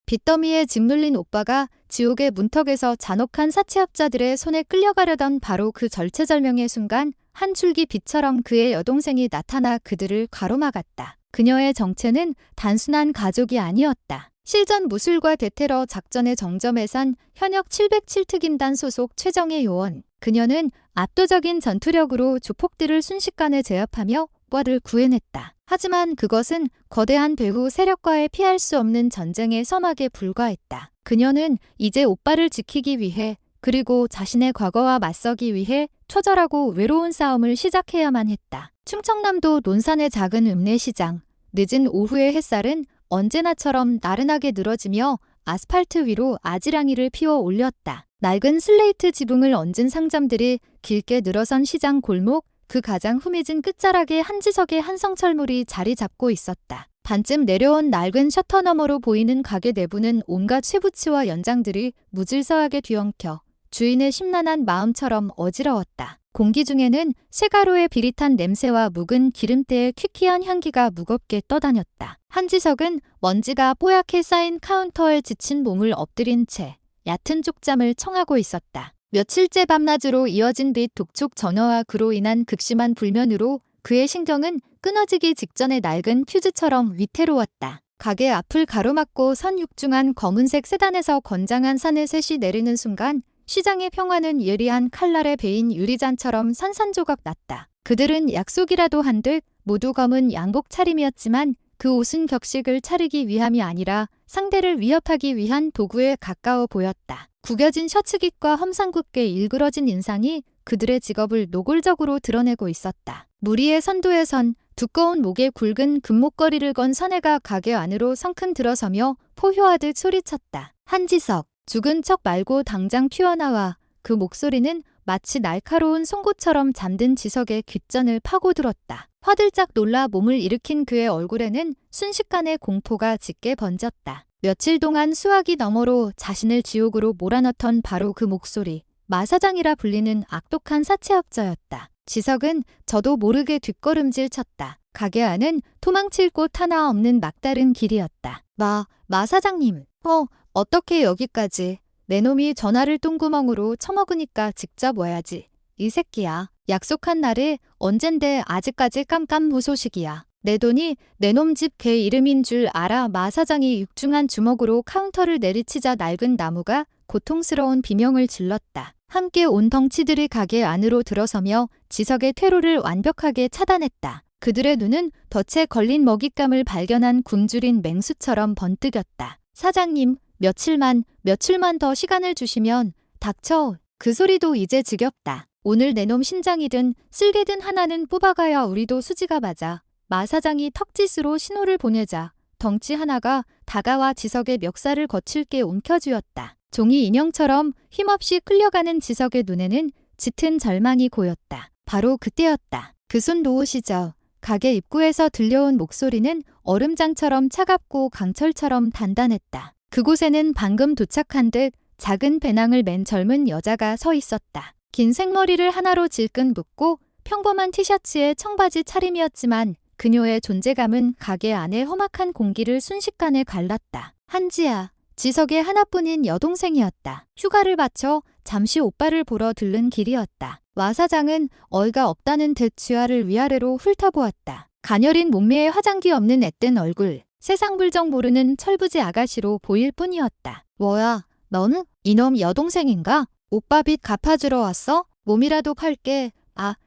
빚더미에 짓눌린 오빠가 지옥의 문턱에서 잔혹한 사채업자들의 손에 끌려가려던 바로 그 절체절명의 순간 한 줄기 빛처럼 그의 여동생이 나타나 그들을 가로막았다. 그녀의 정체는 단순한 가족이 아니었다. 실전 무술과 대테러 작전의 정점에 선 현역 707특임단 소속 최정예 요원. 그녀는 압도적인 전투력으로 조폭들을 순식간에 제압하며 오빠를 구해냈다. 하지만 그것은 거대한 배후 세력과의 피할 수 없는 전쟁의 서막에 불과했다. 그녀는 이제 오빠를 지키기 위해 그리고 자신의 과거와 맞서기 위해 처절하고 외로운 싸움을 시작해야만 했다. 충청남도 논산의 작은 읍내시장. 늦은 오후의 햇살은 언제나처럼 나른하게 늘어지며 아스팔트 위로 아지랑이를 피워 올렸다. 낡은 슬레이트 지붕을 얹은 상점들이 길게 늘어선 시장 골목, 그 가장 후미진 끝자락에 한 지석의 한성철물이 자리 잡고 있었다. 반쯤 내려온 낡은 셔터 너머로 보이는 가게 내부는 온갖 쇠붙이와 연장들이 무질서하게 뒤엉켜 주인의 심란한 마음처럼 어지러웠다. 공기 중에는 쇠가루의 비릿한 냄새와 묵은 기름때의 퀴퀴한 향기가 무겁게 떠다녔다. 한지석은 먼지가 뽀얗게 쌓인 카운터에 지친 몸을 엎드린 채 얕은 쪽잠을 청하고 있었다. 며칠째 밤낮으로 이어진 빛 독촉 전어와 그로 인한 극심한 불면으로 그의 신경은 끊어지기 직전의 낡은 퓨즈처럼 위태로웠다. 가게 앞을 가로막고 선 육중한 검은색 세단에서 건장한 산을 셋이 내리는 순간 시장의 평화는 예리한 칼날에 베인 유리잔처럼 산산조각 났다. 그들은 약속이라도 한 듯 모두 검은 양복 차림이었지만 그 옷은 격식을 차리기 위함이 아니라 상대를 위협하기 위한 도구에 가까워 보였다. 구겨진 셔츠깃과 험상궂게 일그러진 인상이 그들의 직업을 노골적으로 드러내고 있었다. 무리의 선두에선 두꺼운 목에 굵은 금목걸이를 건 사내가 가게 안으로 성큼 들어서며 포효하듯 소리쳤다. 한지석, 죽은 척 말고 당장 튀어나와. 그 목소리는 마치 날카로운 송곳처럼 잠든 지석의 귓전을 파고들었다. 화들짝 놀라 몸을 일으킨 그의 얼굴에는 순식간에 공포가 짙게 번졌다. 며칠 동안 수화기 너머로 자신을 지옥으로 몰아넣던 바로 그 목소리. 마사장이라 불리는 악독한 사채업자였다. 지석은 저도 모르게 뒷걸음질 쳤다. 가게 안은 도망칠 곳 하나 없는 막다른 길이었다. 마사장님. 어떻게 여기까지. 내 놈이 전화를 똥구멍으로 처먹으니까 직접 와야지. 이 새끼야. 약속한 날에 언젠데 아직까지 깜깜무소식이야. 내 돈이 내 놈 집 개 이름인 줄 알아. 마사장이 육중한 주먹으로 카운터를 내리치자 낡은 나무가 고통스러운 비명을 질렀다. 함께 온 덩치들이 가게 안으로 들어서며 지석의 퇴로를 완벽하게 차단했다. 그들의 눈은 덫에 걸린 먹잇감을 발견한 굶주린 맹수처럼 번뜩였다. 사장님, 며칠만 더 시간을 주시면. 닥쳐. 그 소리도 이제 지겹다. 오늘 내 놈 신장이든 쓸개든 하나는 뽑아가야 우리도 수지가 맞아. 마사장이 턱짓으로 신호를 보내자 덩치 하나가 다가와 지석의 멱살을 거칠게 움켜쥐었다. 종이 인형처럼 힘없이 끌려가는 지석의 눈에는 짙은 절망이 고였다. 바로 그때였다. 그 손 놓으시죠. 가게 입구에서 들려온 목소리는 얼음장처럼 차갑고 강철처럼 단단했다. 그곳에는 방금 도착한 듯 작은 배낭을 맨 젊은 여자가 서 있었다. 긴 생머리를 하나로 질끈 묶고 평범한 티셔츠에 청바지 차림이었지만 그녀의 존재감은 가게 안의 험악한 공기를 순식간에 갈랐다. 한지아, 지석의 하나뿐인 여동생이었다. 휴가를 바쳐 잠시 오빠를 보러 들른 길이었다. 와 사장은 어이가 없다는 듯 지아를 위아래로 훑어보았다. 가녀린 몸매에 화장기 없는 앳된 얼굴, 세상 불정 모르는 철부지 아가씨로 보일 뿐이었다. 뭐야, 너는? 이놈 여동생인가? 오빠 빚 갚아주러 왔어? 몸이라도 팔게.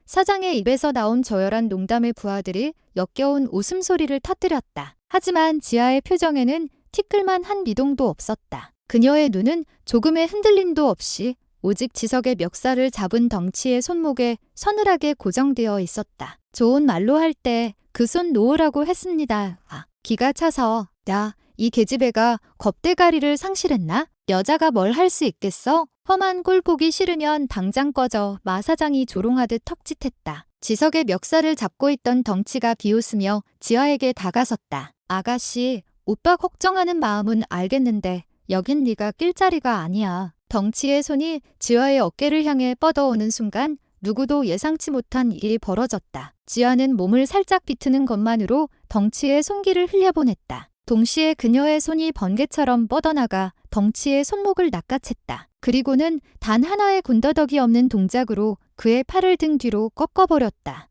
사장의 입에서 나온 저열한 농담의 부하들이 역겨운 웃음소리를 터뜨렸다. 하지만 지아의 표정에는 티끌만 한 미동도 없었다. 그녀의 눈은 조금의 흔들림도 없이 오직 지석의 멱살을 잡은 덩치의 손목에 서늘하게 고정되어 있었다. 좋은 말로 할 때 그 손 놓으라고 했습니다. 기가 차서. 야, 이 계집애가 겁대가리를 상실했나? 여자가 뭘 할 수 있겠어? 험한 꼴 보기 싫으면 당장 꺼져. 마사장이 조롱하듯 턱짓했다. 지석의 멱살을 잡고 있던 덩치가 비웃으며 지아에게 다가섰다. 아가씨, 오빠 걱정하는 마음은 알겠는데 여긴 네가 낄 자리가 아니야. 덩치의 손이 지아의 어깨를 향해 뻗어오는 순간 누구도 예상치 못한 일이 벌어졌다. 지아는 몸을 살짝 비트는 것만으로 덩치의 손길을 흘려보냈다. 동시에 그녀의 손이 번개처럼 뻗어나가 덩치의 손목을 낚아챘다. 그리고는 단 하나의 군더더기 없는 동작으로 그의 팔을 등 뒤로 꺾어버렸다.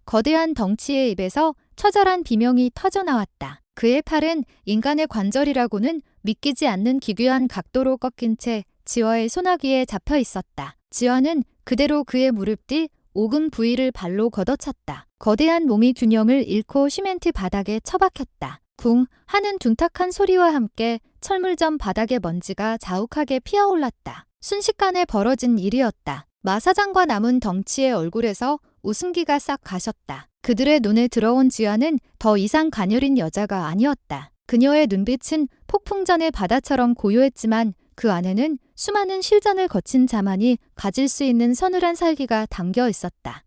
거대한 덩치의 입에서 처절한 비명이 터져나왔다. 그의 팔은 인간의 관절이라고는 믿기지 않는 기괴한 각도로 꺾인 채 지화의 손아귀에 잡혀 있었다. 지화는 그대로 그의 무릎 뒤 오금 부위를 발로 걷어찼다. 거대한 몸이 균형을 잃고 시멘트 바닥에 처박혔다. 쿵 하는 둔탁한 소리와 함께 철물점 바닥의 먼지가 자욱하게 피어올랐다. 순식간에 벌어진 일이었다. 마사장과 남은 덩치의 얼굴에서 웃음기가 싹 가셨다. 그들의 눈에 들어온 지아는 더 이상 가녀린 여자가 아니었다. 그녀의 눈빛은 폭풍전의 바다처럼 고요했지만 그 안에는 수많은 실전을 거친 자만이 가질 수 있는 서늘한 살기가 담겨 있었다.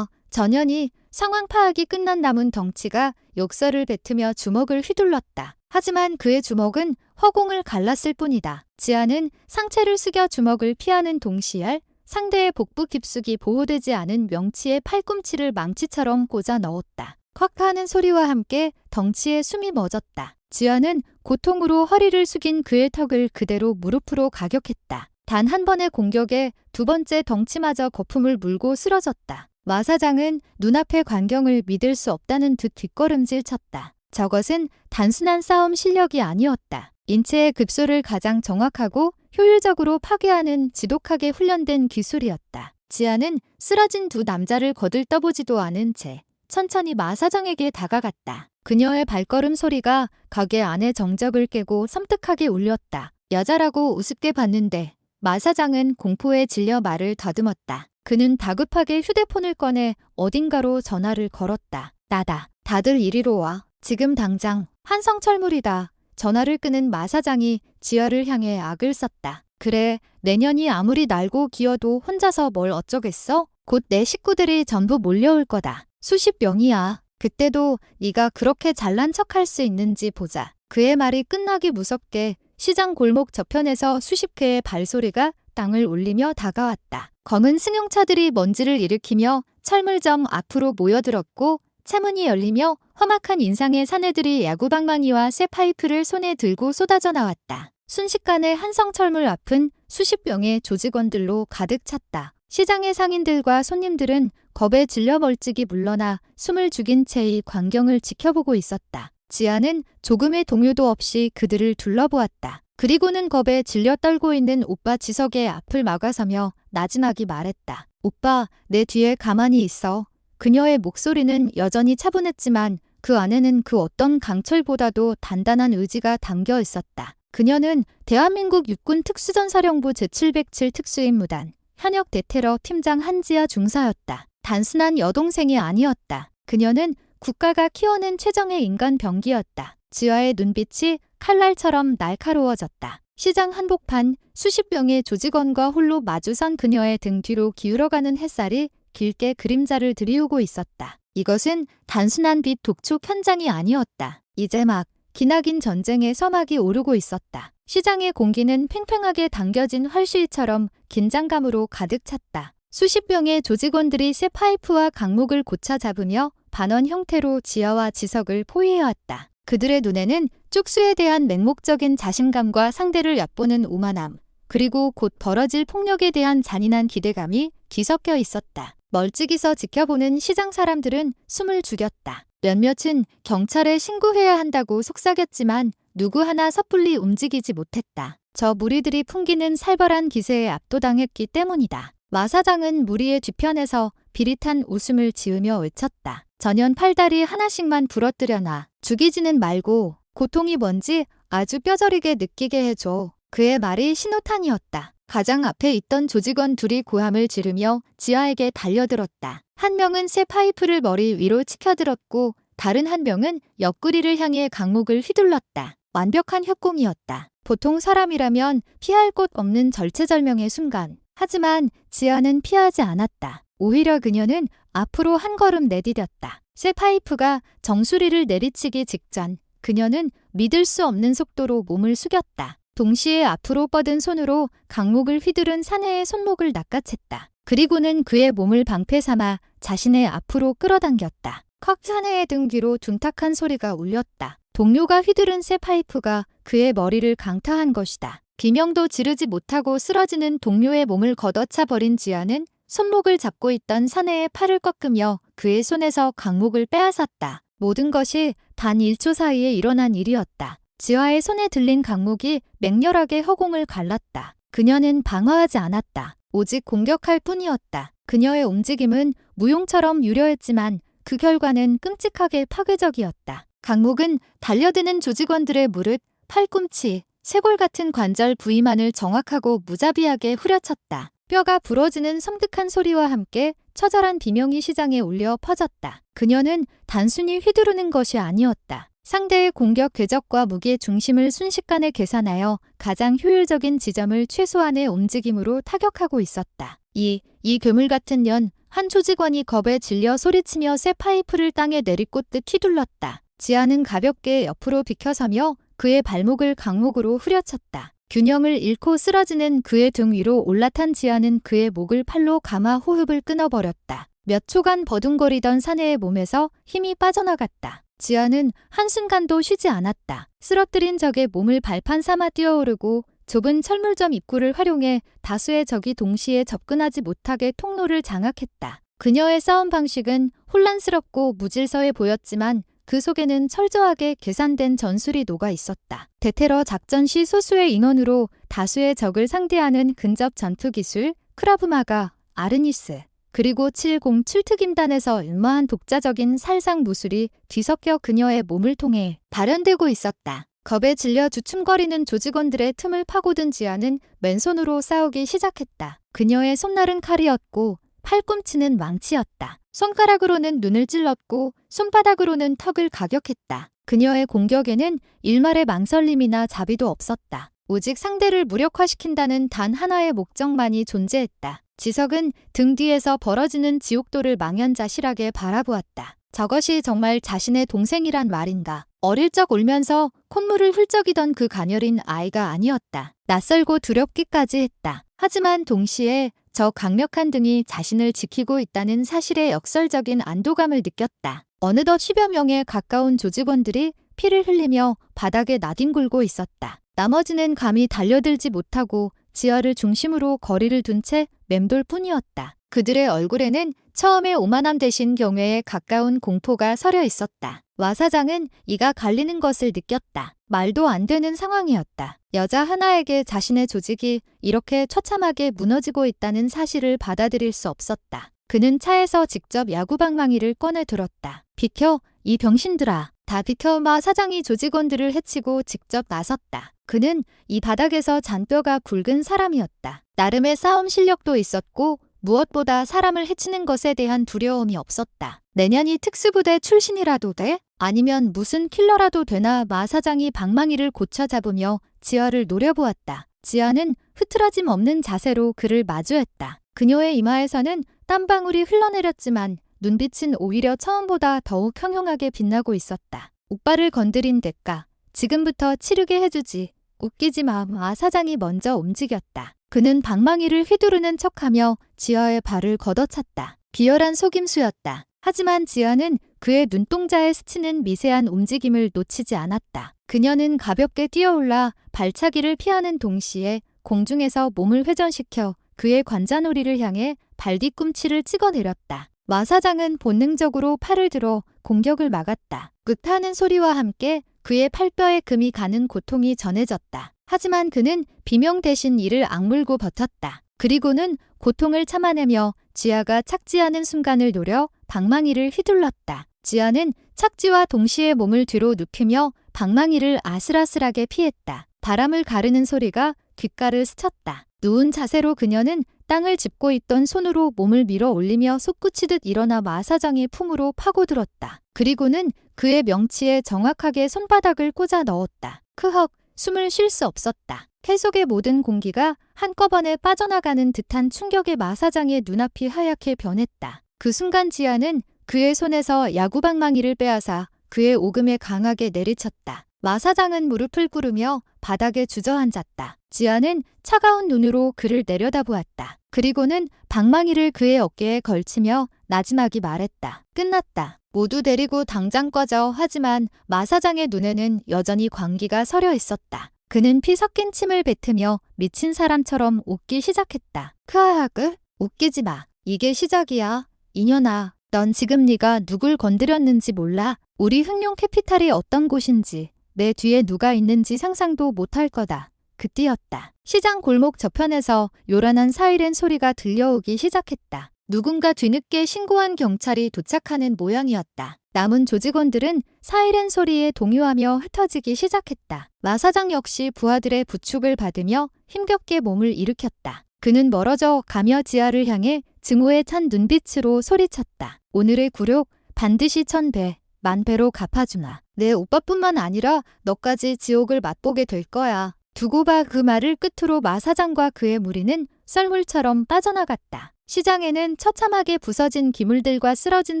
전연이 상황 파악이 끝난 남은 덩치가 욕설을 뱉으며 주먹을 휘둘렀다. 하지만 그의 주먹은 허공을 갈랐을 뿐이다. 지아는 상체를 숙여 주먹을 피하는 동시에 상대의 복부 깊숙이 보호되지 않은 명치의 팔꿈치를 망치처럼 꽂아 넣었다. 콱 하는 소리와 함께 덩치의 숨이 멎었다. 지아는 고통으로 허리를 숙인 그의 턱을 그대로 무릎으로 가격했다. 단 한 번의 공격에 두 번째 덩치마저 거품을 물고 쓰러졌다. 마사장은 눈앞의 광경을 믿을 수 없다는 듯 뒷걸음질 쳤다. 저것은 단순한 싸움 실력이 아니었다. 인체의 급소를 가장 정확하고 효율적으로 파괴하는 지독하게 훈련된 기술이었다. 지아는 쓰러진 두 남자를 거들떠보지도 않은 채 천천히 마사장에게 다가갔다. 그녀의 발걸음 소리가 가게 안의 정적을 깨고 섬뜩하게 울렸다. 여자라고 우습게 봤는데 마사장은 공포에 질려 말을 더듬었다. 그는 다급하게 휴대폰을 꺼내 어딘가로 전화를 걸었다. 나다. 다들 이리로 와. 지금 당장. 한성철물이다. 전화를 끄는 마사장이 지아를 향해 악을 썼다. 그래, 내년이 아무리 날고 기어도 혼자서 뭘 어쩌겠어? 곧 내 식구들이 전부 몰려올 거다. 수십 명이야. 그때도 네가 그렇게 잘난 척할 수 있는지 보자. 그의 말이 끝나기 무섭게 시장 골목 저편에서 수십 개의 발소리가 땅을 울리며 다가왔다. 검은 승용차들이 먼지를 일으키며 철물점 앞으로 모여들었고 차문이 열리며 험악한 인상의 사내들이 야구방망이와 쇠 파이프를 손에 들고 쏟아져 나왔다. 순식간에 한성철물 앞은 수십 명의 조직원들로 가득 찼다. 시장의 상인들과 손님들은 겁에 질려 멀찍이 물러나 숨을 죽인 채 이 광경을 지켜보고 있었다. 지아는 조금의 동요도 없이 그들을 둘러보았다. 그리고는 겁에 질려 떨고 있는 오빠 지석의 앞을 막아서며 나지막이 말했다. 오빠, 내 뒤에 가만히 있어. 그녀의 목소리는 여전히 차분했지만 그 안에는 그 어떤 강철보다도 단단한 의지가 담겨 있었다. 그녀는 대한민국 육군 특수전사령부 제707 특수임무단 현역 대테러 팀장 한지아 중사였다. 단순한 여동생이 아니었다. 그녀는 국가가 키워낸 최정의 인간 병기였다. 지아의 눈빛이 칼날처럼 날카로워졌다. 시장 한복판 수십 명의 조직원과 홀로 마주선 그녀의 등 뒤로 기울어가는 햇살이 길게 그림자를 들이우고 있었다. 이것은 단순한 빛 독촉 현장이 아니었다. 이제 막 기나긴 전쟁의 서막이 오르고 있었다. 시장의 공기는 팽팽하게 당겨진 활시위처럼 긴장감으로 가득 찼다. 수십 명의 조직원들이 새 파이프와 강목을 고차 잡으며 반원 형태로 지아와 지석을 포위해왔다. 그들의 눈에는 쪽수에 대한 맹목적인 자신감과 상대를 얕보는 오만함, 그리고 곧 벌어질 폭력에 대한 잔인한 기대감이 뒤섞여 있었다. 멀찍이서 지켜보는 시장 사람들은 숨을 죽였다. 몇몇은 경찰에 신고해야 한다고 속삭였지만 누구 하나 섣불리 움직이지 못했다. 저 무리들이 풍기는 살벌한 기세에 압도당했기 때문이다. 마사장은 무리의 뒤편에서 비릿한 웃음을 지으며 외쳤다. 전연 팔다리 하나씩만 부러뜨려놔. 죽이지는 말고 고통이 뭔지 아주 뼈저리게 느끼게 해줘. 그의 말이 신호탄이었다. 가장 앞에 있던 조직원 둘이 고함을 지르며 지아에게 달려들었다. 한 명은 새 파이프를 머리 위로 치켜들었고 다른 한 명은 옆구리를 향해 강목을 휘둘렀다. 완벽한 협공이었다. 보통 사람이라면 피할 곳 없는 절체절명의 순간. 하지만 지아는 피하지 않았다. 오히려 그녀는 앞으로 한 걸음 내디뎠다. 새 파이프가 정수리를 내리치기 직전 그녀는 믿을 수 없는 속도로 몸을 숙였다. 동시에 앞으로 뻗은 손으로 강목을 휘두른 사내의 손목을 낚아챘다. 그리고는 그의 몸을 방패 삼아 자신의 앞으로 끌어당겼다. 콱 사내의 등 뒤로 둔탁한 소리가 울렸다. 동료가 휘두른 새 파이프가 그의 머리를 강타한 것이다. 비명도 지르지 못하고 쓰러지는 동료의 몸을 걷어차 버린 지아는 손목을 잡고 있던 사내의 팔을 꺾으며 그의 손에서 강목을 빼앗았다. 모든 것이 단 1초 사이에 일어난 일이었다. 지아의 손에 들린 강목이 맹렬하게 허공을 갈랐다. 그녀는 방어하지 않았다. 오직 공격할 뿐이었다. 그녀의 움직임은 무용처럼 유려했지만 그 결과는 끔찍하게 파괴적이었다. 강목은 달려드는 조직원들의 무릇, 팔꿈치, 쇄골 같은 관절 부위만을 정확하고 무자비하게 후려쳤다. 뼈가 부러지는 섬뜩한 소리와 함께 처절한 비명이 시장에 울려 퍼졌다. 그녀는 단순히 휘두르는 것이 아니었다. 상대의 공격 궤적과 무게 중심을 순식간에 계산하여 가장 효율적인 지점을 최소한의 움직임으로 타격하고 있었다. 이 괴물 같은 년, 한 조직원이 겁에 질려 소리치며 새 파이프를 땅에 내리꽂듯 휘둘렀다. 지아는 가볍게 옆으로 비켜서며 그의 발목을 강목으로 후려쳤다. 균형을 잃고 쓰러지는 그의 등 위로 올라탄 지아는 그의 목을 팔로 감아 호흡을 끊어버렸다. 몇 초간 버둥거리던 사내의 몸에서 힘이 빠져나갔다. 지아는 한순간도 쉬지 않았다. 쓰러뜨린 적의 몸을 발판 삼아 뛰어오르고 좁은 철물점 입구를 활용해 다수의 적이 동시에 접근하지 못하게 통로를 장악했다. 그녀의 싸움 방식은 혼란스럽고 무질서해 보였지만 그 속에는 철저하게 계산된 전술이 녹아 있었다. 대테러 작전 시 소수의 인원으로 다수의 적을 상대하는 근접 전투 기술, 크라브마가, 아르니스, 그리고 707 특임단에서 일마한 독자적인 살상 무술이 뒤섞여 그녀의 몸을 통해 발현되고 있었다. 겁에 질려 주춤거리는 조직원들의 틈을 파고든 지아는 맨손으로 싸우기 시작했다. 그녀의 손날은 칼이었고 팔꿈치는 망치였다. 손가락으로는 눈을 찔렀고 손바닥으로는 턱을 가격했다. 그녀의 공격에는 일말의 망설임이나 자비도 없었다. 오직 상대를 무력화시킨다는 단 하나의 목적만이 존재했다. 지석은 등 뒤에서 벌어지는 지옥도를 망연자실하게 바라보았다. 저것이 정말 자신의 동생이란 말인가. 어릴 적 울면서 콧물을 훌쩍이던 그 가녀린 아이가 아니었다. 낯설고 두렵기까지 했다. 하지만 동시에 저 강력한 등이 자신을 지키고 있다는 사실의 역설적인 안도감을 느꼈다. 어느덧 10여 명에 가까운 조직원들이 피를 흘리며 바닥에 나뒹굴고 있었다. 나머지는 감히 달려들지 못하고 지아를 중심으로 거리를 둔 채 맴돌 뿐이었다. 그들의 얼굴에는 처음의 오만함 대신 경외에 가까운 공포가 서려 있었다. 와 사장은 이가 갈리는 것을 느꼈다. 말도 안 되는 상황이었다. 여자 하나에게 자신의 조직이 이렇게 처참하게 무너지고 있다는 사실을 받아들일 수 없었다. 그는 차에서 직접 야구방망이를 꺼내 들었다. 비켜, 이 병신들아. 다 비켜. 마 사장이 조직원들을 해치고 직접 나섰다. 그는 이 바닥에서 잔뼈가 굵은 사람이었다. 나름의 싸움 실력도 있었고 무엇보다 사람을 해치는 것에 대한 두려움이 없었다. 내년이 특수부대 출신이라도 돼? 아니면 무슨 킬러라도 되나? 마 사장이 방망이를 고쳐 잡으며 지아를 노려보았다. 지아는 흐트러짐 없는 자세로 그를 마주했다. 그녀의 이마에서는 땀방울이 흘러내렸지만 눈빛은 오히려 처음보다 더욱 형용하게 빛나고 있었다. 오빠를 건드린 대가, 지금부터 치르게 해주지. 웃기지 마. 마 사장이 먼저 움직였다. 그는 방망이를 휘두르는 척하며 지아의 발을 걷어찼다. 비열한 속임수였다. 하지만 지아는 그의 눈동자에 스치는 미세한 움직임을 놓치지 않았다. 그녀는 가볍게 뛰어올라 발차기를 피하는 동시에 공중에서 몸을 회전시켜 그의 관자놀이를 향해 발뒤꿈치를 찍어내렸다. 마 사장은 본능적으로 팔을 들어 공격을 막았다. 긋하는 소리와 함께 그의 팔뼈에 금이 가는 고통이 전해졌다. 하지만 그는 비명 대신 이를 악물고 버텼다. 그리고는 고통을 참아내며 지아가 착지하는 순간을 노려 방망이를 휘둘렀다. 지아는 착지와 동시에 몸을 뒤로 눕히며 방망이를 아슬아슬하게 피했다. 바람을 가르는 소리가 귓가를 스쳤다. 누운 자세로 그녀는 땅을 짚고 있던 손으로 몸을 밀어 올리며 솟구치듯 일어나 마 사장의 품으로 파고들었다. 그리고는 그의 명치에 정확하게 손바닥을 꽂아 넣었다. 크헉, 숨을 쉴 수 없었다. 폐 속의 모든 공기가 한꺼번에 빠져나가는 듯한 충격에 마 사장의 눈앞이 하얗게 변했다. 그 순간 지아는 그의 손에서 야구방망이를 빼앗아 그의 오금에 강하게 내리쳤다. 마 사장은 무릎을 꿇으며 바닥에 주저앉았다. 지아는 차가운 눈으로 그를 내려다보았다. 그리고는 방망이를 그의 어깨에 걸치며 나지막이 말했다. 끝났다. 모두 데리고 당장 꺼져. 하지만 마 사장의 눈에는 여전히 광기가 서려 있었다. 그는 피 섞인 침을 뱉으며 미친 사람처럼 웃기 시작했다. 크아하그? 웃기지 마. 이게 시작이야. 이년아, 넌 지금 네가 누굴 건드렸는지 몰라. 우리 흑룡 캐피탈이 어떤 곳인지, 내 뒤에 누가 있는지 상상도 못할 거다. 그때였다. 시장 골목 저편에서 요란한 사이렌 소리가 들려오기 시작했다. 누군가 뒤늦게 신고한 경찰이 도착하는 모양이었다. 남은 조직원들은 사이렌 소리에 동요하며 흩어지기 시작했다. 마 사장 역시 부하들의 부축을 받으며 힘겹게 몸을 일으켰다. 그는 멀어져 가며 지아를 향해 증오에 찬 눈빛으로 소리쳤다. 오늘의 굴욕 반드시 1000배, 10,000배로 갚아주마. 내 오빠뿐만 아니라 너까지 지옥을 맛보게 될 거야. 두고 봐. 그 말을 끝으로 마 사장과 그의 무리는 썰물처럼 빠져나갔다. 시장에는 처참하게 부서진 기물들과 쓰러진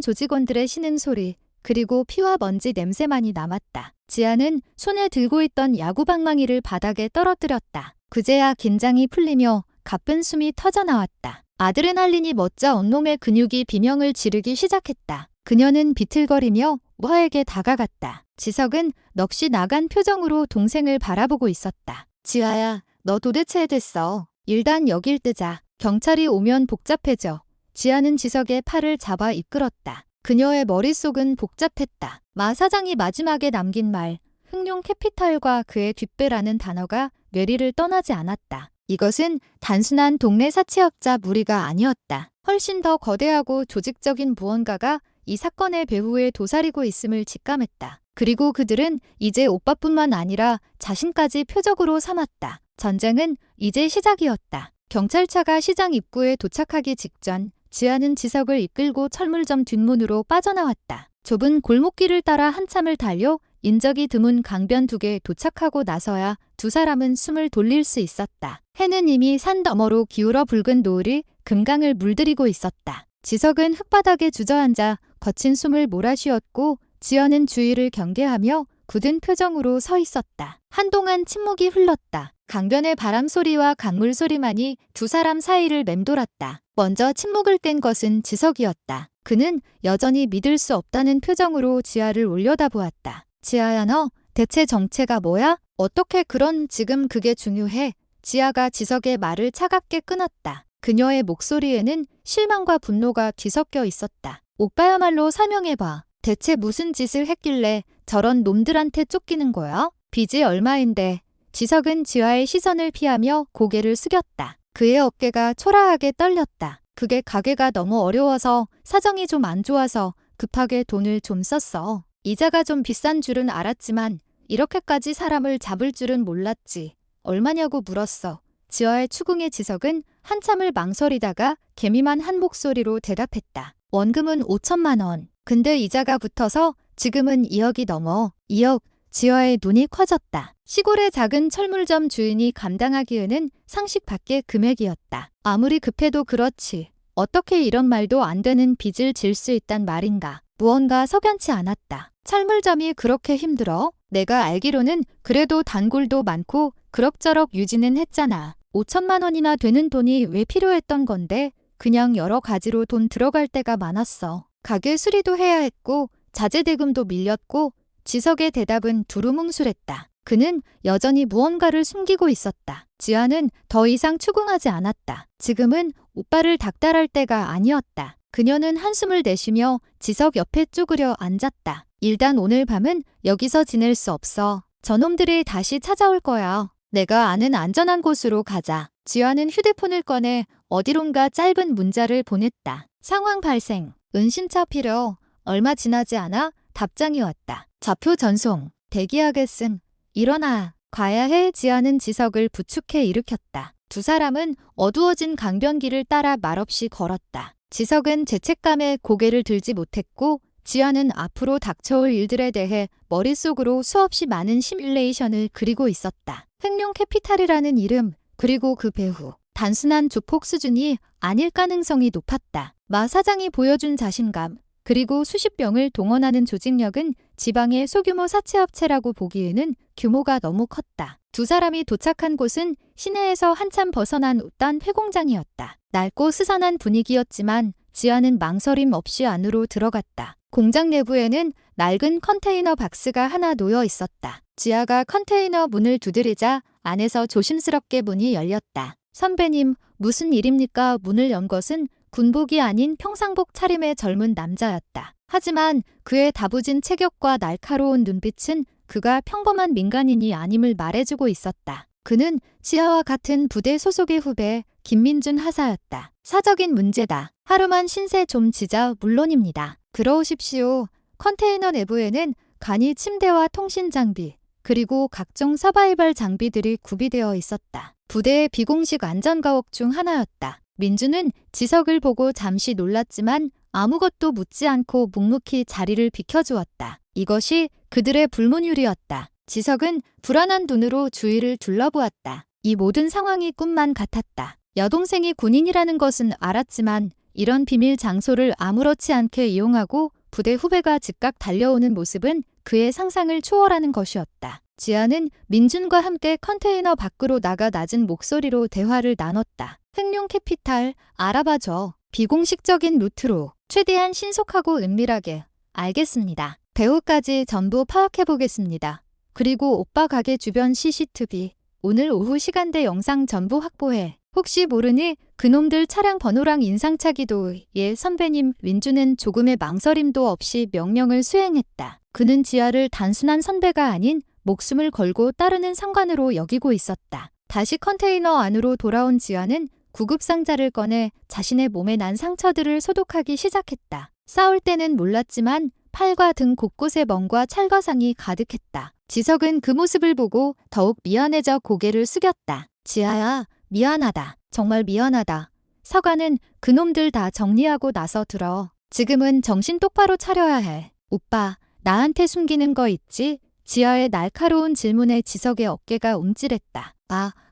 조직원들의 신음소리, 그리고 피와 먼지 냄새만이 남았다. 지아는 손에 들고 있던 야구 방망이를 바닥에 떨어뜨렸다. 그제야 긴장이 풀리며 가쁜 숨이 터져나왔다. 아드레날린이 멋져 온몸의 근육이 비명을 지르기 시작했다. 그녀는 비틀거리며 우아에게 다가갔다. 지석은 넋이 나간 표정으로 동생을 바라보고 있었다. 지아야, 너 도대체 됐어. 일단 여길 뜨자. 경찰이 오면 복잡해져. 지아는 지석의 팔을 잡아 이끌었다. 그녀의 머릿속은 복잡했다. 마 사장이 마지막에 남긴 말, 흑룡 캐피탈과 그의 뒷배라는 단어가 뇌리를 떠나지 않았다. 이것은 단순한 동네 사채업자 무리가 아니었다. 훨씬 더 거대하고 조직적인 무언가가 이 사건의 배후에 도사리고 있음을 직감했다. 그리고 그들은 이제 오빠뿐만 아니라 자신까지 표적으로 삼았다. 전쟁은 이제 시작이었다. 경찰차가 시장 입구에 도착하기 직전 지아는 지석을 이끌고 철물점 뒷문으로 빠져나왔다. 좁은 골목길을 따라 한참을 달려 인적이 드문 강변 2개에 도착하고 나서야 두 사람은 숨을 돌릴 수 있었다. 해는 이미 산 너머로 기울어 붉은 노을이 금강을 물들이고 있었다. 지석은 흙바닥에 주저앉아 거친 숨을 몰아쉬었고 지아는 주위를 경계하며 굳은 표정으로 서 있었다. 한동안 침묵이 흘렀다. 강변의 바람 소리와 강물 소리만이 두 사람 사이를 맴돌았다. 먼저 침묵을 깬 것은 지석이었다. 그는 여전히 믿을 수 없다는 표정으로 지아를 올려다보았다. 지아야, 너 대체 정체가 뭐야? 어떻게 그런 지금 그게 중요해? 지아가 지석의 말을 차갑게 끊었다. 그녀의 목소리에는 실망과 분노가 뒤섞여 있었다. 오빠야말로 설명해봐. 대체 무슨 짓을 했길래 저런 놈들한테 쫓기는 거야? 빚이 얼마인데? 지석은 지아의 시선을 피하며 고개를 숙였다. 그의 어깨가 초라하게 떨렸다. 그게 가게가 너무 어려워서, 사정이 좀 안 좋아서 급하게 돈을 좀 썼어. 이자가 좀 비싼 줄은 알았지만 이렇게까지 사람을 잡을 줄은 몰랐지. 얼마냐고 물었어. 지아의 추궁에 지석은 한참을 망설이다가 개미만 한 목소리로 대답했다. 원금은 5천만 원. 근데 이자가 붙어서 지금은 2억이 넘어. 2억. 지아의 눈이 커졌다. 시골의 작은 철물점 주인이 감당하기에는 상식 밖의 금액이었다. 아무리 급해도 그렇지. 어떻게 이런 말도 안 되는 빚을 질 수 있단 말인가. 무언가 석연치 않았다. 철물점이 그렇게 힘들어? 내가 알기로는 그래도 단골도 많고 그럭저럭 유지는 했잖아. 5천만 원이나 되는 돈이 왜 필요했던 건데 그냥 여러 가지로 돈 들어갈 때가 많았어. 가게 수리도 해야 했고 자재대금도 밀렸고. 지석의 대답은 두루뭉술했다. 그는 여전히 무언가를 숨기고 있었다. 지아는 더 이상 추궁하지 않았다. 지금은 오빠를 닥달할 때가 아니었다. 그녀는 한숨을 내쉬며 지석 옆에 쪼그려 앉았다. 일단 오늘 밤은 여기서 지낼 수 없어. 저놈들이 다시 찾아올 거야. 내가 아는 안전한 곳으로 가자. 지아는 휴대폰을 꺼내 어디론가 짧은 문자를 보냈다. 상황 발생. 은신처 필요. 얼마 지나지 않아 답장이 왔다. 좌표 전송. 대기하겠음. 일어나. 가야 해. 지아는 지석을 부축해 일으켰다. 두 사람은 어두워진 강변길을 따라 말없이 걸었다. 지석은 죄책감에 고개를 들지 못했고 지아는 앞으로 닥쳐올 일들에 대해 머릿속으로 수없이 많은 시뮬레이션을 그리고 있었다. 흑룡 캐피탈이라는 이름, 그리고 그 배후. 단순한 조폭 수준이 아닐 가능성이 높았다. 마 사장이 보여준 자신감, 그리고 수십 명을 동원하는 조직력은 지방의 소규모 사채업체라고 보기에는 규모가 너무 컸다. 두 사람이 도착한 곳은 시내에서 한참 벗어난 옷단 회공장이었다. 낡고 스산한 분위기였지만 지아는 망설임 없이 안으로 들어갔다. 공장 내부에는 낡은 컨테이너 박스가 하나 놓여 있었다. 지아가 컨테이너 문을 두드리자 안에서 조심스럽게 문이 열렸다. 선배님, 무슨 일입니까? 문을 연 것은 군복이 아닌 평상복 차림의 젊은 남자였다. 하지만 그의 다부진 체격과 날카로운 눈빛은 그가 평범한 민간인이 아님을 말해주고 있었다. 그는 지아와 같은 부대 소속의 후배 김민준 하사였다. 사적인 문제다. 하루만 신세 좀 지자 물론입니다. 들어오십시오. 컨테이너 내부에는 간이 침대와 통신 장비, 그리고 각종 서바이벌 장비들이 구비되어 있었다. 부대의 비공식 안전가옥 중 하나였다. 민주는 지석을 보고 잠시 놀랐지만 아무것도 묻지 않고 묵묵히 자리를 비켜주었다. 이것이 그들의 불문율이었다. 지석은 불안한 눈으로 주위를 둘러보았다. 이 모든 상황이 꿈만 같았다. 여동생이 군인이라는 것은 알았지만 이런 비밀 장소를 아무렇지 않게 이용하고 부대 후배가 즉각 달려오는 모습은 그의 상상을 초월하는 것이었다. 지아는 민준과 함께 컨테이너 밖으로 나가 낮은 목소리로 대화를 나눴다. 흑룡 캐피탈 알아봐줘. 비공식적인 루트로 최대한 신속하고 은밀하게. 알겠습니다. 배후까지 전부 파악해보겠습니다. 그리고 오빠 가게 주변 CCTV 오늘 오후 시간대 영상 전부 확보해. 혹시 모르니 그놈들 차량 번호랑 인상착의도. 예, 선배님. 민주는 조금의 망설임도 없이 명령을 수행했다. 그는 지아를 단순한 선배가 아닌 목숨을 걸고 따르는 상관으로 여기고 있었다. 다시 컨테이너 안으로 돌아온 지아는 구급상자를 꺼내 자신의 몸에 난 상처들을 소독하기 시작했다. 싸울 때는 몰랐지만 팔과 등 곳곳에 멍과 찰과상이 가득했다. 지석은 그 모습을 보고 더욱 미안해져 고개를 숙였다. 지아야, 미안하다. 정말 미안하다. 서가는 그놈들 다 정리하고 나서 들어. 지금은 정신 똑바로 차려야 해. 오빠, 나한테 숨기는 거 있지? 지아의 날카로운 질문에 지석의 어깨가 움찔했다.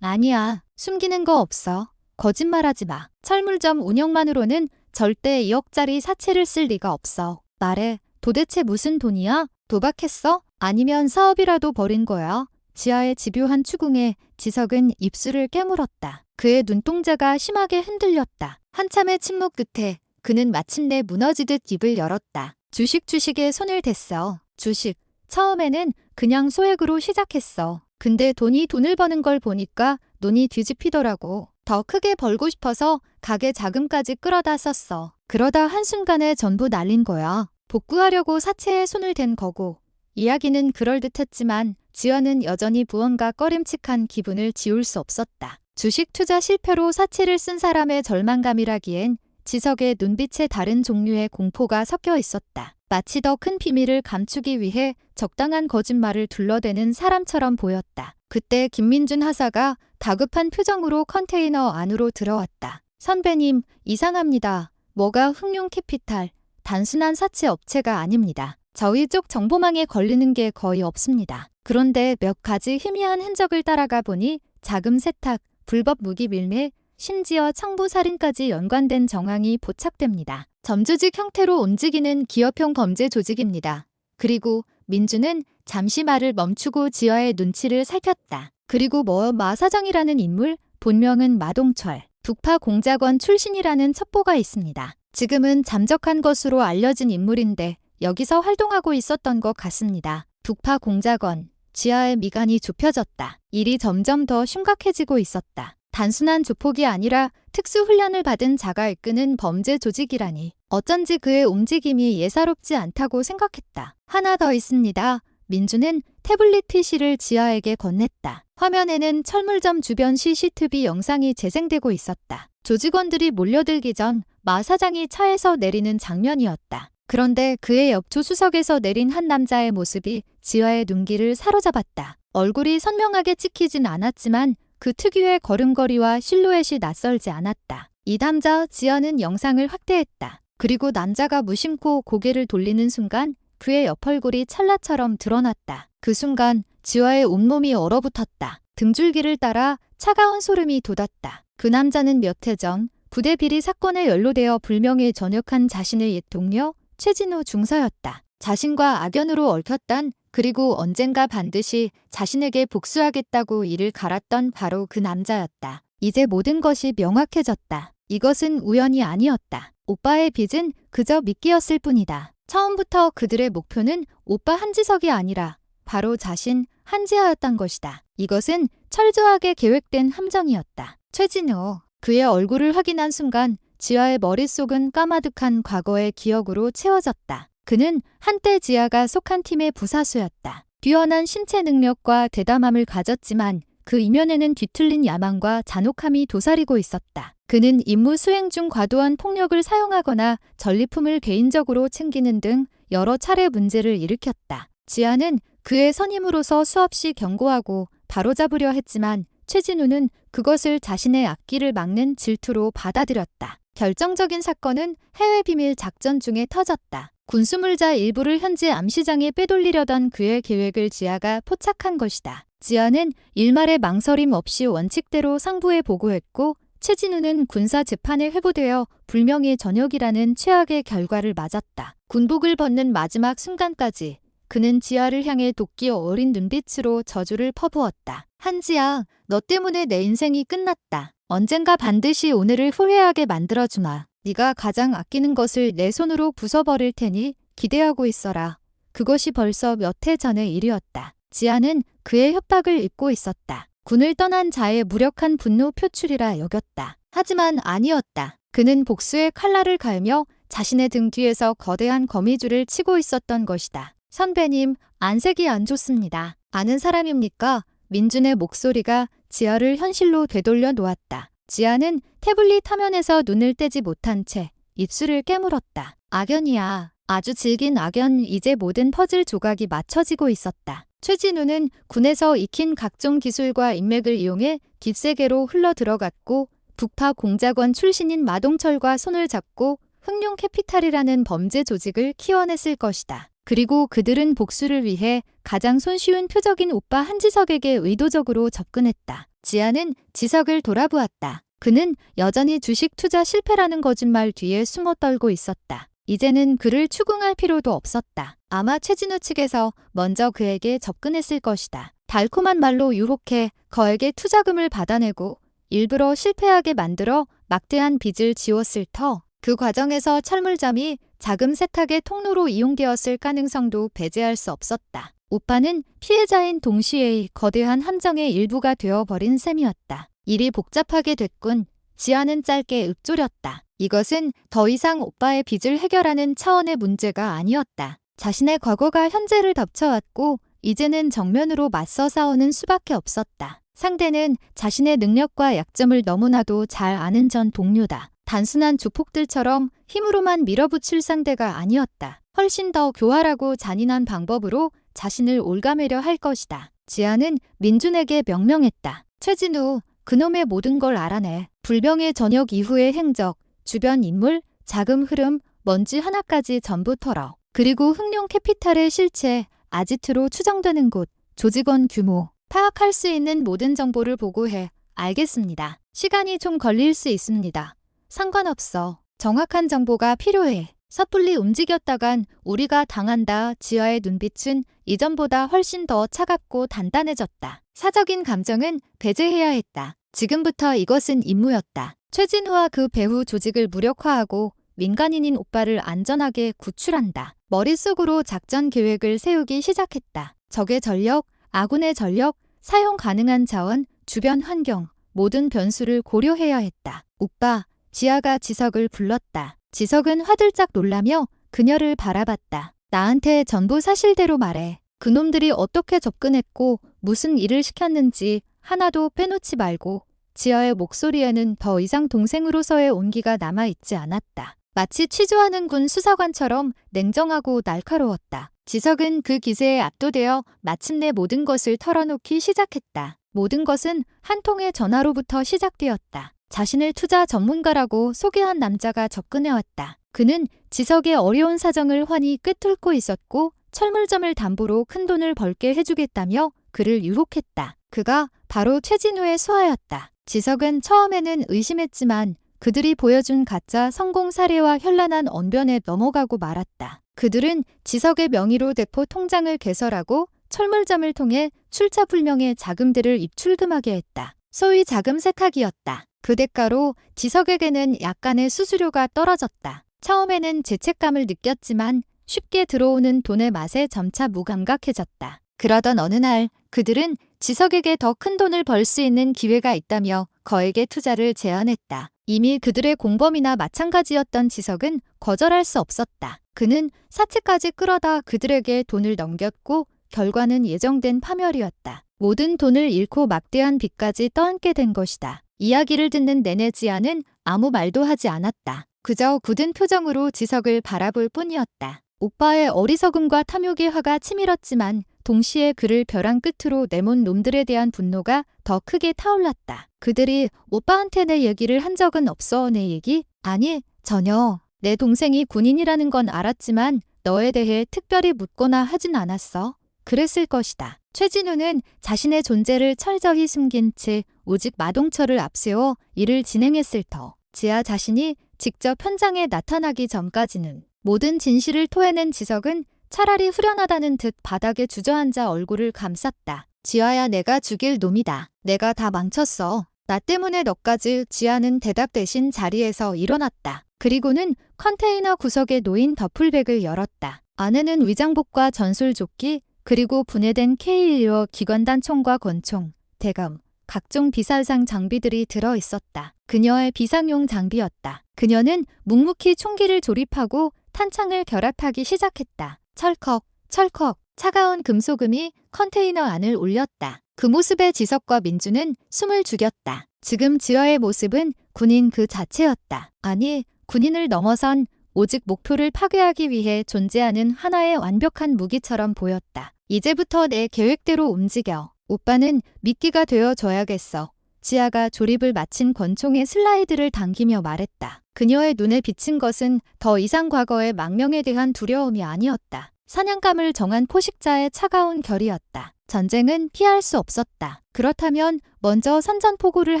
아니야. 숨기는 거 없어. 거짓말하지 마. 철물점 운영만으로는 절대 2억짜리 사채를 쓸 리가 없어. 말해. 도대체 무슨 돈이야? 도박했어? 아니면 사업이라도 벌인 거야? 지아의 집요한 추궁에 지석은 입술을 깨물었다. 그의 눈동자가 심하게 흔들렸다. 한참의 침묵 끝에 그는 마침내 무너지듯 입을 열었다. 주식에 손을 댔어. 주식. 처음에는 그냥 소액으로 시작했어. 근데 돈을 버는 걸 보니까 눈이 뒤집히더라고. 더 크게 벌고 싶어서 가게 자금까지 끌어다 썼어. 그러다 한순간에 전부 날린 거야. 복구하려고 사채에 손을 댄 거고. 이야기는 그럴듯했지만 지아는 여전히 무언가 꺼림칙한 기분을 지울 수 없었다. 주식 투자 실패로 사채를 쓴 사람의 절망감이라기엔 지석의 눈빛에 다른 종류의 공포가 섞여 있었다. 마치 더 큰 비밀을 감추기 위해 적당한 거짓말을 둘러대는 사람처럼 보였다. 그때 김민준 하사가 다급한 표정으로 컨테이너 안으로 들어왔다. 선배님, 이상합니다. 뭐가 흑룡 캐피탈, 단순한 사채 업체가 아닙니다. 저희 쪽 정보망에 걸리는 게 거의 없습니다. 그런데 몇 가지 희미한 흔적을 따라가 보니 자금 세탁, 불법 무기 밀매, 심지어 청부살인까지 연관된 정황이 포착됩니다. 점조직 형태로 움직이는 기업형 범죄 조직입니다. 그리고 민주는 잠시 말을 멈추고 지아의 눈치를 살폈다. 그리고 마 사장이라는 인물, 본명은 마동철, 북파 공작원 출신이라는 첩보가 있습니다. 지금은 잠적한 것으로 알려진 인물인데 여기서 활동하고 있었던 것 같습니다. 북파 공작원, 지아의 미간이 좁혀졌다. 일이 점점 더 심각해지고 있었다. 단순한 조폭이 아니라 특수훈련을 받은 자가 이끄는 범죄 조직이라니. 어쩐지 그의 움직임이 예사롭지 않다고 생각했다. 하나 더 있습니다. 민주는 태블릿 PC를 지아에게 건넸다. 화면에는 철물점 주변 CCTV 영상이 재생되고 있었다. 조직원들이 몰려들기 전 마 사장이 차에서 내리는 장면이었다. 그런데 그의 옆 조수석에서 내린 한 남자의 모습이 지아의 눈길을 사로잡았다. 얼굴이 선명하게 찍히진 않았지만 그 특유의 걸음걸이와 실루엣이 낯설지 않았다. 이 남자. 지아는 영상을 확대했다. 그리고 남자가 무심코 고개를 돌리는 순간 그의 옆얼굴이 찰나처럼 드러났다. 그 순간 지아의 온몸이 얼어붙었다. 등줄기를 따라 차가운 소름이 돋았다. 그 남자는 몇 해 전 부대 비리 사건에 연루되어 불명예 전역한 자신의 옛 동료 최진우 중서였다. 자신과 악연으로 얽혔던, 그리고 언젠가 반드시 자신에게 복수하겠다고 이를 갈았던 바로 그 남자였다. 이제 모든 것이 명확해졌다. 이것은 우연이 아니었다. 오빠의 빚은 그저 미끼였을 뿐이다. 처음부터 그들의 목표는 오빠 한지석이 아니라 바로 자신 한지아였던 것이다. 이것은 철저하게 계획된 함정이었다. 최진우, 그의 얼굴을 확인한 순간 지아의 머릿속은 까마득한 과거의 기억으로 채워졌다. 그는 한때 지아가 속한 팀의 부사수였다. 뛰어난 신체 능력과 대담함을 가졌지만 그 이면에는 뒤틀린 야망과 잔혹함이 도사리고 있었다. 그는 임무 수행 중 과도한 폭력을 사용하거나 전리품을 개인적으로 챙기는 등 여러 차례 문제를 일으켰다. 지아는 그의 선임으로서 수없이 경고하고 바로잡으려 했지만 최진우는 그것을 자신의 앞길을 막는 질투로 받아들였다. 결정적인 사건은 해외 비밀 작전 중에 터졌다. 군수물자 일부를 현지 암시장에 빼돌리려던 그의 계획을 지아가 포착한 것이다. 지아는 일말의 망설임 없이 원칙대로 상부에 보고했고 최진우는 군사 재판에 회부되어 불명예 전역이라는 최악의 결과를 맞았다. 군복을 벗는 마지막 순간까지 그는 지아를 향해 도끼 어린 눈빛으로 저주를 퍼부었다. 한지아, 너 때문에 내 인생이 끝났다. 언젠가 반드시 오늘을 후회하게 만들어주마. 네가 가장 아끼는 것을 내 손으로 부숴버릴 테니 기대하고 있어라. 그것이 벌써 몇 해 전의 일이었다. 지아는 그의 협박을 잊고 있었다. 군을 떠난 자의 무력한 분노 표출이라 여겼다. 하지만 아니었다. 그는 복수의 칼날을 갈며 자신의 등 뒤에서 거대한 거미줄을 치고 있었던 것이다. 선배님, 안색이 안 좋습니다. 아는 사람입니까? 민준의 목소리가 지아를 현실로 되돌려 놓았다. 지아는 태블릿 화면에서 눈을 떼지 못한 채 입술을 깨물었다. 악연이야. 아주 질긴 악연. 이제 모든 퍼즐 조각이 맞춰지고 있었다. 최진우는 군에서 익힌 각종 기술과 인맥을 이용해 깃세계로 흘러 들어갔고 북파 공작원 출신인 마동철과 손을 잡고 흑룡 캐피탈이라는 범죄 조직을 키워냈을 것이다. 그리고 그들은 복수를 위해 가장 손쉬운 표적인 오빠 한지석에게 의도적으로 접근했다. 지아는 지석을 돌아보았다. 그는 여전히 주식 투자 실패라는 거짓말 뒤에 숨어 떨고 있었다. 이제는 그를 추궁할 필요도 없었다. 아마 최진우 측에서 먼저 그에게 접근했을 것이다. 달콤한 말로 유혹해 거액의 투자금을 받아내고 일부러 실패하게 만들어 막대한 빚을 지웠을 터. 그 과정에서 철물점이 자금 세탁의 통로로 이용되었을 가능성도 배제할 수 없었다. 오빠는 피해자인 동시에의 거대한 함정의 일부가 되어버린 셈이었다. 일이 복잡하게 됐군. 지아는 짧게 읊조렸다. 이것은 더 이상 오빠의 빚을 해결하는 차원의 문제가 아니었다. 자신의 과거가 현재를 덮쳐왔고 이제는 정면으로 맞서 싸우는 수밖에 없었다. 상대는 자신의 능력과 약점을 너무나도 잘 아는 전 동료다. 단순한 조폭들처럼 힘으로만 밀어붙일 상대가 아니었다. 훨씬 더 교활하고 잔인한 방법으로 자신을 올가매려 할 것이다. 지아는 민준에게 명령했다. 최진우, 그놈의 모든 걸 알아내. 불병의 전역 이후의 행적, 주변 인물, 자금 흐름, 먼지 하나까지 전부 털어. 그리고 흑룡 캐피탈의 실체, 아지트로 추정되는 곳, 조직원 규모, 파악할 수 있는 모든 정보를 보고해. 알겠습니다. 시간이 좀 걸릴 수 있습니다. 상관없어. 정확한 정보가 필요해. 섣불리 움직였다간 우리가 당한다. 지아의 눈빛은 이전보다 훨씬 더 차갑고 단단해졌다. 사적인 감정은 배제해야 했다. 지금부터 이것은 임무였다. 최진우와 그 배후 조직을 무력화하고 민간인인 오빠를 안전하게 구출한다. 머릿속으로 작전 계획을 세우기 시작했다. 적의 전력, 아군의 전력, 사용 가능한 자원, 주변 환경, 모든 변수를 고려해야 했다. 오빠, 지아가 지석을 불렀다. 지석은 화들짝 놀라며 그녀를 바라봤다. 나한테 전부 사실대로 말해. 그놈들이 어떻게 접근했고 무슨 일을 시켰는지 하나도 빼놓지 말고. 지아의 목소리에는 더 이상 동생으로서의 온기가 남아있지 않았다. 마치 취조하는 군 수사관처럼 냉정하고 날카로웠다. 지석은 그 기세에 압도되어 마침내 모든 것을 털어놓기 시작했다. 모든 것은 한 통의 전화로부터 시작되었다. 자신을 투자 전문가라고 소개한 남자가 접근해왔다. 그는 지석의 어려운 사정을 훤히 꿰뚫고 있었고 철물점을 담보로 큰돈을 벌게 해주겠다며 그를 유혹했다. 그가 바로 최진우의 수하였다. 지석은 처음에는 의심했지만 그들이 보여준 가짜 성공 사례와 현란한 언변에 넘어가고 말았다. 그들은 지석의 명의로 대포 통장을 개설하고 철물점을 통해 출처불명의 자금들을 입출금하게 했다. 소위 자금 세탁이었다. 그 대가로 지석에게는 약간의 수수료가 떨어졌다. 처음에는 죄책감을 느꼈지만 쉽게 들어오는 돈의 맛에 점차 무감각해졌다. 그러던 어느 날 그들은 지석에게 더 큰 돈을 벌 수 있는 기회가 있다며 거액의 투자를 제안했다. 이미 그들의 공범이나 마찬가지였던 지석은 거절할 수 없었다. 그는 사채까지 끌어다 그들에게 돈을 넘겼고 결과는 예정된 파멸이었다. 모든 돈을 잃고 막대한 빚까지 떠안게 된 것이다. 이야기를 듣는 내내 지아는 아무 말도 하지 않았다. 그저 굳은 표정으로 지석을 바라볼 뿐이었다. 오빠의 어리석음과 탐욕의 화가 치밀었지만 동시에 그를 벼랑 끝으로 내몬 놈들에 대한 분노가 더 크게 타올랐다. 그들이 오빠한테 내 얘기를 한 적은 없어. 내 얘기? 아니, 전혀. 내 동생이 군인이라는 건 알았지만 너에 대해 특별히 묻거나 하진 않았어. 그랬을 것이다. 최진우는 자신의 존재를 철저히 숨긴 채 오직 마동철을 앞세워 일을 진행했을 터. 지아 자신이 직접 현장에 나타나기 전까지는 모든 진실을 토해낸 지석은 차라리 후련하다는 듯 바닥에 주저앉아 얼굴을 감쌌다. 지아야, 내가 죽일 놈이다. 내가 다 망쳤어. 나 때문에 너까지. 지아는 대답 대신 자리에서 일어났다. 그리고는 컨테이너 구석에 놓인 더플백을 열었다. 안에는 위장복과 전술조끼, 그리고 분해된 K125 기관단 총과 권총, 대검, 각종 비살상 장비들이 들어있었다. 그녀의 비상용 장비였다. 그녀는 묵묵히 총기를 조립하고 탄창을 결합하기 시작했다. 철컥, 철컥, 차가운 금소금이 컨테이너 안을 울렸다. 그 모습에 지석과 민주는 숨을 죽였다. 지금 지아의 모습은 군인 그 자체였다. 아니, 군인을 넘어선 오직 목표를 파괴하기 위해 존재하는 하나의 완벽한 무기처럼 보였다. 이제부터 내 계획대로 움직여. 오빠는 미끼가 되어줘야겠어. 지아가 조립을 마친 권총의 슬라이드를 당기며 말했다. 그녀의 눈에 비친 것은 더 이상 과거의 망명에 대한 두려움이 아니었다. 사냥감을 정한 포식자의 차가운 결이었다. 전쟁은 피할 수 없었다. 그렇다면 먼저 선전포고를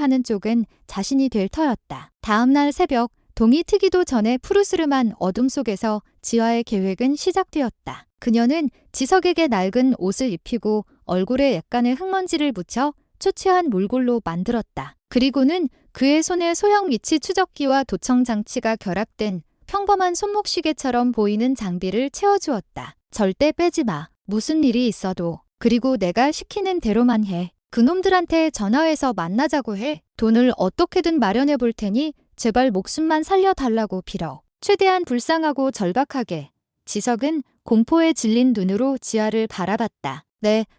하는 쪽은 자신이 될 터였다. 다음 날 새벽, 동이 트기도 전에 푸르스름한 어둠 속에서 지아의 계획은 시작되었다. 그녀는 지석에게 낡은 옷을 입히고 얼굴에 약간의 흙먼지를 묻혀 초췌한 몰골로 만들었다. 그리고는 그의 손에 소형 위치 추적기와 도청 장치가 결합된 평범한 손목시계처럼 보이는 장비를 채워주었다. 절대 빼지 마. 무슨 일이 있어도. 그리고 내가 시키는 대로만 해. 그놈들한테 전화해서 만나자고 해. 돈을 어떻게든 마련해 볼 테니 제발 목숨만 살려달라고 빌어. 최대한 불쌍하고 절박하게. 지석은 공포에 질린 눈으로 지아를 바라봤다.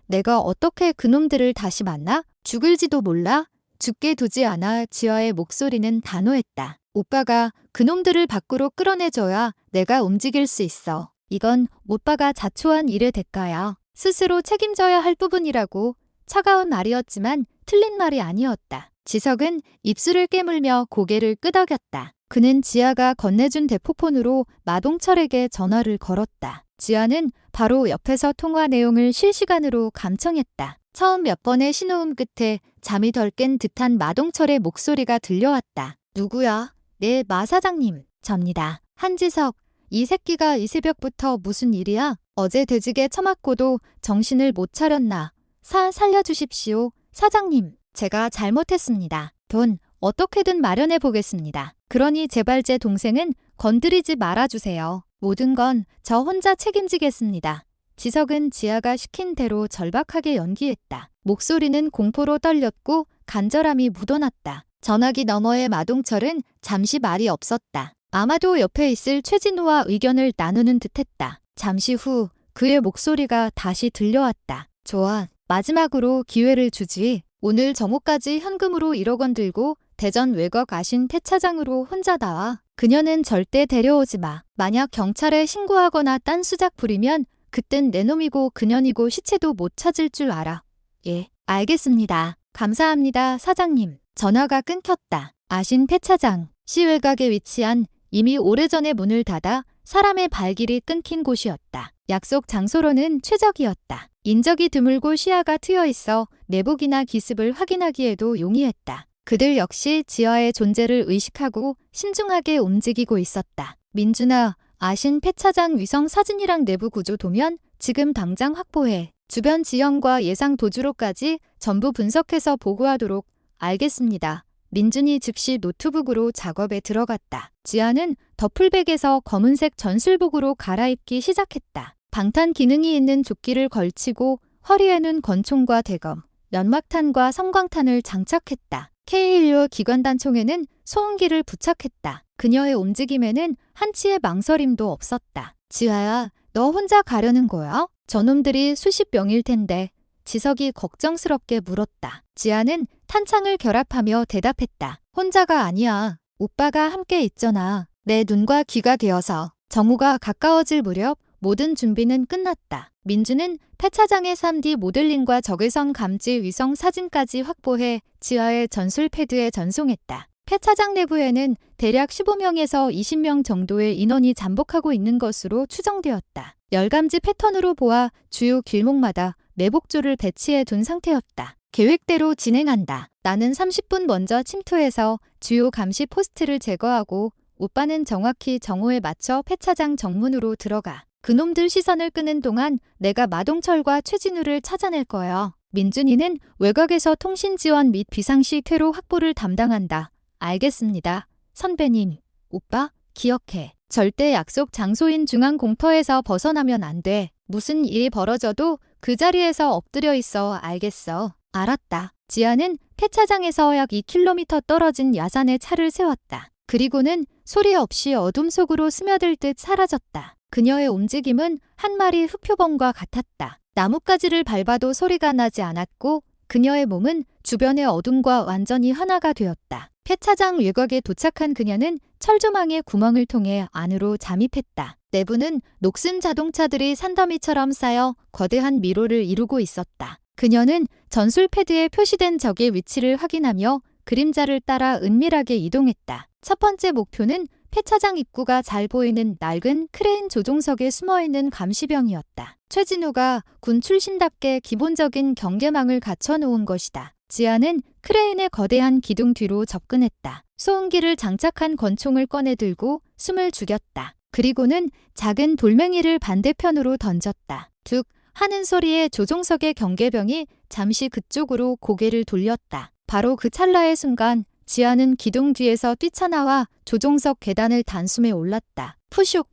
내가 어떻게 그놈들을 다시 만나? 죽을지도 몰라? 죽게 두지 않아. 지아의 목소리는 단호했다. 오빠가 그놈들을 밖으로 끌어내줘야 내가 움직일 수 있어. 이건 오빠가 자초한 일의 대가야. 스스로 책임져야 할 부분이라고. 차가운 말이었지만 틀린 말이 아니었다. 지석은 입술을 깨물며 고개를 끄덕였다. 그는 지아가 건네준 대포폰으로 마동철에게 전화를 걸었다. 지아는 바로 옆에서 통화 내용을 실시간으로 감청했다. 처음 몇 번의 신호음 끝에 잠이 덜 깬 듯한 마동철의 목소리가 들려왔다. 누구야? 네, 마 사장님. 접니다. 한지석. 이 새끼가 이 새벽부터 무슨 일이야? 어제 돼지개 처맞고도 정신을 못 차렸나? 살려주십시오. 사장님, 제가 잘못했습니다. 돈 어떻게든 마련해 보겠습니다. 그러니 제발 제 동생은 건드리지 말아주세요. 모든 건 저 혼자 책임지겠습니다. 지석은 지아가 시킨 대로 절박하게 연기했다. 목소리는 공포로 떨렸고 간절함이 묻어났다. 전화기 너머의 마동철은 잠시 말이 없었다. 아마도 옆에 있을 최진우와 의견을 나누는 듯했다. 잠시 후 그의 목소리가 다시 들려왔다. 좋아. 마지막으로 기회를 주지. 오늘 정오까지 현금으로 1억 원 들고 대전 외곽 아신 태차장으로 혼자 나와. 그녀는 절대 데려오지 마. 만약 경찰에 신고하거나 딴 수작 부리면 그땐 내 놈이고 그년이고 시체도 못 찾을 줄 알아. 예, 알겠습니다. 감사합니다, 사장님. 전화가 끊겼다. 아신 태차장. 시외곽에 위치한 이미 오래전에 문을 닫아 사람의 발길이 끊긴 곳이었다. 약속 장소로는 최적이었다. 인적이 드물고 시야가 트여 있어 내복이나 기습을 확인하기에도 용이했다. 그들 역시 지하의 존재를 의식하고 신중하게 움직이고 있었다. 민준아, 아신 폐차장 위성 사진이랑 내부 구조 도면 지금 당장 확보해. 주변 지형과 예상 도주로까지 전부 분석해서 보고하도록. 알겠습니다. 민준이 즉시 노트북으로 작업에 들어갔다. 지아는 더플백에서 검은색 전술복으로 갈아입기 시작했다. 방탄 기능이 있는 조끼를 걸치고 허리에는 권총과 대검, 연막탄과 섬광탄을 장착했다. K-16 기관단총에는 소음기를 부착했다. 그녀의 움직임에는 한치의 망설임도 없었다. 지아야, 너 혼자 가려는 거야? 저놈들이 수십 명일 텐데. 지석이 걱정스럽게 물었다. 지아는 탄창을 결합하며 대답했다. 혼자가 아니야. 오빠가 함께 있잖아. 내 눈과 귀가 되어서. 정우가 가까워질 무렵 모든 준비는 끝났다. 민주는 폐차장의 3D 모델링과 적외선 감지 위성 사진까지 확보해 지하의 전술 패드에 전송했다. 폐차장 내부에는 대략 15명에서 20명 정도의 인원이 잠복하고 있는 것으로 추정되었다. 열감지 패턴으로 보아 주요 길목마다 매복조를 배치해 둔 상태였다. 계획대로 진행한다. 나는 30분 먼저 침투해서 주요 감시 포스트를 제거하고 오빠는 정확히 정오에 맞춰 폐차장 정문으로 들어가. 그놈들 시선을 끄는 동안 내가 마동철과 최진우를 찾아낼 거야. 민준이는 외곽에서 통신 지원 및 비상시 퇴로 확보를 담당한다. 알겠습니다. 선배님, 오빠, 기억해. 절대 약속 장소인 중앙 공터에서 벗어나면 안 돼. 무슨 일이 벌어져도 그 자리에서 엎드려 있어. 알겠어. 알았다. 지아는 폐차장에서 약 2km 떨어진 야산에 차를 세웠다. 그리고는 소리 없이 어둠 속으로 스며들 듯 사라졌다. 그녀의 움직임은 한 마리 흑표범과 같았다. 나뭇가지를 밟아도 소리가 나지 않았고 그녀의 몸은 주변의 어둠과 완전히 하나가 되었다. 폐차장 외곽에 도착한 그녀는 철조망의 구멍을 통해 안으로 잠입했다. 내부는 녹슨 자동차들이 산더미처럼 쌓여 거대한 미로를 이루고 있었다. 그녀는 전술 패드에 표시된 적의 위치를 확인하며 그림자를 따라 은밀하게 이동했다. 첫 번째 목표는 폐차장 입구가 잘 보이는 낡은 크레인 조종석에 숨어있는 감시병이었다. 최진우가 군 출신답게 기본적인 경계망을 갖춰놓은 것이다. 지아는 크레인의 거대한 기둥 뒤로 접근했다. 소음기를 장착한 권총을 꺼내 들고 숨을 죽였다. 그리고는 작은 돌멩이를 반대편으로 던졌다. 툭 하는 소리에 조종석의 경계병이 잠시 그쪽으로 고개를 돌렸다. 바로 그 찰나의 순간 지아는 기둥 뒤에서 뛰쳐나와 조종석 계단을 단숨에 올랐다. 푸슉!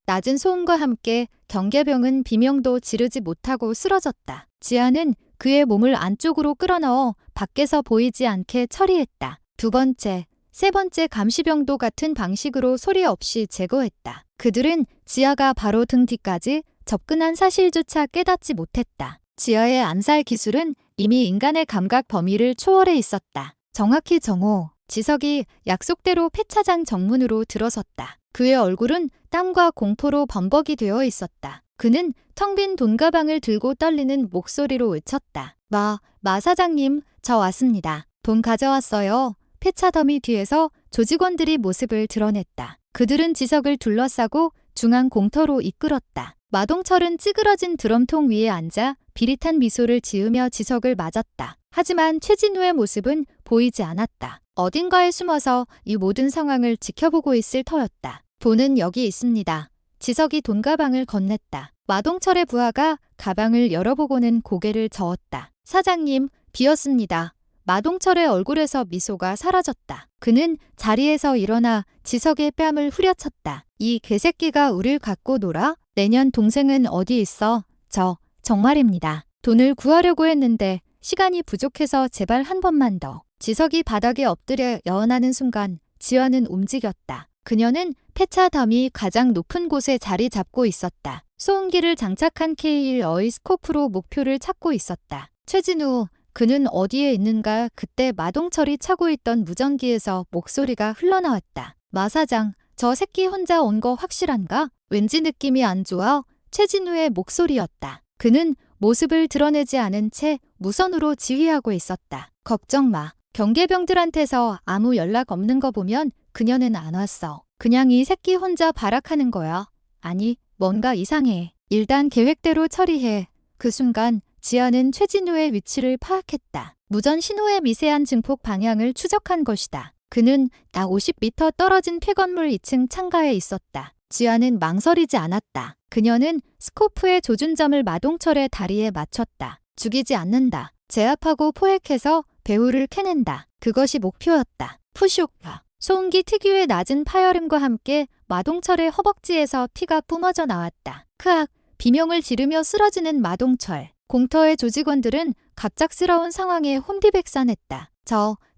낮은 소음과 함께 경계병은 비명도 지르지 못하고 쓰러졌다. 지아는 그의 몸을 안쪽으로 끌어넣어 밖에서 보이지 않게 처리했다. 두 번째, 세 번째 감시병도 같은 방식으로 소리 없이 제거했다. 그들은 지아가 바로 등 뒤까지 접근한 사실조차 깨닫지 못했다. 지아의 암살 기술은 이미 인간의 감각 범위를 초월해 있었다. 정확히 정오, 지석이 약속대로 폐차장 정문으로 들어섰다. 그의 얼굴은 땀과 공포로 범벅이 되어 있었다. 그는 텅 빈 돈가방을 들고 떨리는 목소리로 외쳤다. 마 사장님, 저 왔습니다. 돈 가져왔어요. 폐차 더미 뒤에서 조직원들이 모습을 드러냈다. 그들은 지석을 둘러싸고 중앙 공터로 이끌었다. 마동철은 찌그러진 드럼통 위에 앉아 비릿한 미소를 지으며 지석을 맞았다. 하지만 최진우의 모습은 보이지 않았다. 어딘가에 숨어서 이 모든 상황을 지켜보고 있을 터였다. 돈은 여기 있습니다. 지석이 돈가방을 건넸다. 마동철의 부하가 가방을 열어보고는 고개를 저었다. 사장님, 비었습니다. 마동철의 얼굴에서 미소가 사라졌다. 그는 자리에서 일어나 지석의 뺨을 후려쳤다. 이 개새끼가 우릴 갖고 놀아? 내년 동생은 어디 있어? 정말입니다. 돈을 구하려고 했는데 시간이 부족해서 제발 한 번만 더. 지석이 바닥에 엎드려 여언하는 순간 지아는 움직였다. 그녀는 폐차 덤이 가장 높은 곳에 자리 잡고 있었다. 소음기를 장착한 K1어의 스코프로 목표를 찾고 있었다. 최진우, 그는 어디에 있는가? 그때 마동철이 차고 있던 무전기에서 목소리가 흘러나왔다. 마 사장, 저 새끼 혼자 온 거 확실한가? 왠지 느낌이 안 좋아. 최진우의 목소리였다. 그는 모습을 드러내지 않은 채 무선으로 지휘하고 있었다. 걱정 마. 경계병들한테서 아무 연락 없는 거 보면 그녀는 안 왔어. 그냥 이 새끼 혼자 발악하는 거야. 아니, 뭔가 이상해. 일단 계획대로 처리해. 그 순간 지아는 최진우의 위치를 파악했다. 무전 신호의 미세한 증폭 방향을 추적한 것이다. 그는 약 50m 떨어진 폐건물 2층 창가에 있었다. 지아는 망설이지 않았다. 그녀는 스코프의 조준점을 마동철의 다리에 맞췄다. 죽이지 않는다. 제압하고 포획해서 배후를 캐낸다. 그것이 목표였다. 푸쇼파. 소음기 특유의 낮은 파열음과 함께 마동철의 허벅지에서 피가 뿜어져 나왔다. 크악! 비명을 지르며 쓰러지는 마동철. 공터의 조직원들은 갑작스러운 상황에 혼비백산했다.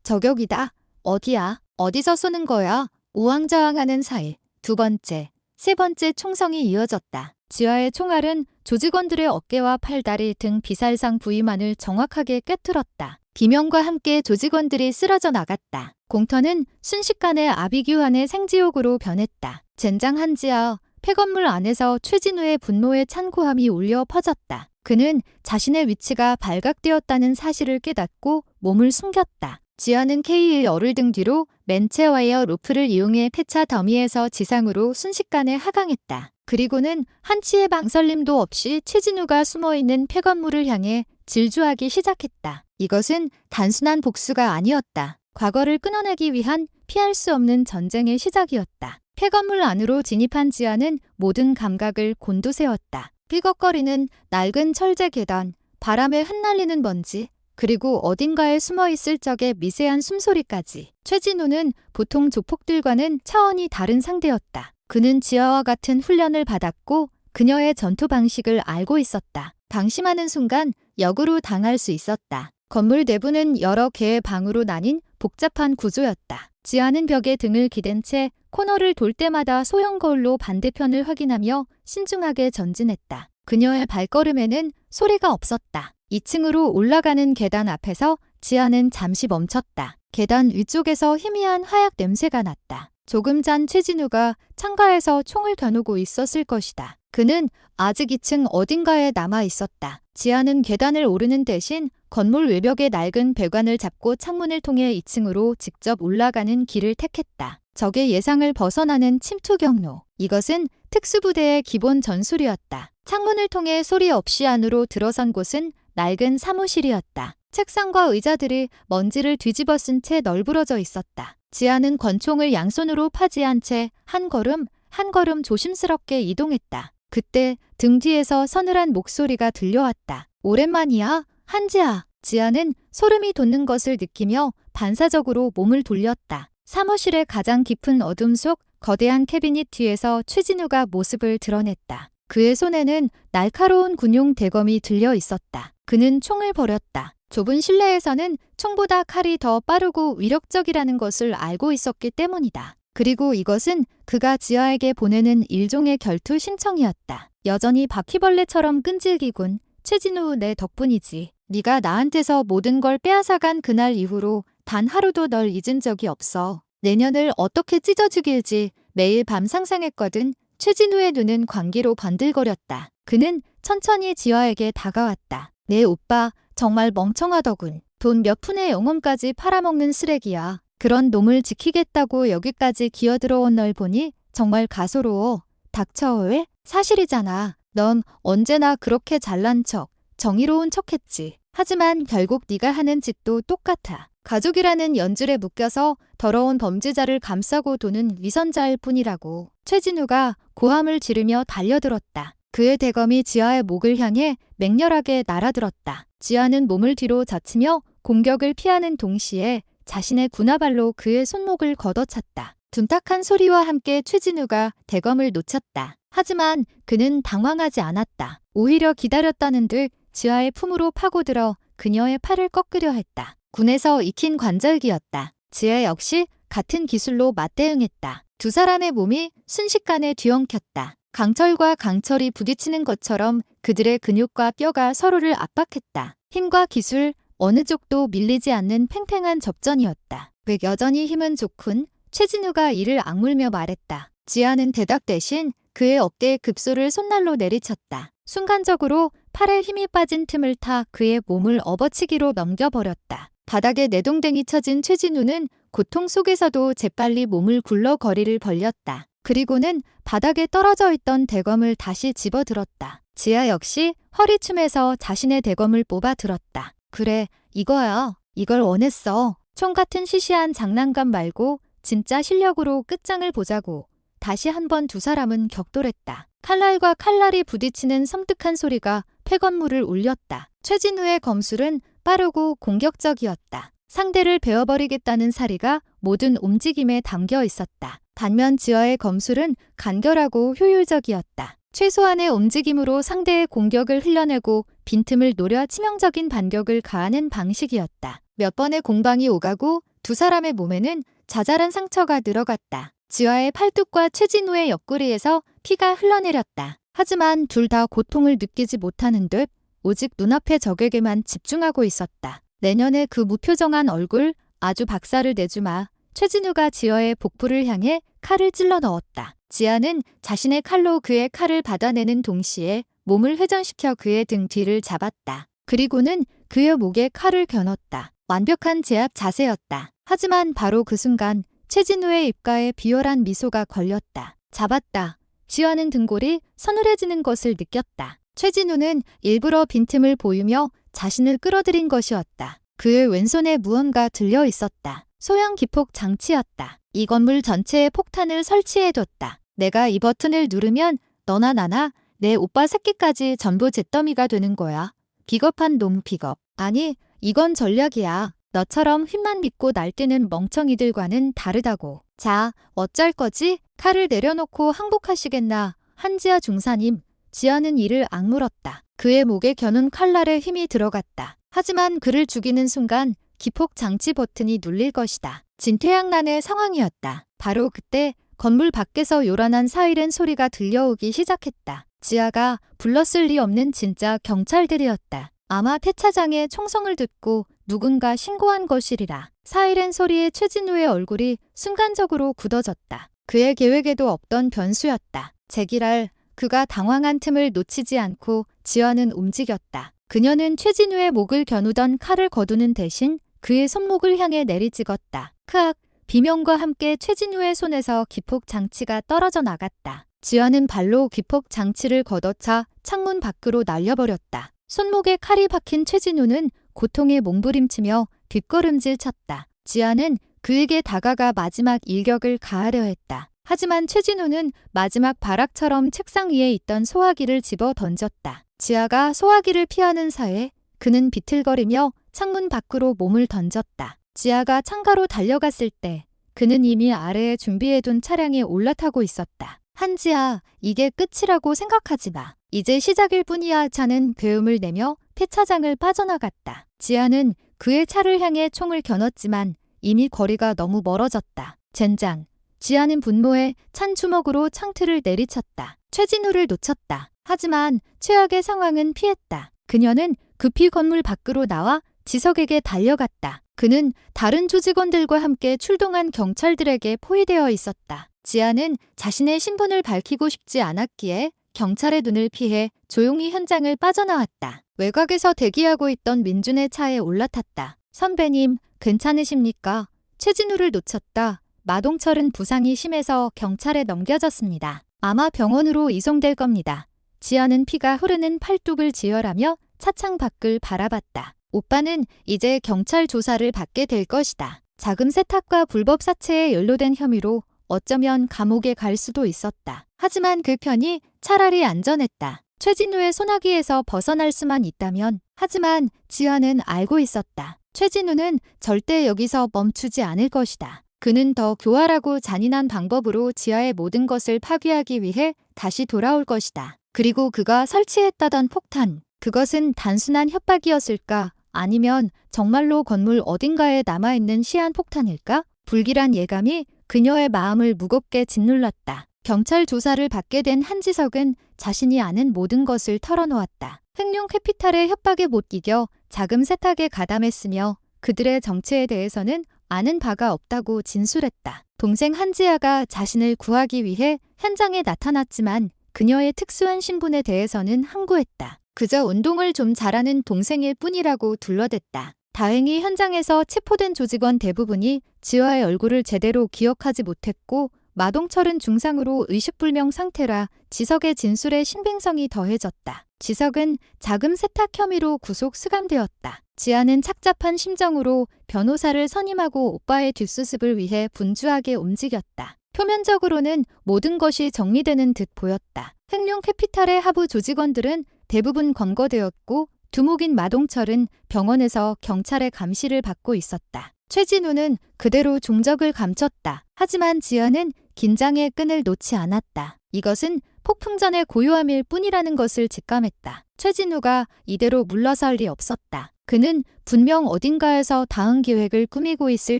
저격이다. 어디야? 어디서 쏘는 거야? 우왕좌왕하는 사이 두 번째, 세 번째 총성이 이어졌다. 지아의 총알은 조직원들의 어깨와 팔다리 등 비살상 부위만을 정확하게 꿰뚫었다. 비명과 함께 조직원들이 쓰러져 나갔다. 공터는 순식간에 아비규환의 생지옥으로 변했다. 젠장한 지아, 폐건물 안에서 최진우의 분노의 찬고함이 울려 퍼졌다. 그는 자신의 위치가 발각되었다는 사실을 깨닫고 몸을 숨겼다. 지아는 K의 열흘 등 뒤로 맨체와이어 로프를 이용해 폐차 더미에서 지상으로 순식간에 하강했다. 그리고는 한치의 망설임도 없이 최진우가 숨어있는 폐건물을 향해 질주하기 시작했다. 이것은 단순한 복수가 아니었다. 과거를 끊어내기 위한 피할 수 없는 전쟁의 시작이었다. 폐건물 안으로 진입한 지아는 모든 감각을 곤두세웠다. 삐걱거리는 낡은 철제 계단, 바람에 흩날리는 먼지, 그리고 어딘가에 숨어있을 적의 미세한 숨소리까지. 최진우는 보통 조폭들과는 차원이 다른 상대였다. 그는 지아와 같은 훈련을 받았고 그녀의 전투 방식을 알고 있었다. 방심하는 순간 역으로 당할 수 있었다. 건물 내부는 여러 개의 방으로 나뉜 복잡한 구조였다. 지아는 벽에 등을 기댄 채 코너를 돌 때마다 소형 거울로 반대편을 확인하며 신중하게 전진했다. 그녀의 발걸음에는 소리가 없었다. 2층으로 올라가는 계단 앞에서 지아는 잠시 멈췄다. 계단 위쪽에서 희미한 화약 냄새가 났다. 조금 전 최진우가 창가에서 총을 겨누고 있었을 것이다. 그는 아직 2층 어딘가에 남아 있었다. 지아는 계단을 오르는 대신 건물 외벽의 낡은 배관을 잡고 창문을 통해 2층으로 직접 올라가는 길을 택했다. 적의 예상을 벗어나는 침투 경로. 이것은 특수부대의 기본 전술이었다. 창문을 통해 소리 없이 안으로 들어선 곳은 낡은 사무실이었다. 책상과 의자들이 먼지를 뒤집어 쓴 채 널브러져 있었다. 지아는 권총을 양손으로 파지한 채 한 걸음 한 걸음 조심스럽게 이동했다. 그때 등 뒤에서 서늘한 목소리가 들려왔다. 오랜만이야, 한지아. 지아는 소름이 돋는 것을 느끼며 반사적으로 몸을 돌렸다. 사무실의 가장 깊은 어둠 속 거대한 캐비닛 뒤에서 최진우가 모습을 드러냈다. 그의 손에는 날카로운 군용 대검이 들려 있었다. 그는 총을 버렸다. 좁은 실내에서는 총보다 칼이 더 빠르고 위력적이라는 것을 알고 있었기 때문이다. 그리고 이것은 그가 지아에게 보내는 일종의 결투 신청이었다. 여전히 바퀴벌레처럼 끈질기군. 최진우, 내 덕분이지. 네가 나한테서 모든 걸 빼앗아간 그날 이후로 단 하루도 널 잊은 적이 없어. 내년을 어떻게 찢어 죽일지 매일 밤 상상했거든. 최진우의 눈은 광기로 번들거렸다. 그는 천천히 지아에게 다가왔다. 내 오빠 정말 멍청하더군. 돈 몇 푼의 영혼까지 팔아먹는 쓰레기야. 그런 놈을 지키겠다고 여기까지 기어들어온 널 보니 정말 가소로워. 닥쳐. 왜? 사실이잖아. 넌 언제나 그렇게 잘난 척, 정의로운 척했지. 하지만 결국 네가 하는 짓도 똑같아. 가족이라는 연줄에 묶여서 더러운 범죄자를 감싸고 도는 위선자일 뿐이라고. 최진우가 고함을 지르며 달려들었다. 그의 대검이 지아의 목을 향해 맹렬하게 날아들었다. 지아는 몸을 뒤로 젖히며 공격을 피하는 동시에 자신의 군화발로 그의 손목을 걷어찼다. 둔탁한 소리와 함께 최진우가 대검을 놓쳤다. 하지만 그는 당황하지 않았다. 오히려 기다렸다는 듯 지아의 품으로 파고들어 그녀의 팔을 꺾으려 했다. 군에서 익힌 관절기였다. 지아 역시 같은 기술로 맞대응했다. 두 사람의 몸이 순식간에 뒤엉켰다. 강철과 강철이 부딪히는 것처럼 그들의 근육과 뼈가 서로를 압박했다. 힘과 기술, 어느 쪽도 밀리지 않는 팽팽한 접전이었다. 왜 여전히 힘은 좋군? 최진우가 이를 악물며 말했다. 지아는 대답 대신 그의 어깨에 급소를 손날로 내리쳤다. 순간적으로 팔에 힘이 빠진 틈을 타 그의 몸을 업어치기로 넘겨버렸다. 바닥에 내동댕이 쳐진 최진우는 고통 속에서도 재빨리 몸을 굴러 거리를 벌렸다. 그리고는 바닥에 떨어져 있던 대검을 다시 집어들었다. 지아 역시 허리춤에서 자신의 대검을 뽑아 들었다. 그래, 이거야. 이걸 원했어. 총 같은 시시한 장난감 말고 진짜 실력으로 끝장을 보자고. 다시 한번 두 사람은 격돌했다. 칼날과 칼날이 부딪히는 섬뜩한 소리가 폐건물을 울렸다. 최진우의 검술은 빠르고 공격적이었다. 상대를 베어버리겠다는 사리가 모든 움직임에 담겨 있었다. 반면 지아의 검술은 간결하고 효율적이었다. 최소한의 움직임으로 상대의 공격을 흘려내고 빈틈을 노려 치명적인 반격을 가하는 방식이었다. 몇 번의 공방이 오가고 두 사람의 몸에는 자잘한 상처가 늘어갔다. 지아의 팔뚝과 최진우의 옆구리에서 피가 흘러내렸다. 하지만 둘 다 고통을 느끼지 못하는 듯 오직 눈앞의 적에게만 집중하고 있었다. 내년에 그 무표정한 얼굴 아주 박살을 내주마. 최진우가 지아의 복부를 향해 칼을 찔러 넣었다. 지아는 자신의 칼로 그의 칼을 받아내는 동시에 몸을 회전시켜 그의 등 뒤를 잡았다. 그리고는 그의 목에 칼을 겨눴다. 완벽한 제압 자세였다. 하지만 바로 그 순간 최진우의 입가에 비열한 미소가 걸렸다. 잡았다. 지아는 등골이 서늘해지는 것을 느꼈다. 최진우는 일부러 빈틈을 보이며 자신을 끌어들인 것이었다. 그의 왼손에 무언가 들려 있었다. 소형 기폭 장치였다. 이 건물 전체에 폭탄을 설치해뒀다. 내가 이 버튼을 누르면 너나 나나 내 오빠 새끼까지 전부 잿더미가 되는 거야. 비겁한 놈 비겁. 아니, 이건 전략이야. 너처럼 힘만 믿고 날뛰는 멍청이들과는 다르다고. 자, 어쩔 거지? 칼을 내려놓고 항복하시겠나? 한지아 중사님. 지아는 이를 악물었다. 그의 목에 겨눈 칼날에 힘이 들어갔다. 하지만 그를 죽이는 순간 기폭 장치 버튼이 눌릴 것이다. 진퇴양난의 상황이었다. 바로 그때 건물 밖에서 요란한 사이렌 소리가 들려오기 시작했다. 지아가 불렀을 리 없는 진짜 경찰들이었다. 아마 폐차장의 총성을 듣고 누군가 신고한 것이리라. 사이렌 소리에 최진우의 얼굴이 순간적으로 굳어졌다. 그의 계획에도 없던 변수였다. 제기랄, 그가 당황한 틈을 놓치지 않고 지아는 움직였다. 그녀는 최진우의 목을 겨누던 칼을 거두는 대신 그의 손목을 향해 내리찍었다. 크악! 비명과 함께 최진우의 손에서 기폭 장치가 떨어져 나갔다. 지아는 발로 기폭 장치를 걷어차 창문 밖으로 날려버렸다. 손목에 칼이 박힌 최진우는 고통에 몸부림치며 뒷걸음질 쳤다. 지아는 그에게 다가가 마지막 일격을 가하려 했다. 하지만 최진우는 마지막 발악처럼 책상 위에 있던 소화기를 집어 던졌다. 지아가 소화기를 피하는 사이에 그는 비틀거리며 창문 밖으로 몸을 던졌다. 지아가 창가로 달려갔을 때 그는 이미 아래에 준비해둔 차량에 올라타고 있었다. 한지아, 이게 끝이라고 생각하지 마. 이제 시작일 뿐이야. 차는 괴음을 내며 폐차장을 빠져나갔다. 지아는 그의 차를 향해 총을 겨눴지만 이미 거리가 너무 멀어졌다. 젠장. 지아는 분노에 찬 주먹으로 창틀을 내리쳤다. 최진우를 놓쳤다. 하지만 최악의 상황은 피했다. 그녀는 급히 건물 밖으로 나와 지석에게 달려갔다. 그는 다른 조직원들과 함께 출동한 경찰들에게 포위되어 있었다. 지아는 자신의 신분을 밝히고 싶지 않았기에 경찰의 눈을 피해 조용히 현장을 빠져나왔다. 외곽에서 대기하고 있던 민준의 차에 올라탔다. 선배님, 괜찮으십니까? 최진우를 놓쳤다. 마동철은 부상이 심해서 경찰에 넘겨졌습니다. 아마 병원으로 이송될 겁니다. 지아는 피가 흐르는 팔뚝을 지혈하며 차창 밖을 바라봤다. 오빠는 이제 경찰 조사를 받게 될 것이다. 자금 세탁과 불법 사채에 연루된 혐의로 어쩌면 감옥에 갈 수도 있었다. 하지만 그 편이 차라리 안전했다. 최진우의 소나기에서 벗어날 수만 있다면. 하지만 지아는 알고 있었다. 최진우는 절대 여기서 멈추지 않을 것이다. 그는 더 교활하고 잔인한 방법으로 지아의 모든 것을 파괴하기 위해 다시 돌아올 것이다. 그리고 그가 설치했다던 폭탄, 그것은 단순한 협박이었을까? 아니면 정말로 건물 어딘가에 남아있는 시한폭탄일까? 불길한 예감이 그녀의 마음을 무겁게 짓눌렀다. 경찰 조사를 받게 된 한지석은 자신이 아는 모든 것을 털어놓았다. 흑룡 캐피탈의 협박에 못 이겨 자금 세탁에 가담했으며 그들의 정체에 대해서는 아는 바가 없다고 진술했다. 동생 한지아가 자신을 구하기 위해 현장에 나타났지만 그녀의 특수한 신분에 대해서는 항구했다. 그저 운동을 좀 잘하는 동생일 뿐이라고 둘러댔다. 다행히 현장에서 체포된 조직원 대부분이 지아의 얼굴을 제대로 기억하지 못했고 마동철은 중상으로 의식불명 상태라 지석의 진술에 신빙성이 더해졌다. 지석은 자금 세탁 혐의로 구속 수감되었다. 지아는 착잡한 심정으로 변호사를 선임하고 오빠의 뒷수습을 위해 분주하게 움직였다. 표면적으로는 모든 것이 정리되는 듯 보였다. 흑룡 캐피탈의 하부 조직원들은 대부분 검거되었고 두목인 마동철은 병원에서 경찰의 감시를 받고 있었다. 최진우는 그대로 종적을 감췄다. 하지만 지아는 긴장의 끈을 놓지 않았다. 이것은 폭풍전의 고요함일 뿐이라는 것을 직감했다. 최진우가 이대로 물러설 리 없었다. 그는 분명 어딘가에서 다음 계획을 꾸미고 있을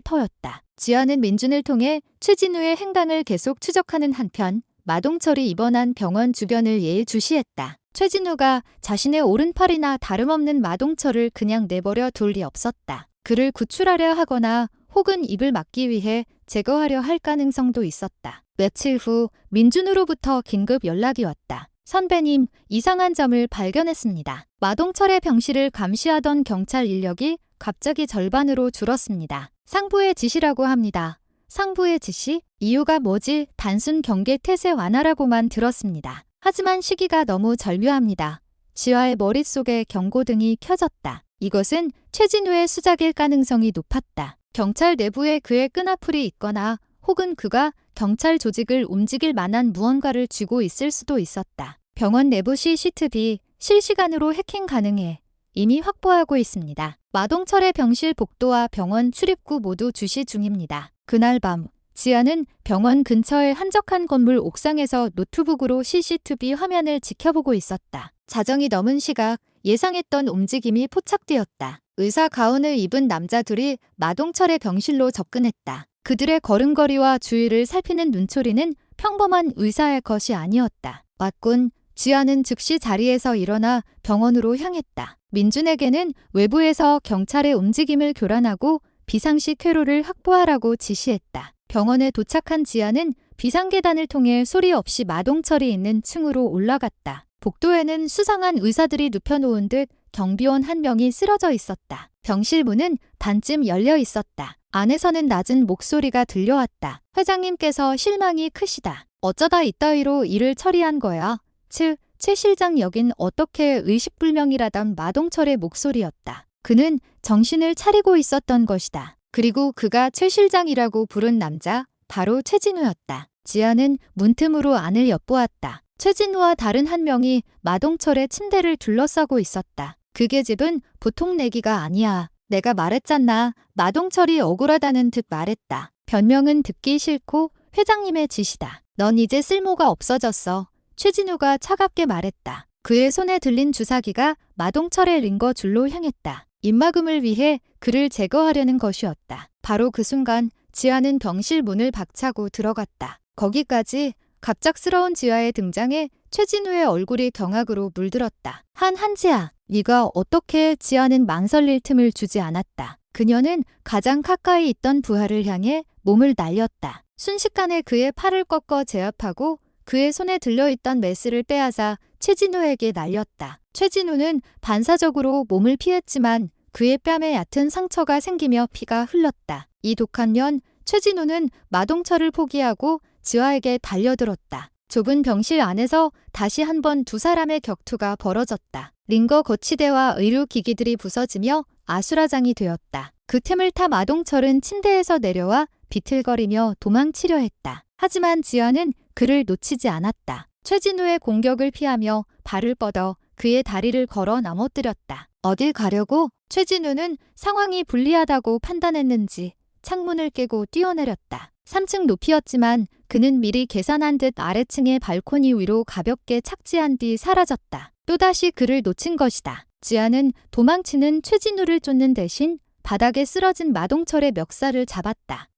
터였다. 지아는 민준을 통해 최진우의 행방을 계속 추적하는 한편 마동철이 입원한 병원 주변을 예의주시했다. 최진우가 자신의 오른팔이나 다름없는 마동철을 그냥 내버려 둘 리 없었다. 그를 구출하려 하거나 혹은 입을 막기 위해 제거하려 할 가능성도 있었다. 며칠 후 민준으로부터 긴급 연락이 왔다. 선배님, 이상한 점을 발견했습니다. 마동철의 병실을 감시하던 경찰 인력이 갑자기 절반으로 줄었습니다. 상부의 지시라고 합니다. 상부의 지시? 이유가 뭐지? 단순 경계 태세 완화라고만 들었습니다. 하지만 시기가 너무 절묘합니다. 지화의 머릿속에 경고등이 켜졌다. 이것은 최진우의 수작일 가능성이 높았다. 경찰 내부에 그의 끈앞풀이 있거나 혹은 그가 경찰 조직을 움직일 만한 무언가를 쥐고 있을 수도 있었다. 병원 내부 CCTV 실시간으로 해킹 가능해 이미 확보하고 있습니다. 마동철의 병실 복도와 병원 출입구 모두 주시 중입니다. 그날 밤 지아는 병원 근처의 한적한 건물 옥상에서 노트북으로 CCTV 화면을 지켜보고 있었다. 자정이 넘은 시각 예상했던 움직임이 포착되었다. 의사 가운을 입은 남자 둘이 마동철의 병실로 접근했다. 그들의 걸음걸이와 주위를 살피는 눈초리는 평범한 의사의 것이 아니었다. 왔군. 지아는 즉시 자리에서 일어나 병원으로 향했다. 민준에게는 외부에서 경찰의 움직임을 교란하고 비상식 회로를 확보하라고 지시했다. 병원에 도착한 지아는 비상계단을 통해 소리 없이 마동철이 있는 층으로 올라갔다. 복도에는 수상한 의사들이 눕혀놓은 듯 경비원 한 명이 쓰러져 있었다. 병실 문은 반쯤 열려 있었다. 안에서는 낮은 목소리가 들려왔다. 회장님께서 실망이 크시다. 어쩌다 이따위로 일을 처리한 거야. 최 실장 여긴 어떻게 의식불명이라던 마동철의 목소리였다. 그는 정신을 차리고 있었던 것이다. 그리고 그가 최 실장이라고 부른 남자, 바로 최진우였다. 지아는 문틈으로 안을 엿보았다. 최진우와 다른 한 명이 마동철의 침대를 둘러싸고 있었다. 그 계집은 보통 내기가 아니야. 내가 말했잖아. 마동철이 억울하다는 듯 말했다. 변명은 듣기 싫고 회장님의 지시다. 넌 이제 쓸모가 없어졌어. 최진우가 차갑게 말했다. 그의 손에 들린 주사기가 마동철의 링거 줄로 향했다. 입막음을 위해 그를 제거하려는 것이었다. 바로 그 순간 지아는 병실 문을 박차고 들어갔다. 거기까지 갑작스러운 지아의 등장에 최진우의 얼굴이 경악으로 물들었다. 한지아, 네가 어떻게? 지아는 망설일 틈을 주지 않았다. 그녀는 가장 가까이 있던 부하를 향해 몸을 날렸다. 순식간에 그의 팔을 꺾어 제압하고 그의 손에 들려있던 메스를 빼앗아 최진우에게 날렸다. 최진우는 반사적으로 몸을 피했지만 그의 뺨에 얕은 상처가 생기며 피가 흘렀다. 이 독한 년, 최진우는 마동철을 포기하고 지화에게 달려들었다. 좁은 병실 안에서 다시 한번 두 사람의 격투가 벌어졌다. 링거 거치대와 의료기기들이 부서지며 아수라장이 되었다. 그 틈을 타 마동철은 침대에서 내려와 비틀거리며 도망치려 했다. 하지만 지아는 그를 놓치지 않았다. 최진우의 공격을 피하며 발을 뻗어 그의 다리를 걸어 넘어뜨렸다. 어딜 가려고? 최진우는 상황이 불리하다고 판단했는지 창문을 깨고 뛰어내렸다. 3층 높이였지만 그는 미리 계산한 듯 아래층의 발코니 위로 가볍게 착지한 뒤 사라졌다. 또다시 그를 놓친 것이다. 지아는 도망치는 최진우를 쫓는 대신 바닥에 쓰러진 마동철의 멱살을 잡았다.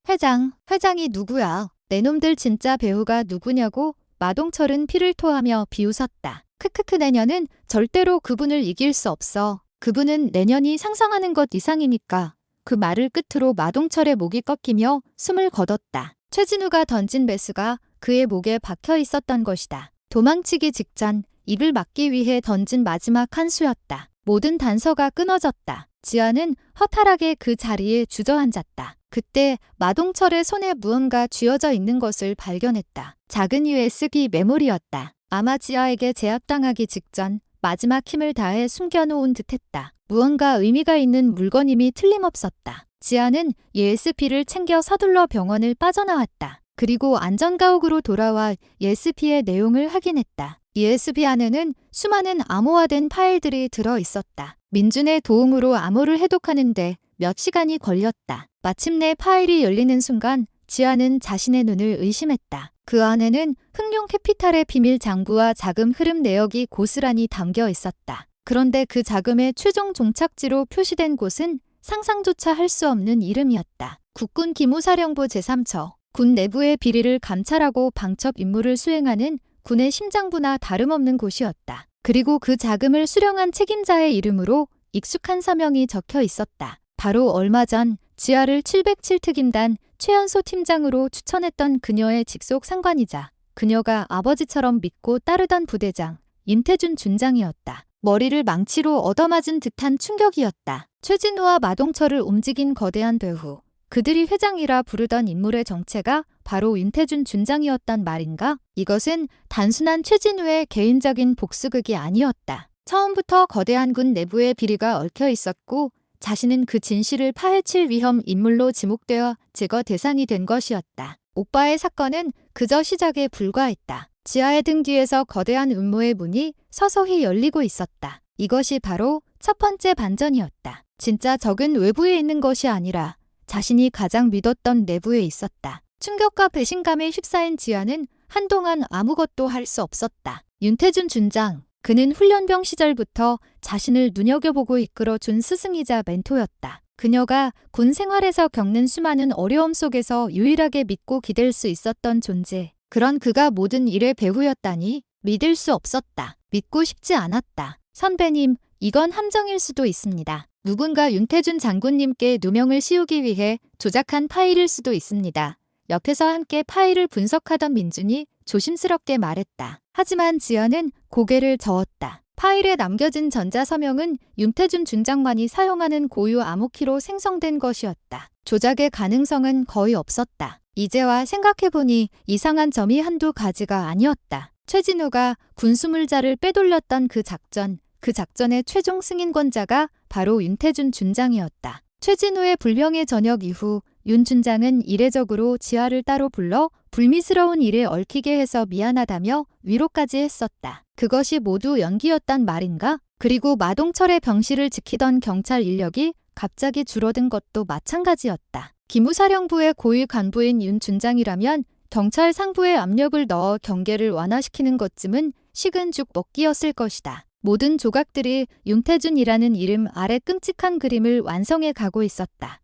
회장이 누구야? 내 놈들 진짜 배우가 누구냐고? 마동철은 피를 토하며 비웃었다. 크크크 내년은 절대로 그분을 이길 수 없어. 그분은 내년이 상상하는 것 이상이니까. 그 말을 끝으로 마동철의 목이 꺾이며 숨을 거뒀다. 최진우가 던진 메스가 그의 목에 박혀 있었던 것이다. 도망치기 직전 입을 막기 위해 던진 마지막 한 수였다. 모든 단서가 끊어졌다. 지아는 허탈하게 그 자리에 주저앉았다. 그때 마동철의 손에 무언가 쥐어져 있는 것을 발견했다. 작은 USB 메모리였다. 아마 지아에게 제압당하기 직전 마지막 힘을 다해 숨겨놓은 듯했다. 무언가 의미가 있는 물건임이 틀림없었다. 지아는 USB를 챙겨 서둘러 병원을 빠져나왔다. 그리고 안전가옥으로 돌아와 USB의 내용을 확인했다. USB 안에는 수많은 암호화된 파일들이 들어 있었다. 민준의 도움으로 암호를 해독하는데 몇 시간이 걸렸다. 마침내 파일이 열리는 순간 지아는 자신의 눈을 의심했다. 그 안에는 흑룡 캐피탈의 비밀 장부와 자금 흐름 내역이 고스란히 담겨 있었다. 그런데 그 자금의 최종 종착지로 표시된 곳은 상상조차 할 수 없는 이름이었다. 국군 기무사령부 제3처. 군 내부의 비리를 감찰하고 방첩 임무를 수행하는 군의 심장부나 다름없는 곳이었다. 그리고 그 자금을 수령한 책임자의 이름으로 익숙한 서명이 적혀 있었다. 바로 얼마 전 지하를 707특임단 최연소 팀장으로 추천했던 그녀의 직속 상관이자 그녀가 아버지처럼 믿고 따르던 부대장 윤태준 준장이었다. 머리를 망치로 얻어맞은 듯한 충격이었다. 최진우와 마동철을 움직인 거대한 배후. 그들이 회장이라 부르던 인물의 정체가 바로 윤태준 준장이었단 말인가? 이것은 단순한 최진우의 개인적인 복수극이 아니었다. 처음부터 거대한 군 내부의 비리가 얽혀 있었고 자신은 그 진실을 파헤칠 위험 인물로 지목되어 제거 대상이 된 것이었다. 오빠의 사건은 그저 시작에 불과했다. 지하의 등 뒤에서 거대한 음모의 문이 서서히 열리고 있었다. 이것이 바로 첫 번째 반전이었다. 진짜 적은 외부에 있는 것이 아니라 자신이 가장 믿었던 내부에 있었다. 충격과 배신감에 휩싸인 지아는 한동안 아무것도 할 수 없었다. 윤태준 준장, 그는 훈련병 시절부터 자신을 눈여겨보고 이끌어준 스승이자 멘토였다. 그녀가 군 생활에서 겪는 수많은 어려움 속에서 유일하게 믿고 기댈 수 있었던 존재. 그런 그가 모든 일의 배후였다니 믿을 수 없었다. 믿고 싶지 않았다. 선배님, 이건 함정일 수도 있습니다. 누군가 윤태준 장군님께 누명을 씌우기 위해 조작한 파일일 수도 있습니다. 옆에서 함께 파일을 분석하던 민준이 조심스럽게 말했다. 하지만 지아는 고개를 저었다. 파일에 남겨진 전자서명은 윤태준 준장만이 사용하는 고유 암호키로 생성된 것이었다. 조작의 가능성은 거의 없었다. 이제와 생각해보니 이상한 점이 한두 가지가 아니었다. 최진우가 군수물자를 빼돌렸던 그 작전의 최종 승인권자가 바로 윤태준 준장이었다. 최진우의 불명예 전역 이후 윤 준장은 이례적으로 지아를 따로 불러 불미스러운 일에 얽히게 해서 미안하다며 위로까지 했었다. 그것이 모두 연기였단 말인가? 그리고 마동철의 병실을 지키던 경찰 인력이 갑자기 줄어든 것도 마찬가지였다. 기무사령부의 고위 간부인 윤 준장이라면 경찰 상부에 압력을 넣어 경계를 완화시키는 것쯤은 식은 죽 먹기였을 것이다. 모든 조각들이 윤태준이라는 이름 아래 끔찍한 그림을 완성해 가고 있었다.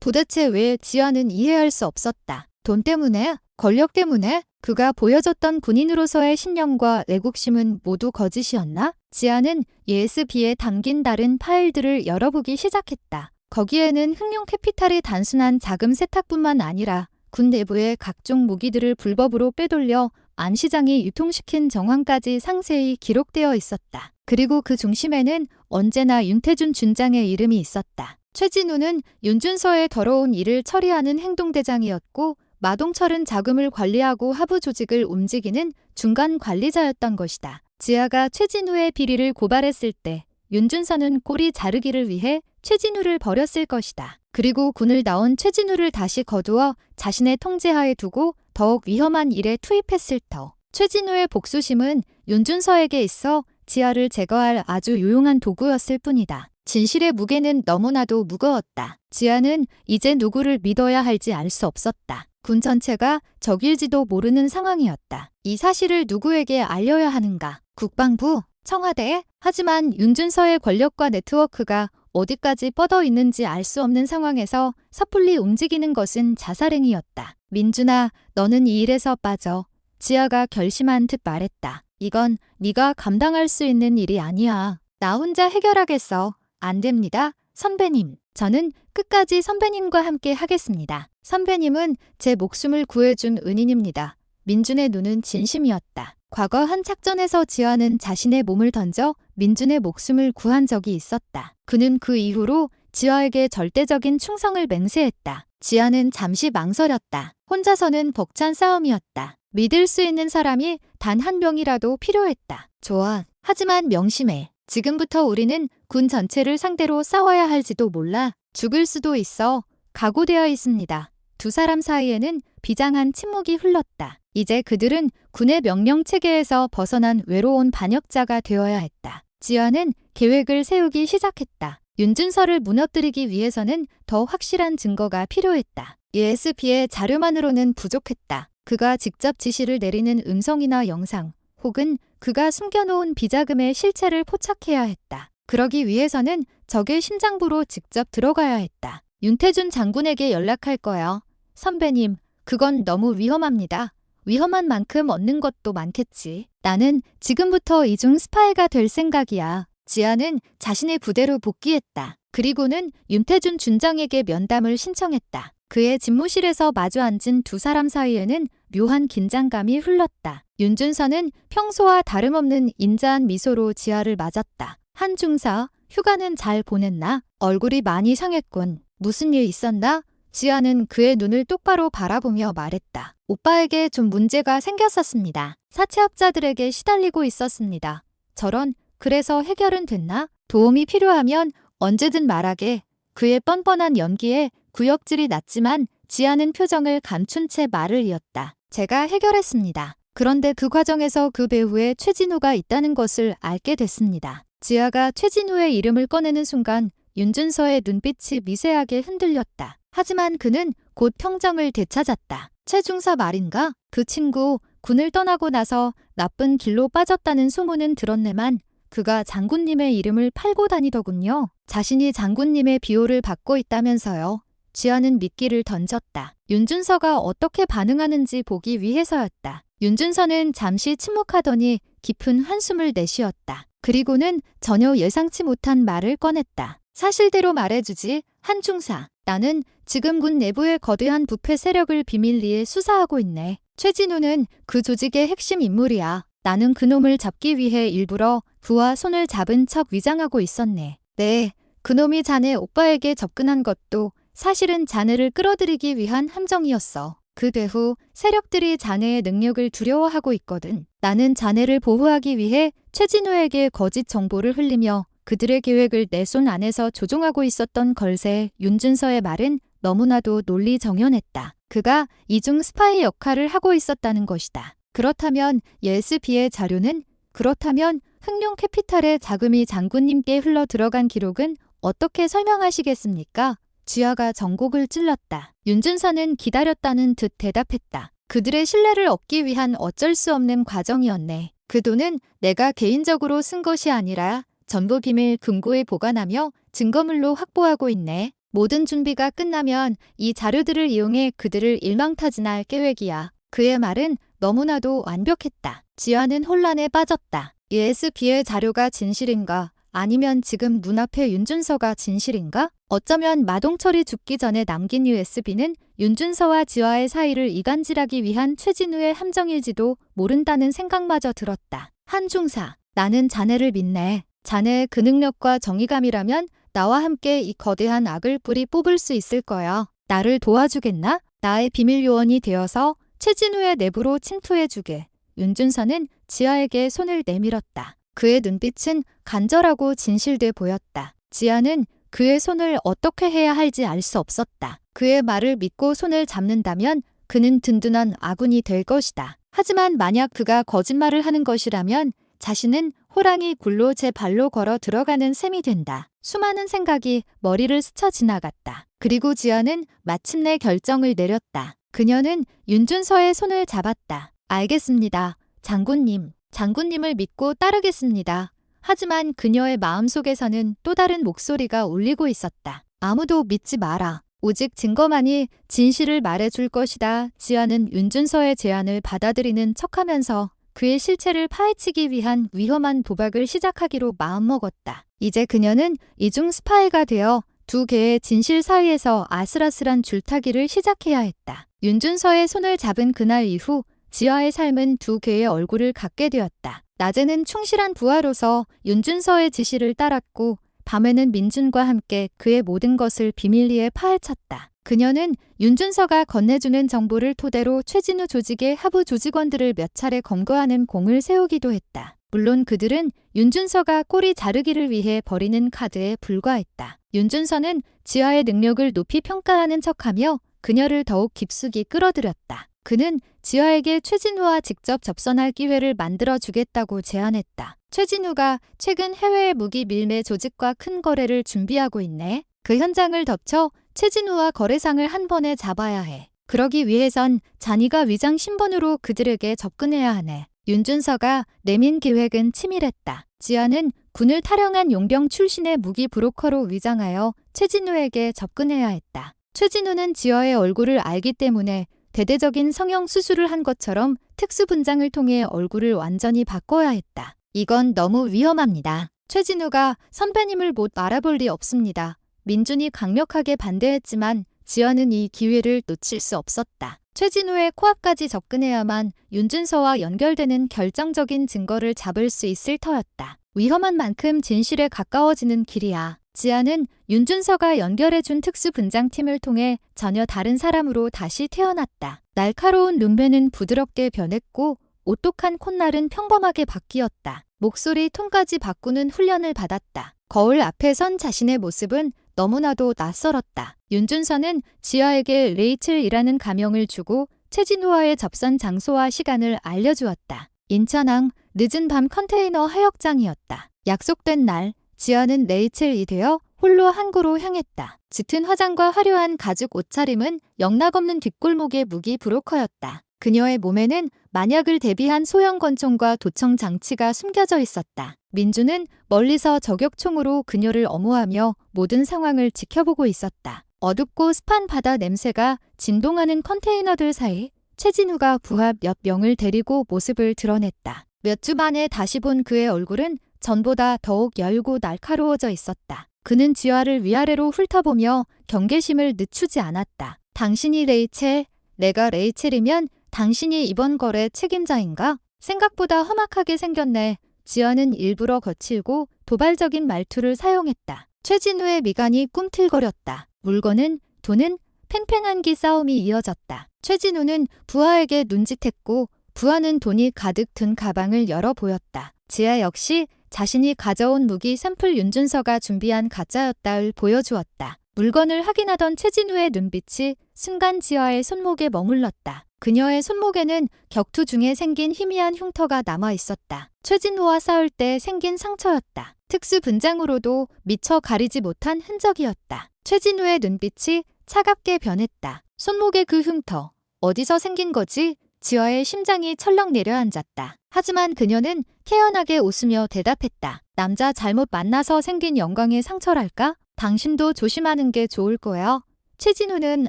도대체 왜 지아는 이해할 수 없었다. 돈 때문에? 권력 때문에? 그가 보여줬던 군인으로서의 신념과 애국심은 모두 거짓이었나? 지아는 USB에 담긴 다른 파일들을 열어보기 시작했다. 거기에는 흑룡 캐피탈의 단순한 자금 세탁뿐만 아니라 군 내부의 각종 무기들을 불법으로 빼돌려 안 시장이 유통시킨 정황까지 상세히 기록되어 있었다. 그리고 그 중심에는 언제나 윤태준 준장의 이름이 있었다. 최진우는 윤준서의 더러운 일을 처리하는 행동대장이었고 마동철은 자금을 관리하고 하부 조직을 움직이는 중간 관리자였던 것이다. 지아가 최진우의 비리를 고발했을 때 윤준서는 꼬리 자르기를 위해 최진우를 버렸을 것이다. 그리고 군을 나온 최진우를 다시 거두어 자신의 통제하에 두고 더욱 위험한 일에 투입했을 터. 최진우의 복수심은 윤준서에게 있어 지아를 제거할 아주 유용한 도구였을 뿐이다. 진실의 무게는 너무나도 무거웠다. 지아는 이제 누구를 믿어야 할지 알 수 없었다. 군 전체가 적일지도 모르는 상황이었다. 이 사실을 누구에게 알려야 하는가? 국방부? 청와대? 하지만 윤준서의 권력과 네트워크가 어디까지 뻗어 있는지 알 수 없는 상황에서 섣불리 움직이는 것은 자살행위였다. 민준아, 너는 이 일에서 빠져. 지아가 결심한 듯 말했다. 이건 네가 감당할 수 있는 일이 아니야. 나 혼자 해결하겠어. 안 됩니다. 선배님. 저는 끝까지 선배님과 함께 하겠습니다. 선배님은 제 목숨을 구해준 은인입니다. 민준의 눈은 진심이었다. 과거 한 작전에서 지아는 자신의 몸을 던져 민준의 목숨을 구한 적이 있었다. 그는 그 이후로 지아에게 절대적인 충성을 맹세했다. 지아는 잠시 망설였다. 혼자서는 벅찬 싸움이었다. 믿을 수 있는 사람이 단 한 명이라도 필요했다. 좋아. 하지만 명심해. 지금부터 우리는 군 전체를 상대로 싸워야 할지도 몰라. 죽을 수도 있어. 각오되어 있습니다. 두 사람 사이에는 비장한 침묵이 흘렀다. 이제 그들은 군의 명령 체계에서 벗어난 외로운 반역자가 되어야 했다. 지아는 계획을 세우기 시작했다. 윤준서를 무너뜨리기 위해서는 더 확실한 증거가 필요했다. ESP의 자료만으로는 부족했다. 그가 직접 지시를 내리는 음성이나 영상, 혹은 그가 숨겨놓은 비자금의 실체를 포착해야 했다. 그러기 위해서는 적의 심장부로 직접 들어가야 했다. 윤태준 장군에게 연락할 거야. 선배님, 그건 너무 위험합니다. 위험한 만큼 얻는 것도 많겠지. 나는 지금부터 이중 스파이가 될 생각이야. 지아는 자신의 부대로 복귀했다. 그리고는 윤태준 준장에게 면담을 신청했다. 그의 집무실에서 마주 앉은 두 사람 사이에는 묘한 긴장감이 흘렀다. 윤준서는 평소와 다름없는 인자한 미소로 지아를 맞았다. 한 중사, 휴가는 잘 보냈나? 얼굴이 많이 상했군. 무슨 일 있었나? 지아는 그의 눈을 똑바로 바라보며 말했다. 오빠에게 좀 문제가 생겼었습니다. 사채업자들에게 시달리고 있었습니다. 저런, 그래서 해결은 됐나? 도움이 필요하면 언제든 말하게. 그의 뻔뻔한 연기에 구역질이 났지만 지아는 표정을 감춘 채 말을 이었다. 제가 해결했습니다. 그런데 그 과정에서 그 배후에 최진우가 있다는 것을 알게 됐습니다. 지아가 최진우의 이름을 꺼내는 순간 윤준서의 눈빛이 미세하게 흔들렸다. 하지만 그는 곧 평정을 되찾았다. 최중사 말인가? 그 친구 군을 떠나고 나서 나쁜 길로 빠졌다는 소문은 들었네만 그가 장군님의 이름을 팔고 다니더군요. 자신이 장군님의 비호를 받고 있다면서요. 지아는 미끼를 던졌다. 윤준서가 어떻게 반응하는지 보기 위해서였다. 윤준서는 잠시 침묵하더니 깊은 한숨을 내쉬었다. 그리고는 전혀 예상치 못한 말을 꺼냈다. 사실대로 말해주지, 한중사. 나는 지금 군 내부의 거대한 부패 세력을 비밀리에 수사하고 있네. 최진우는 그 조직의 핵심 인물이야. 나는 그놈을 잡기 위해 일부러 부와 손을 잡은 척 위장하고 있었네. 네, 그놈이 자네 오빠에게 접근한 것도 사실은 자네를 끌어들이기 위한 함정이었어. 그 배후 세력들이 자네의 능력을 두려워하고 있거든. 나는 자네를 보호하기 위해 최진우에게 거짓 정보를 흘리며 그들의 계획을 내 손 안에서 조종하고 있었던 걸세. 윤준서의 말은 너무나도 논리정연했다. 그가 이중 스파이 역할을 하고 있었다는 것이다. 그렇다면 ESP의 자료는? 그렇다면 흑룡 캐피탈의 자금이 장군님께 흘러 들어간 기록은 어떻게 설명하시겠습니까? 지아가 전곡을 찔렀다. 윤준서는 기다렸다는 듯 대답했다. 그들의 신뢰를 얻기 위한 어쩔 수 없는 과정이었네. 그 돈은 내가 개인적으로 쓴 것이 아니라 전부 비밀 금고에 보관하며 증거물로 확보하고 있네. 모든 준비가 끝나면 이 자료들을 이용해 그들을 일망타진할 계획이야. 그의 말은 너무나도 완벽했다. 지아는 혼란에 빠졌다. ESP의 자료가 진실인가? 아니면 지금 눈앞에 윤준서가 진실인가? 어쩌면 마동철이 죽기 전에 남긴 USB는 윤준서와 지아의 사이를 이간질하기 위한 최진우의 함정일지도 모른다는 생각마저 들었다. 한중사, 나는 자네를 믿네. 자네의 그 능력과 정의감이라면 나와 함께 이 거대한 악을 뿌리 뽑을 수 있을 거야. 나를 도와주겠나? 나의 비밀 요원이 되어서 최진우의 내부로 침투해주게. 윤준서는 지아에게 손을 내밀었다. 그의 눈빛은 간절하고 진실돼 보였다. 지아는 그의 손을 어떻게 해야 할지 알 수 없었다. 그의 말을 믿고 손을 잡는다면 그는 든든한 아군이 될 것이다. 하지만 만약 그가 거짓말을 하는 것이라면 자신은 호랑이 굴로 제 발로 걸어 들어가는 셈이 된다. 수많은 생각이 머리를 스쳐 지나갔다. 그리고 지아는 마침내 결정을 내렸다. 그녀는 윤준서의 손을 잡았다. 알겠습니다. 장군님. 장군님을 믿고 따르겠습니다. 하지만 그녀의 마음속에서는 또 다른 목소리가 울리고 있었다. 아무도 믿지 마라. 오직 증거만이 진실을 말해줄 것이다. 지아는 윤준서의 제안을 받아들이는 척하면서 그의 실체를 파헤치기 위한 위험한 도박을 시작하기로 마음먹었다. 이제 그녀는 이중 스파이가 되어 두 개의 진실 사이에서 아슬아슬한 줄타기를 시작해야 했다. 윤준서의 손을 잡은 그날 이후 지아의 삶은 두 개의 얼굴을 갖게 되었다. 낮에는 충실한 부하로서 윤준서의 지시를 따랐고 밤에는 민준과 함께 그의 모든 것을 비밀리에 파헤쳤다. 그녀는 윤준서가 건네주는 정보를 토대로 최진우 조직의 하부 조직원들을 몇 차례 검거하는 공을 세우기도 했다. 물론 그들은 윤준서가 꼬리 자르기를 위해 버리는 카드에 불과했다. 윤준서는 지아의 능력을 높이 평가하는 척하며 그녀를 더욱 깊숙이 끌어들였다. 그는 지아에게 최진우와 직접 접선할 기회를 만들어주겠다고 제안했다. 최진우가 최근 해외 무기 밀매 조직과 큰 거래를 준비하고 있네. 그 현장을 덮쳐 최진우와 거래상을 한 번에 잡아야 해. 그러기 위해선 자니가 위장 신분으로 그들에게 접근해야 하네. 윤준서가 내민 기획은 치밀했다. 지아는 군을 탈영한 용병 출신의 무기 브로커로 위장하여 최진우에게 접근해야 했다. 최진우는 지아의 얼굴을 알기 때문에 대대적인 성형 수술을 한 것처럼 특수분장을 통해 얼굴을 완전히 바꿔야 했다. 이건 너무 위험합니다. 최진우가 선배님을 못 알아볼 리 없습니다. 민준이 강력하게 반대했지만 지아는 이 기회를 놓칠 수 없었다. 최진우의 코앞까지 접근해야만 윤준서와 연결되는 결정적인 증거를 잡을 수 있을 터였다. 위험한 만큼 진실에 가까워지는 길이야. 지아는 윤준서가 연결해준 특수분장팀을 통해 전혀 다른 사람으로 다시 태어났다. 날카로운 눈매는 부드럽게 변했고 오똑한 콧날은 평범하게 바뀌었다. 목소리 톤까지 바꾸는 훈련을 받았다. 거울 앞에 선 자신의 모습은 너무나도 낯설었다. 윤준서는 지아에게 레이첼이라는 가명을 주고 최진우와의 접선 장소와 시간을 알려주었다. 인천항 늦은 밤 컨테이너 하역장이었다. 약속된 날 지아는 레이첼이 되어 홀로 항구로 향했다. 짙은 화장과 화려한 가죽 옷차림은 영락없는 뒷골목의 무기 브로커였다. 그녀의 몸에는 만약을 대비한 소형 권총과 도청 장치가 숨겨져 있었다. 민주는 멀리서 저격총으로 그녀를 엄호하며 모든 상황을 지켜보고 있었다. 어둡고 습한 바다 냄새가 진동하는 컨테이너들 사이 최진우가 부하 몇 명을 데리고 모습을 드러냈다. 몇 주 만에 다시 본 그의 얼굴은 전보다 더욱 여유고 날카로워져 있었다. 그는 지아를 위아래로 훑어보며 경계심을 늦추지 않았다. 당신이 레이첼, 내가 레이첼이면 당신이 이번 거래 책임자인가? 생각보다 험악하게 생겼네. 지아는 일부러 거칠고 도발적인 말투를 사용했다. 최진우의 미간이 꿈틀거렸다. 물건은 돈은 팽팽한 기 싸움이 이어졌다. 최진우는 부하에게 눈짓했고 부하는 돈이 가득 든 가방을 열어 보였다. 지아 역시 자신이 가져온 무기 샘플 윤준서가 준비한 가짜였다를 보여주었다. 물건을 확인하던 최진우의 눈빛이 순간 지아의 손목에 머물렀다. 그녀의 손목에는 격투 중에 생긴 희미한 흉터가 남아 있었다. 최진우와 싸울 때 생긴 상처였다. 특수 분장으로도 미처 가리지 못한 흔적이었다. 최진우의 눈빛이 차갑게 변했다. 손목의 그 흉터, 어디서 생긴 거지? 지아의 심장이 철렁 내려앉았다. 하지만 그녀는 태연하게 웃으며 대답했다. 남자 잘못 만나서 생긴 영광의 상처랄까? 당신도 조심하는 게 좋을 거야. 최진우는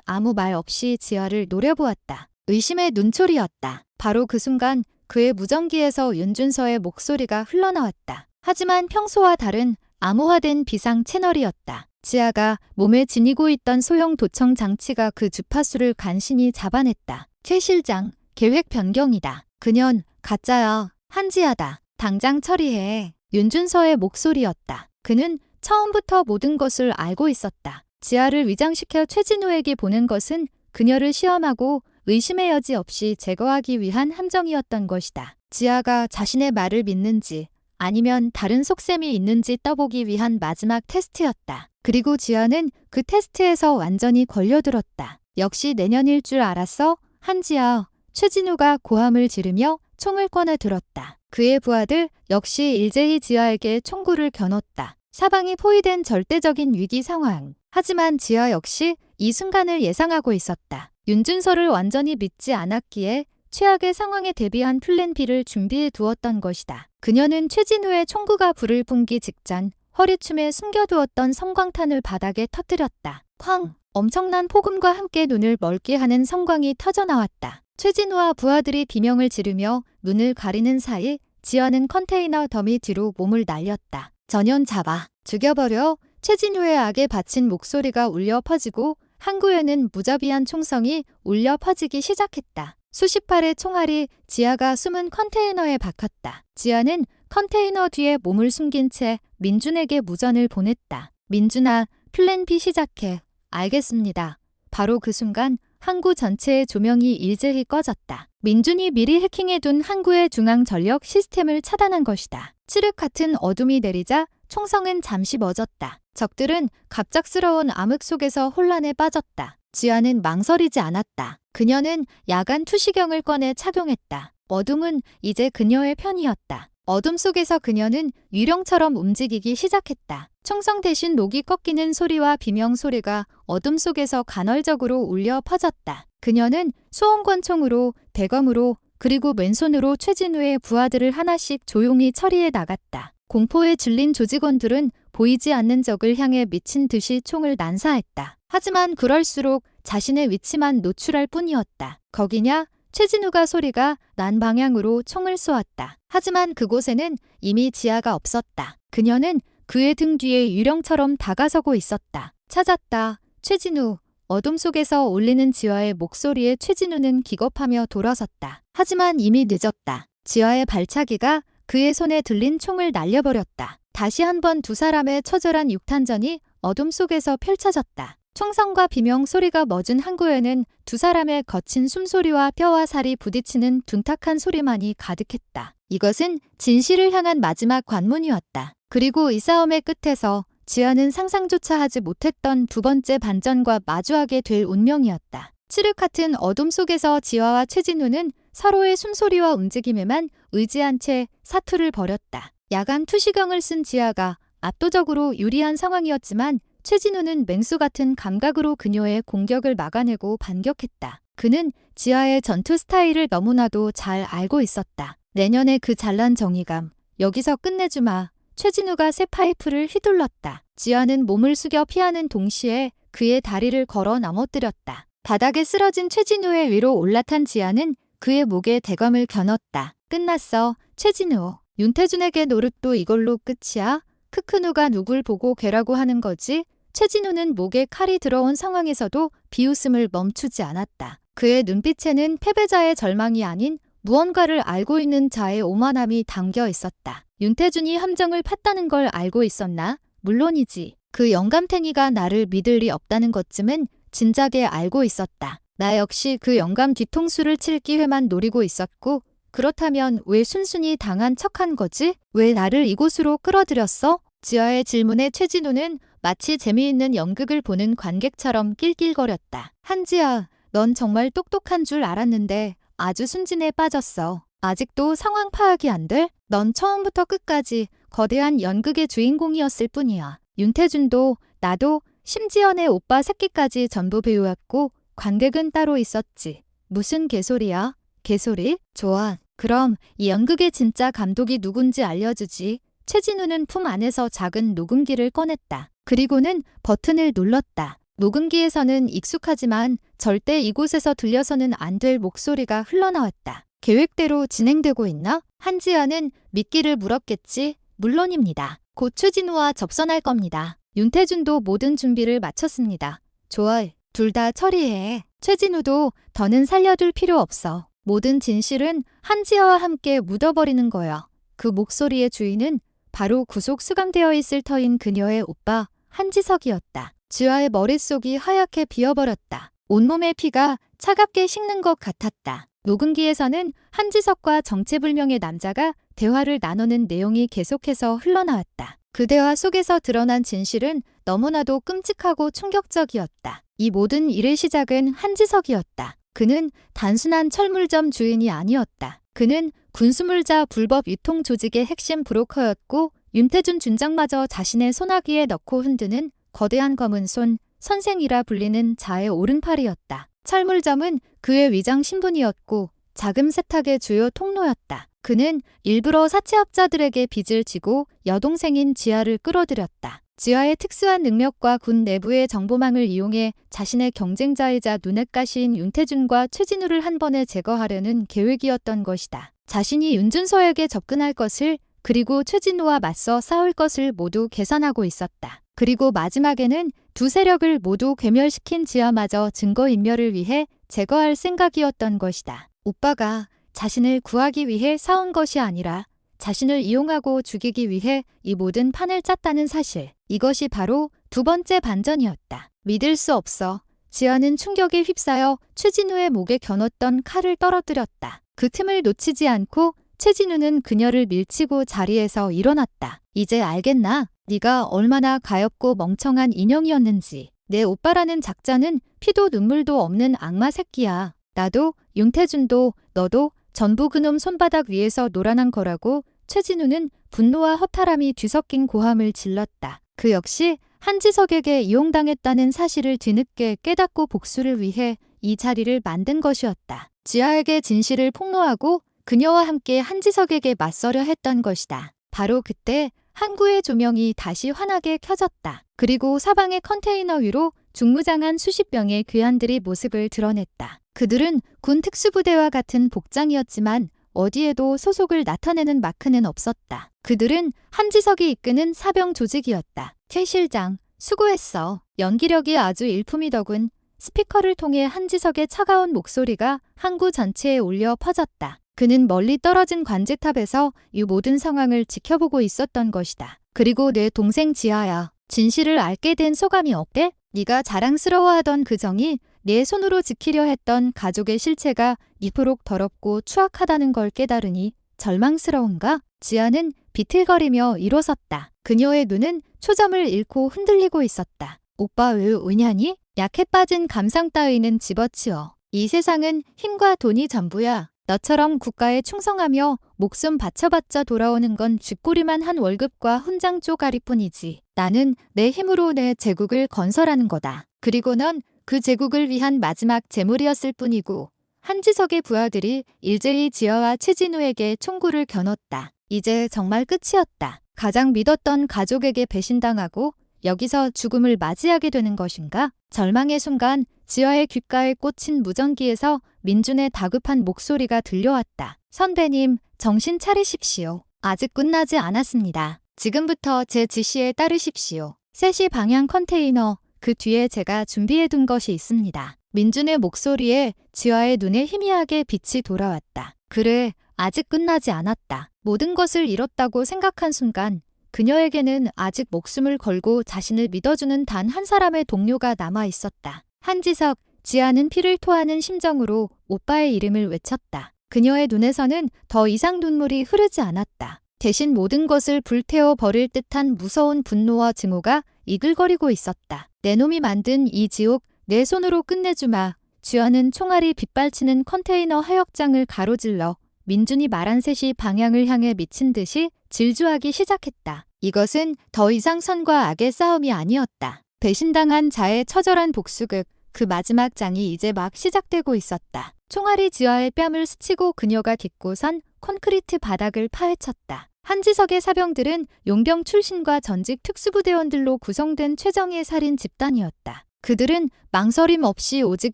아무 말 없이 지아를 노려보았다. 의심의 눈초리였다. 바로 그 순간 그의 무전기에서 윤준서의 목소리가 흘러나왔다. 하지만 평소와 다른 암호화된 비상 채널이었다. 지아가 몸에 지니고 있던 소형 도청 장치가 그 주파수를 간신히 잡아냈다. 최 실장, 계획 변경이다. 그년 가짜야. 한지아다. 당장 처리해. 윤준서의 목소리였다. 그는 처음부터 모든 것을 알고 있었다. 지아를 위장시켜 최진우에게 보낸 것은 그녀를 시험하고 의심의 여지 없이 제거하기 위한 함정이었던 것이다. 지아가 자신의 말을 믿는지 아니면 다른 속셈이 있는지 떠보기 위한 마지막 테스트였다. 그리고 지아는 그 테스트에서 완전히 걸려들었다. 역시 내년일 줄 알았어? 한지아. 최진우가 고함을 지르며 총을 꺼내 들었다. 그의 부하들 역시 일제히 지아에게 총구를 겨눴다. 사방이 포위된 절대적인 위기 상황. 하지만 지아 역시 이 순간을 예상하고 있었다. 윤준서를 완전히 믿지 않았기에 최악의 상황에 대비한 플랜 B를 준비해 두었던 것이다. 그녀는 최진우의 총구가 불을 뿜기 직전 허리춤에 숨겨두었던 섬광탄을 바닥에 터뜨렸다. 쾅! 엄청난 폭음과 함께 눈을 멀게 하는 성광이 터져나왔다. 최진우와 부하들이 비명을 지르며 눈을 가리는 사이 지아는 컨테이너 더미 뒤로 몸을 날렸다. 전연 잡아. 죽여버려. 최진우의 악에 바친 목소리가 울려 퍼지고 항구에는 무자비한 총성이 울려 퍼지기 시작했다. 수십 발의 총알이 지아가 숨은 컨테이너에 박혔다. 지아는 컨테이너 뒤에 몸을 숨긴 채 민준에게 무전을 보냈다. 민준아, 플랜 B 시작해. 알겠습니다. 바로 그 순간 항구 전체의 조명이 일제히 꺼졌다. 민준이 미리 해킹해둔 항구의 중앙 전력 시스템을 차단한 것이다. 칠흑 같은 어둠이 내리자 총성은 잠시 멎었다. 적들은 갑작스러운 암흑 속에서 혼란에 빠졌다. 지아는 망설이지 않았다. 그녀는 야간 투시경을 꺼내 착용했다. 어둠은 이제 그녀의 편이었다. 어둠 속에서 그녀는 유령처럼 움직이기 시작했다. 총성 대신 녹이 꺾이는 소리와 비명 소리가 어둠 속에서 간헐적으로 울려 퍼졌다. 그녀는 소음권총으로, 대검으로, 그리고 맨손으로 최진우의 부하들을 하나씩 조용히 처리해 나갔다. 공포에 질린 조직원들은 보이지 않는 적을 향해 미친 듯이 총을 난사했다. 하지만 그럴수록 자신의 위치만 노출할 뿐이었다. 거기냐? 최진우가 소리가 난 방향으로 총을 쏘았다. 하지만 그곳에는 이미 지아가 없었다. 그녀는 그의 등 뒤에 유령처럼 다가서고 있었다. 찾았다. 최진우. 어둠 속에서 울리는 지아의 목소리에 최진우는 기겁하며 돌아섰다. 하지만 이미 늦었다. 지아의 발차기가 그의 손에 들린 총을 날려버렸다. 다시 한번 두 사람의 처절한 육탄전이 어둠 속에서 펼쳐졌다. 총성과 비명 소리가 멎은 항구에는 두 사람의 거친 숨소리와 뼈와 살이 부딪히는 둔탁한 소리만이 가득했다. 이것은 진실을 향한 마지막 관문이었다. 그리고 이 싸움의 끝에서 지아는 상상조차 하지 못했던 두 번째 반전과 마주하게 될 운명이었다. 칠흑 같은 어둠 속에서 지아와 최진우는 서로의 숨소리와 움직임에만 의지한 채 사투를 벌였다. 야간 투시경을 쓴 지아가 압도적으로 유리한 상황이었지만 최진우는 맹수 같은 감각으로 그녀의 공격을 막아내고 반격했다. 그는 지아의 전투 스타일을 너무나도 잘 알고 있었다. 내년의 그 잘난 정의감. 여기서 끝내주마. 최진우가 새 파이프를 휘둘렀다. 지아는 몸을 숙여 피하는 동시에 그의 다리를 걸어 넘어뜨렸다. 바닥에 쓰러진 최진우의 위로 올라탄 지아는 그의 목에 대검을 겨눴다. 끝났어, 최진우. 윤태준에게 노릇도 이걸로 끝이야? 크크 누가 누굴 보고 걔라고 하는 거지? 최진우는 목에 칼이 들어온 상황에서도 비웃음을 멈추지 않았다. 그의 눈빛에는 패배자의 절망이 아닌 무언가를 알고 있는 자의 오만함이 담겨 있었다. 윤태준이 함정을 팠다는 걸 알고 있었나? 물론이지. 그 영감탱이가 나를 믿을 리 없다는 것쯤은 진작에 알고 있었다. 나 역시 그 영감 뒤통수를 칠 기회만 노리고 있었고 그렇다면 왜 순순히 당한 척한 거지? 왜 나를 이곳으로 끌어들였어? 지아의 질문에 최진우는 마치 재미있는 연극을 보는 관객처럼 낄낄거렸다. 한지아, 넌 정말 똑똑한 줄 알았는데 아주 순진에 빠졌어. 아직도 상황 파악이 안 돼? 넌 처음부터 끝까지 거대한 연극의 주인공이었을 뿐이야. 윤태준도 나도 심지어 내 오빠 새끼까지 전부 배우였고 관객은 따로 있었지. 무슨 개소리야? 개소리? 좋아. 그럼 이 연극의 진짜 감독이 누군지 알려주지. 최진우는 품 안에서 작은 녹음기를 꺼냈다. 그리고는 버튼을 눌렀다. 녹음기에서는 익숙하지만 절대 이곳에서 들려서는 안 될 목소리가 흘러나왔다. 계획대로 진행되고 있나? 한지아는 미끼를 물었겠지. 물론입니다. 곧 최진우와 접선할 겁니다. 윤태준도 모든 준비를 마쳤습니다. 좋아. 둘 다 처리해. 최진우도 더는 살려둘 필요 없어. 모든 진실은 한지아와 함께 묻어버리는 거야. 그 목소리의 주인은 바로 구속 수감되어 있을 터인 그녀의 오빠 한지석이었다. 지아의 머릿속이 하얗게 비어버렸다. 온몸의 피가 차갑게 식는 것 같았다. 녹음기에서는 한지석과 정체불명의 남자가 대화를 나누는 내용이 계속해서 흘러나왔다. 그 대화 속에서 드러난 진실은 너무나도 끔찍하고 충격적이었다. 이 모든 일의 시작은 한지석이었다. 그는 단순한 철물점 주인이 아니었다. 그는 군수물자 불법 유통 조직의 핵심 브로커였고 윤태준 준장마저 자신의 소나기에 넣고 흔드는 거대한 검은 손, 선생이라 불리는 자의 오른팔이었다. 철물점은 그의 위장 신분이었고 자금 세탁의 주요 통로였다. 그는 일부러 사채업자들에게 빚을 지고 여동생인 지아를 끌어들였다. 지아의 특수한 능력과 군 내부의 정보망을 이용해 자신의 경쟁자이자 눈엣가시인 윤태준과 최진우를 한 번에 제거하려는 계획이었던 것이다. 자신이 윤준서에게 접근할 것을 그리고 최진우와 맞서 싸울 것을 모두 계산하고 있었다. 그리고 마지막에는 두 세력을 모두 괴멸시킨 지아마저 증거인멸을 위해 제거할 생각이었던 것이다. 오빠가 자신을 구하기 위해 싸운 것이 아니라 자신을 이용하고 죽이기 위해 이 모든 판을 짰다는 사실. 이것이 바로 두 번째 반전이었다. 믿을 수 없어. 지아는 충격에 휩싸여 최진우의 목에 겨눴던 칼을 떨어뜨렸다. 그 틈을 놓치지 않고 최진우는 그녀를 밀치고 자리에서 일어났다. 이제 알겠나? 네가 얼마나 가엾고 멍청한 인형이었는지. 내 오빠라는 작자는 피도 눈물도 없는 악마 새끼야. 나도, 윤태준도, 너도 전부 그놈 손바닥 위에서 놀아난 거라고. 최진우는 분노와 허탈함이 뒤섞인 고함을 질렀다. 그 역시 한지석에게 이용당했다는 사실을 뒤늦게 깨닫고 복수를 위해 이 자리를 만든 것이었다. 지아에게 진실을 폭로하고 그녀와 함께 한지석에게 맞서려 했던 것이다. 바로 그때 항구의 조명이 다시 환하게 켜졌다. 그리고 사방의 컨테이너 위로 중무장한 수십 명의 괴한들이 모습을 드러냈다. 그들은 군 특수부대와 같은 복장이었지만 어디에도 소속을 나타내는 마크는 없었다. 그들은 한지석이 이끄는 사병 조직이었다. 최 실장, 수고했어. 연기력이 아주 일품이더군. 스피커를 통해 한지석의 차가운 목소리가 항구 전체에 울려 퍼졌다. 그는 멀리 떨어진 관제탑에서 이 모든 상황을 지켜보고 있었던 것이다. 그리고 내 동생 지아야. 진실을 알게 된 소감이 어때? 네가 자랑스러워하던 그 정이 내 손으로 지키려 했던 가족의 실체가 이토록 더럽고 추악하다는 걸 깨달으니 절망스러운가? 지아는 비틀거리며 일어섰다. 그녀의 눈은 초점을 잃고 흔들리고 있었다. 오빠 왜 우냐니? 약해 빠진 감상 따위는 집어치워. 이 세상은 힘과 돈이 전부야. 너처럼 국가에 충성하며 목숨 바쳐봤자 돌아오는 건 쥐꼬리만 한 월급과 훈장 쪼가리뿐이지. 나는 내 힘으로 내 제국을 건설하는 거다. 그리고 넌 그 제국을 위한 마지막 재물이었을 뿐이고. 한지석의 부하들이 일제히 지아와 최진우에게 총구를 겨눴다. 이제 정말 끝이었다. 가장 믿었던 가족에게 배신당하고 여기서 죽음을 맞이하게 되는 것인가? 절망의 순간 지아의 귓가에 꽂힌 무전기에서 민준의 다급한 목소리가 들려왔다. 선배님, 정신 차리십시오. 아직 끝나지 않았습니다. 지금부터 제 지시에 따르십시오. 3시 방향 컨테이너, 그 뒤에 제가 준비해둔 것이 있습니다. 민준의 목소리에 지아의 눈에 희미하게 빛이 돌아왔다. 그래, 아직 끝나지 않았다. 모든 것을 잃었다고 생각한 순간 그녀에게는 아직 목숨을 걸고 자신을 믿어주는 단 한 사람의 동료가 남아 있었다. 한지석, 지아는 피를 토하는 심정으로 오빠의 이름을 외쳤다. 그녀의 눈에서는 더 이상 눈물이 흐르지 않았다. 대신 모든 것을 불태워 버릴 듯한 무서운 분노와 증오가 이글거리고 있었다. 내 놈이 만든 이 지옥 내 손으로 끝내주마. 지아는 총알이 빗발치는 컨테이너 하역장을 가로질러 민준이 말한 3시 방향을 향해 미친 듯이 질주하기 시작했다. 이것은 더 이상 선과 악의 싸움이 아니었다. 배신당한 자의 처절한 복수극, 그 마지막 장이 이제 막 시작되고 있었다. 총알이 지아의 뺨을 스치고 그녀가 딛고 선 콘크리트 바닥을 파헤쳤다. 한지석의 사병들은 용병 출신과 전직 특수부대원들로 구성된 최정예 살인 집단이었다. 그들은 망설임 없이 오직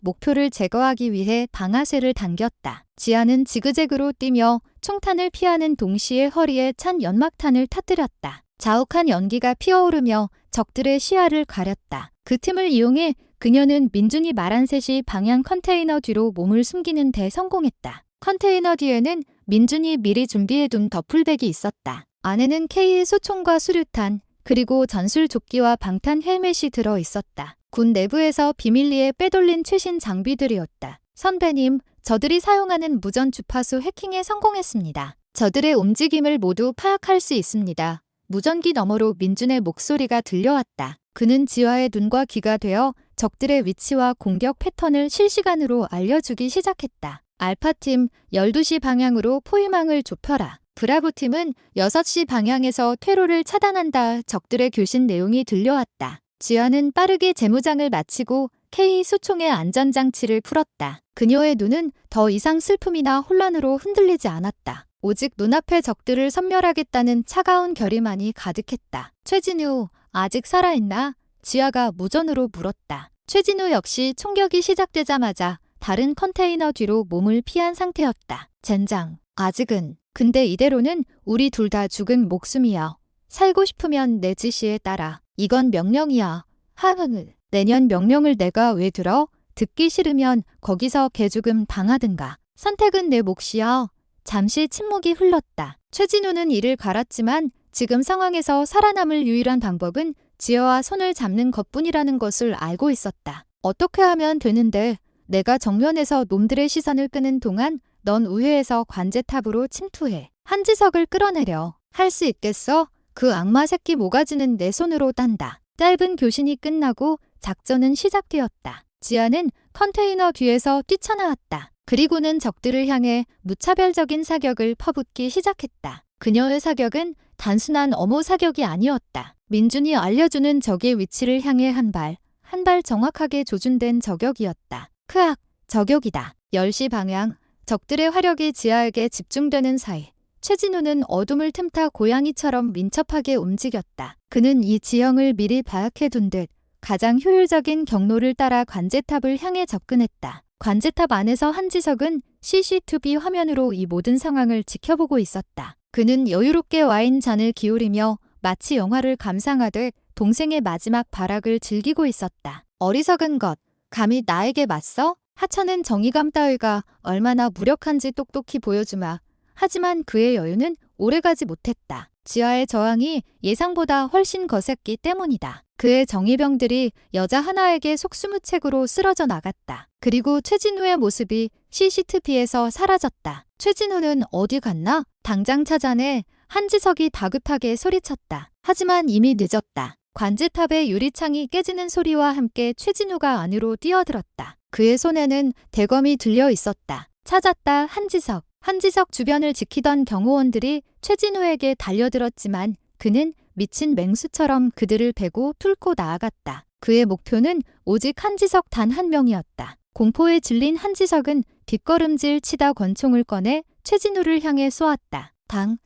목표를 제거하기 위해 방아쇠를 당겼다. 지아는 지그재그로 뛰며 총탄을 피하는 동시에 허리에 찬 연막탄을 터뜨렸다. 자욱한 연기가 피어오르며 적들의 시야를 가렸다. 그 틈을 이용해 그녀는 민준이 말한 3시 방향 컨테이너 뒤로 몸을 숨기는 데 성공했다. 컨테이너 뒤에는 민준이 미리 준비해둔 더플백이 있었다. 안에는 K 소총과 수류탄, 그리고 전술조끼와 방탄 헬멧이 들어 있었다. 군 내부에서 비밀리에 빼돌린 최신 장비들이었다. 선배님, 저들이 사용하는 무전 주파수 해킹에 성공했습니다. 저들의 움직임을 모두 파악할 수 있습니다. 무전기 너머로 민준의 목소리가 들려왔다. 그는 지아의 눈과 귀가 되어 적들의 위치와 공격 패턴을 실시간으로 알려주기 시작했다. 알파팀 12시 방향으로 포위망을 좁혀라. 브라보팀은 6시 방향에서 퇴로를 차단한다. 적들의 교신 내용이 들려왔다. 지아는 빠르게 재무장을 마치고 K 소총의 안전장치를 풀었다. 그녀의 눈은 더 이상 슬픔이나 혼란으로 흔들리지 않았다. 오직 눈앞의 적들을 섬멸하겠다는 차가운 결의만이 가득했다. 최진우, 아직 살아있나? 지아가 무전으로 물었다. 최진우 역시 총격이 시작되자마자 다른 컨테이너 뒤로 몸을 피한 상태였다. 젠장, 아직은. 근데 이대로는 우리 둘 다 죽은 목숨이야. 살고 싶으면 내 지시에 따라. 이건 명령이야. 하흥을. 내년 명령을 내가 왜 들어? 듣기 싫으면 거기서 개죽음 당하든가. 선택은 내 몫이야. 잠시 침묵이 흘렀다. 최진우는 이를 갈았지만 지금 상황에서 살아남을 유일한 방법은 지아와 손을 잡는 것뿐이라는 것을 알고 있었다. 어떻게 하면 되는데 내가 정면에서 놈들의 시선을 끄는 동안 넌 우회해서 관제탑으로 침투해. 한지석을 끌어내려. 할 수 있겠어? 그 악마 새끼 모가지는 내 손으로 딴다. 짧은 교신이 끝나고 작전은 시작되었다. 지아는 컨테이너 뒤에서 뛰쳐나왔다. 그리고는 적들을 향해 무차별적인 사격을 퍼붓기 시작했다. 그녀의 사격은 단순한 엄호 사격이 아니었다. 민준이 알려주는 적의 위치를 향해 한 발 정확하게 조준된 저격이었다. 크악! 저격이다. 10시 방향. 적들의 화력이 지아에게 집중되는 사이 최진우는 어둠을 틈타 고양이처럼 민첩하게 움직였다. 그는 이 지형을 미리 파악해둔 듯 가장 효율적인 경로를 따라 관제탑을 향해 접근했다. 관제탑 안에서 한지석은 CCTV 화면으로 이 모든 상황을 지켜보고 있었다. 그는 여유롭게 와인 잔을 기울이며 마치 영화를 감상하듯 동생의 마지막 발악을 즐기고 있었다. 어리석은 것, 감히 나에게 맞서? 하찮은 정의감 따위가 얼마나 무력한지 똑똑히 보여주마. 하지만 그의 여유는 오래가지 못했다. 지아의 저항이 예상보다 훨씬 거셌기 때문이다. 그의 정의병들이 여자 하나에게 속수무책으로 쓰러져 나갔다. 그리고 최진우의 모습이 CCTV에서 사라졌다. 최진우는 어디 갔나? 당장 찾아내. 한지석이 다급하게 소리쳤다. 하지만 이미 늦었다. 관제탑의 유리창이 깨지는 소리와 함께 최진우가 안으로 뛰어들었다. 그의 손에는 대검이 들려 있었다. 찾았다, 한지석. 한지석 주변을 지키던 경호원들이 최진우에게 달려들었지만 그는 미친 맹수처럼 그들을 베고 뚫고 나아갔다. 그의 목표는 오직 한지석 단 한 명이었다. 공포에 질린 한지석은 뒷걸음질 치다 권총을 꺼내 최진우를 향해 쏘았다. 당.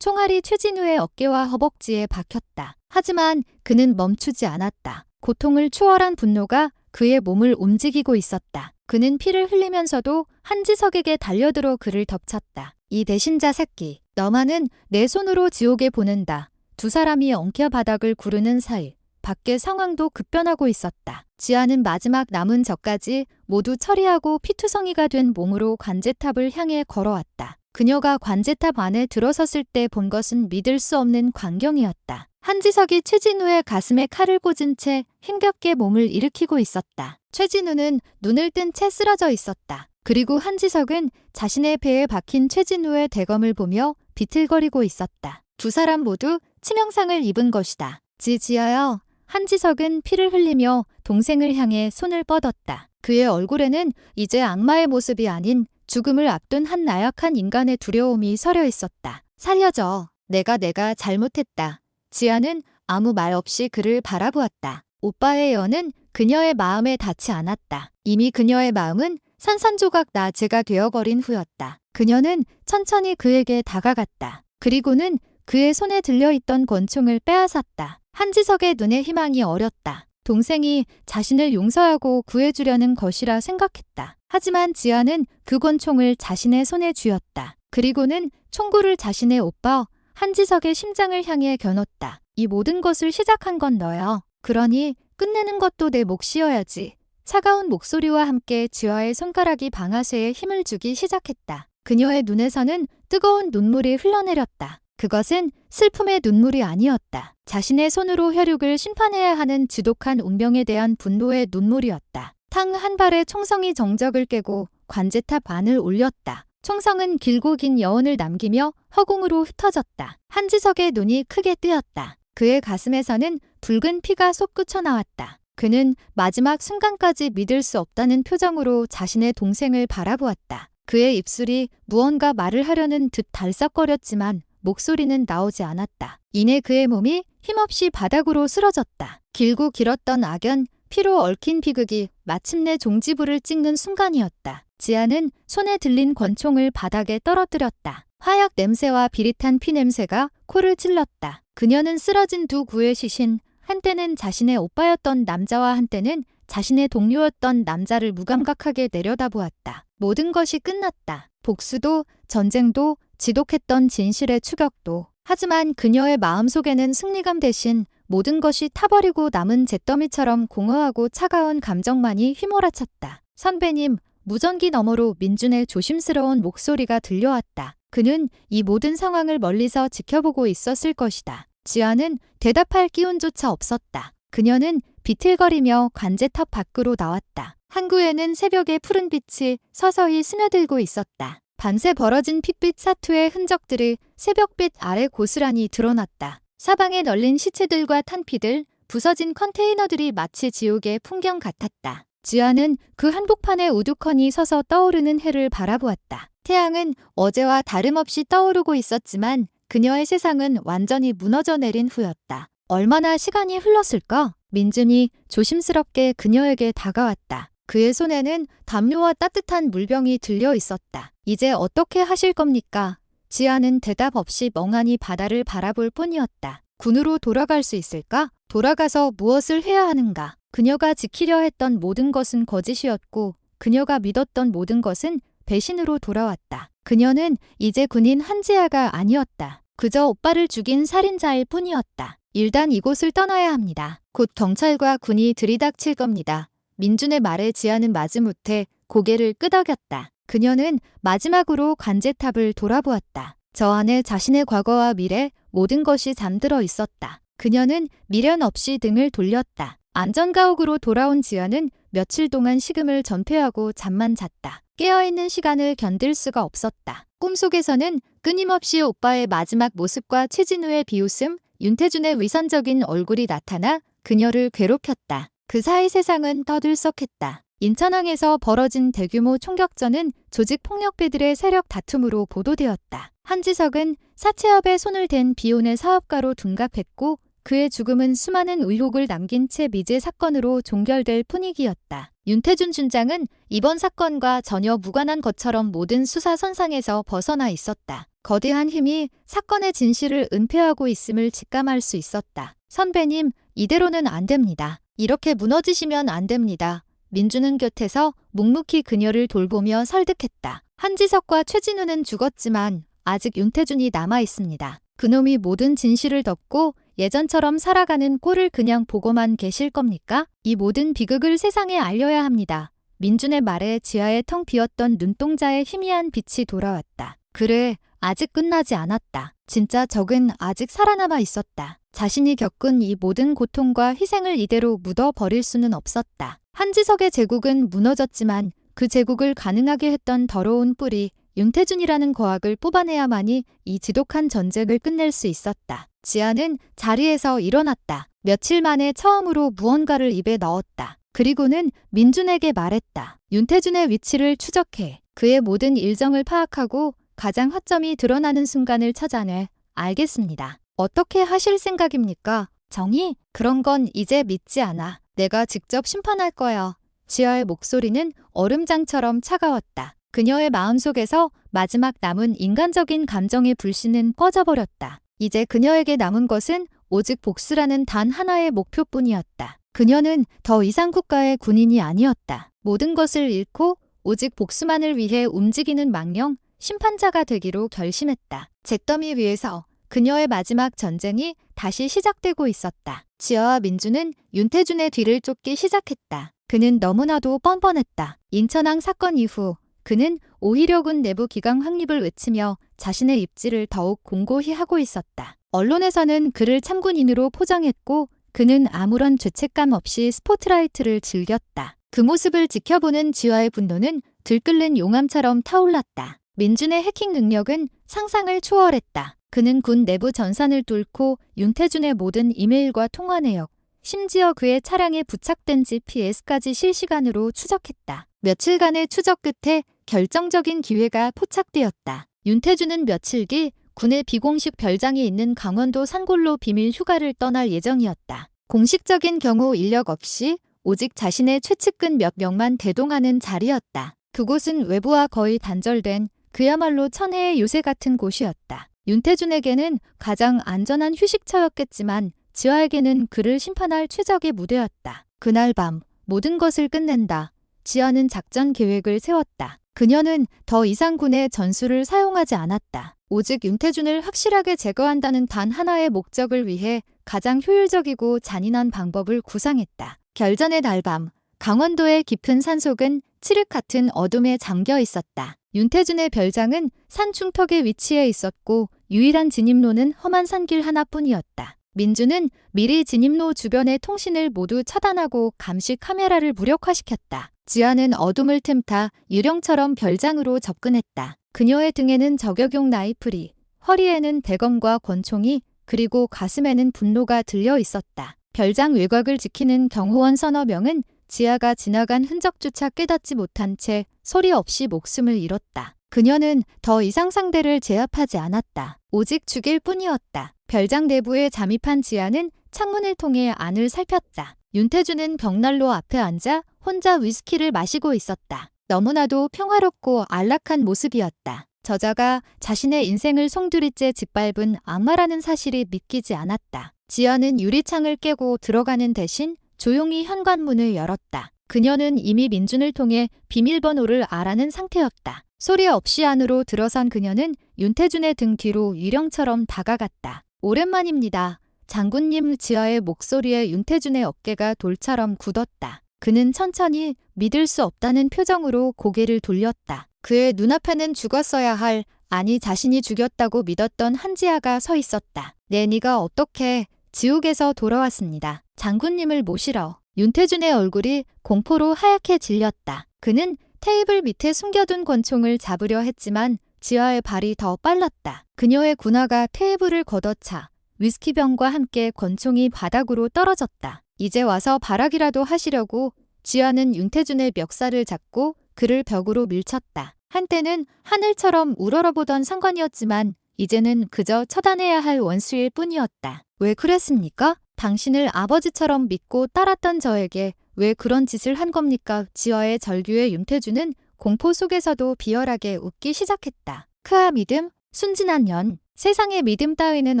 총알이 최진우의 어깨와 허벅지에 박혔다. 하지만 그는 멈추지 않았다. 고통을 초월한 분노가 그의 몸을 움직이고 있었다. 그는 피를 흘리면서도 한지석에게 달려들어 그를 덮쳤다. 이 배신자 새끼, 너만은 내 손으로 지옥에 보낸다. 두 사람이 엉켜 바닥을 구르는 사이 밖의 상황도 급변하고 있었다. 지아는 마지막 남은 적까지 모두 처리하고 피투성이가 된 몸으로 관제탑을 향해 걸어왔다. 그녀가 관제탑 안에 들어섰을 때 본 것은 믿을 수 없는 광경이었다. 한지석이 최진우의 가슴에 칼을 꽂은 채 힘겹게 몸을 일으키고 있었다. 최진우는 눈을 뜬 채 쓰러져 있었다. 그리고 한지석은 자신의 배에 박힌 최진우의 대검을 보며 비틀거리고 있었다. 두 사람 모두 치명상을 입은 것이다. 지아여. 한지석은 피를 흘리며 동생을 향해 손을 뻗었다. 그의 얼굴에는 이제 악마의 모습이 아닌 죽음을 앞둔 한 나약한 인간의 두려움이 서려 있었다. 살려줘. 내가 잘못했다. 지아는 아무 말 없이 그를 바라보았다. 오빠의 연은 그녀의 마음에 닿지 않았다. 이미 그녀의 마음은 산산조각 나제가 되어버린 후였다. 그녀는 천천히 그에게 다가갔다. 그리고는 그의 손에 들려있던 권총을 빼앗았다. 한지석의 눈에 희망이 어렸다. 동생이 자신을 용서하고 구해주려는 것이라 생각했다. 하지만 지아는 그 권총을 자신의 손에 쥐었다. 그리고는 총구를 자신의 오빠 한지석의 심장을 향해 겨눴다. 이 모든 것을 시작한 건 너야. 그러니 끝내는 것도 내 몫이어야지. 차가운 목소리와 함께 지아의 손가락이 방아쇠에 힘을 주기 시작했다. 그녀의 눈에서는 뜨거운 눈물이 흘러내렸다. 그것은 슬픔의 눈물이 아니었다. 자신의 손으로 혈육을 심판해야 하는 지독한 운명에 대한 분노의 눈물이었다. 탕 한 발에 총성이 정적을 깨고 관제탑 안을 올렸다. 총성은 길고 긴 여운을 남기며 허공으로 흩어졌다. 한지석의 눈이 크게 뜨였다. 그의 가슴에서는 붉은 피가 솟구쳐 나왔다. 그는 마지막 순간까지 믿을 수 없다는 표정으로 자신의 동생을 바라보았다. 그의 입술이 무언가 말을 하려는 듯 달싹거렸지만 목소리는 나오지 않았다. 이내 그의 몸이 힘없이 바닥으로 쓰러졌다. 길고 길었던 악연, 피로 얽힌 비극이 마침내 종지부를 찍는 순간이었다. 지아는 손에 들린 권총을 바닥에 떨어뜨렸다. 화약 냄새와 비릿한 피 냄새가 코를 찔렀다. 그녀는 쓰러진 두 구의 시신, 한때는 자신의 오빠였던 남자와 한때는 자신의 동료였던 남자를 무감각하게 내려다보았다. 모든 것이 끝났다. 복수도, 전쟁도, 지독했던 진실의 추격도. 하지만 그녀의 마음속에는 승리감 대신 모든 것이 타버리고 남은 잿더미처럼 공허하고 차가운 감정만이 휘몰아쳤다. 선배님, 무전기 너머로 민준의 조심스러운 목소리가 들려왔다. 그는 이 모든 상황을 멀리서 지켜보고 있었을 것이다. 지아는 대답할 기운조차 없었다. 그녀는 비틀거리며 관제탑 밖으로 나왔다. 항구에는 새벽의 푸른 빛이 서서히 스며들고 있었다. 밤새 벌어진 핏빛 사투의 흔적들이 새벽빛 아래 고스란히 드러났다. 사방에 널린 시체들과 탄피들, 부서진 컨테이너들이 마치 지옥의 풍경 같았다. 지아는 그 한복판에 우두커니 서서 떠오르는 해를 바라보았다. 태양은 어제와 다름없이 떠오르고 있었지만 그녀의 세상은 완전히 무너져 내린 후였다. 얼마나 시간이 흘렀을까? 민준이 조심스럽게 그녀에게 다가왔다. 그의 손에는 담요와 따뜻한 물병이 들려 있었다. 이제 어떻게 하실 겁니까? 지아는 대답 없이 멍하니 바다를 바라볼 뿐이었다. 군으로 돌아갈 수 있을까? 돌아가서 무엇을 해야 하는가? 그녀가 지키려 했던 모든 것은 거짓이었고 그녀가 믿었던 모든 것은 배신으로 돌아왔다. 그녀는 이제 군인 한지아가 아니었다. 그저 오빠를 죽인 살인자일 뿐이었다. 일단 이곳을 떠나야 합니다. 곧 경찰과 군이 들이닥칠 겁니다. 민준의 말에 지아는 마지못해 고개를 끄덕였다. 그녀는 마지막으로 관제탑을 돌아보았다. 저 안에 자신의 과거와 미래, 모든 것이 잠들어 있었다. 그녀는 미련 없이 등을 돌렸다. 안전가옥으로 돌아온 지아는 며칠 동안 식음을 전폐하고 잠만 잤다. 깨어있는 시간을 견딜 수가 없었다. 꿈속에서는 끊임없이 오빠의 마지막 모습과 최진우의 비웃음, 윤태준의 위선적인 얼굴이 나타나 그녀를 괴롭혔다. 그 사이 세상은 떠들썩했다. 인천항에서 벌어진 대규모 총격전은 조직폭력배들의 세력 다툼으로 보도되었다. 한지석은 사채업에 손을 댄 비혼의 사업가로 둔갑했고 그의 죽음은 수많은 의혹을 남긴 채 미제 사건으로 종결될 분위기였다. 윤태준 준장은 이번 사건과 전혀 무관한 것처럼 모든 수사 선상에서 벗어나 있었다. 거대한 힘이 사건의 진실을 은폐하고 있음을 직감할 수 있었다. 선배님, 이대로는 안 됩니다. 이렇게 무너지시면 안 됩니다. 민준은 곁에서 묵묵히 그녀를 돌보며 설득했다. 한지석과 최진우는 죽었지만 아직 윤태준이 남아 있습니다. 그놈이 모든 진실을 덮고 예전처럼 살아가는 꼴을 그냥 보고만 계실 겁니까? 이 모든 비극을 세상에 알려야 합니다. 민준의 말에 지아의 텅 비었던 눈동자에 희미한 빛이 돌아왔다. 그래, 아직 끝나지 않았다. 진짜 적은 아직 살아남아 있었다. 자신이 겪은 이 모든 고통과 희생을 이대로 묻어버릴 수는 없었다. 한지석의 제국은 무너졌지만 그 제국을 가능하게 했던 더러운 뿔이 윤태준이라는 거악을 뽑아내야만이 이 지독한 전쟁을 끝낼 수 있었다. 지아는 자리에서 일어났다. 며칠 만에 처음으로 무언가를 입에 넣었다. 그리고는 민준에게 말했다. 윤태준의 위치를 추적해. 그의 모든 일정을 파악하고 가장 허점이 드러나는 순간을 찾아내. 알겠습니다. 어떻게 하실 생각입니까? 정의? 그런 건 이제 믿지 않아. 내가 직접 심판할 거야. 지아의 목소리는 얼음장처럼 차가웠다. 그녀의 마음속에서 마지막 남은 인간적인 감정의 불씨는 꺼져버렸다. 이제 그녀에게 남은 것은 오직 복수라는 단 하나의 목표뿐이었다. 그녀는 더 이상 국가의 군인이 아니었다. 모든 것을 잃고 오직 복수만을 위해 움직이는 망령, 심판자가 되기로 결심했다. 잿더미 위에서 그녀의 마지막 전쟁이 다시 시작되고 있었다. 지아와 민주는 윤태준의 뒤를 쫓기 시작했다. 그는 너무나도 뻔뻔했다. 인천항 사건 이후 그는 오히려 군 내부 기강 확립을 외치며 자신의 입지를 더욱 공고히 하고 있었다. 언론에서는 그를 참군인으로 포장했고 그는 아무런 죄책감 없이 스포트라이트를 즐겼다. 그 모습을 지켜보는 지아의 분노는 들끓는 용암처럼 타올랐다. 민준의 해킹 능력은 상상을 초월했다. 그는 군 내부 전산을 뚫고 윤태준의 모든 이메일과 통화 내역, 심지어 그의 차량에 부착된 GPS까지 실시간으로 추적했다. 며칠간의 추적 끝에 결정적인 기회가 포착되었다. 윤태준은 며칠 뒤 군의 비공식 별장이 있는 강원도 산골로 비밀 휴가를 떠날 예정이었다. 공식적인 경호 인력 없이 오직 자신의 최측근 몇 명만 대동하는 자리였다. 그곳은 외부와 거의 단절된 그야말로 천혜의 요새 같은 곳이었다. 윤태준에게는 가장 안전한 휴식처였겠지만 지아에게는 그를 심판할 최적의 무대였다. 그날 밤 모든 것을 끝낸다. 지아는 작전 계획을 세웠다. 그녀는 더 이상 군의 전술을 사용하지 않았다. 오직 윤태준을 확실하게 제거한다는 단 하나의 목적을 위해 가장 효율적이고 잔인한 방법을 구상했다. 결전의 날밤, 강원도의 깊은 산속은 칠흑 같은 어둠에 잠겨 있었다. 윤태준의 별장은 산 중턱에 위치해 있었고 유일한 진입로는 험한 산길 하나뿐이었다. 민주는 미리 진입로 주변의 통신을 모두 차단하고 감시 카메라를 무력화시켰다. 지아는 어둠을 틈타 유령처럼 별장으로 접근했다. 그녀의 등에는 저격용 라이플이, 허리에는 대검과 권총이, 그리고 가슴에는 분노가 들려 있었다. 별장 외곽을 지키는 경호원 서너 명은 지아가 지나간 흔적조차 깨닫지 못한 채 소리 없이 목숨을 잃었다. 그녀는 더 이상 상대를 제압하지 않았다. 오직 죽일 뿐이었다. 별장 내부에 잠입한 지아는 창문을 통해 안을 살폈다. 윤태주는 벽난로 앞에 앉아 혼자 위스키를 마시고 있었다. 너무나도 평화롭고 안락한 모습이었다. 저자가 자신의 인생을 송두리째 짓밟은 악마라는 사실이 믿기지 않았다. 지아는 유리창을 깨고 들어가는 대신 조용히 현관문을 열었다. 그녀는 이미 민준을 통해 비밀번호를 알아낸 상태였다. 소리 없이 안으로 들어선 그녀는 윤태준의 등 뒤로 유령처럼 다가갔다. 오랜만입니다. 장군님. 지아의 목소리에 윤태준의 어깨가 돌처럼 굳었다. 그는 천천히 믿을 수 없다는 표정으로 고개를 돌렸다. 그의 눈앞에는 죽었어야 할, 아니 자신이 죽였다고 믿었던 한지아가 서 있었다. 네, 네가 어떻게? 지옥에서 돌아왔습니다. 장군님을 모시러. 윤태준의 얼굴이 공포로 하얗게 질렸다. 그는 테이블 밑에 숨겨둔 권총을 잡으려 했지만 지아의 발이 더 빨랐다. 그녀의 군화가 테이블을 걷어차 위스키병과 함께 권총이 바닥으로 떨어졌다. 이제 와서 발악이라도 하시려고. 지아는 윤태준의 멱살을 잡고 그를 벽으로 밀쳤다. 한때는 하늘처럼 우러러보던 상관이었지만 이제는 그저 처단해야 할 원수일 뿐이었다. 왜 그랬습니까? 당신을 아버지처럼 믿고 따랐던 저에게 왜 그런 짓을 한 겁니까? 지아의 절규에 윤태주는 공포 속에서도 비열하게 웃기 시작했다. 크아 믿음? 순진한 년. 세상에 믿음 따위는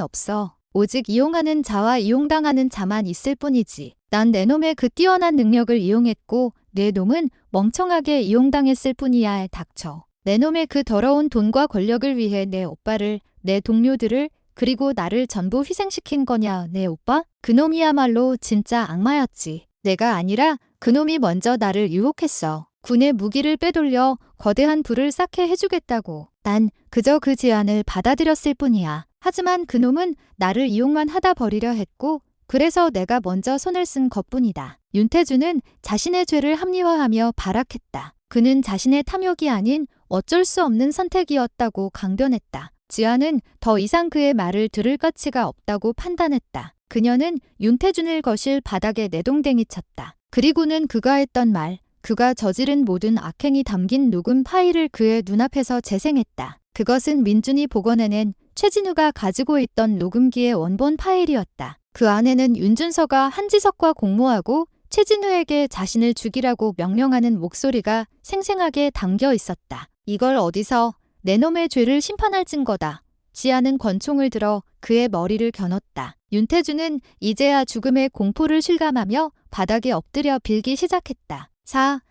없어. 오직 이용하는 자와 이용당하는 자만 있을 뿐이지. 난 내 놈의 그 뛰어난 능력을 이용했고 내 놈은 멍청하게 이용당했을 뿐이야. 닥쳐. 내 놈의 그 더러운 돈과 권력을 위해 내 오빠를, 내 동료들을, 그리고 나를 전부 희생시킨 거냐. 내 오빠? 그놈이야말로 진짜 악마였지. 내가 아니라 그놈이 먼저 나를 유혹했어. 군의 무기를 빼돌려 거대한 부를 쌓게 해주겠다고. 난 그저 그 제안을 받아들였을 뿐이야. 하지만 그놈은 나를 이용만 하다 버리려 했고 그래서 내가 먼저 손을 쓴 것뿐이다. 윤태주는 자신의 죄를 합리화하며 발악했다. 그는 자신의 탐욕이 아닌 어쩔 수 없는 선택이었다고 강변했다. 지아는 더 이상 그의 말을 들을 가치가 없다고 판단했다. 그녀는 윤태준을 거실 바닥에 내동댕이 쳤다. 그리고는 그가 했던 말, 그가 저지른 모든 악행이 담긴 녹음 파일을 그의 눈앞에서 재생했다. 그것은 민준이 복원해낸 최진우가 가지고 있던 녹음기의 원본 파일이었다. 그 안에는 윤준서가 한지석과 공모하고 최진우에게 자신을 죽이라고 명령하는 목소리가 생생하게 담겨 있었다. 이걸 어디서? 내 놈의 죄를 심판할 증거다. 지아는 권총을 들어 그의 머리를 겨눴다. 윤태주는 이제야 죽음의 공포를 실감하며 바닥에 엎드려 빌기 시작했다.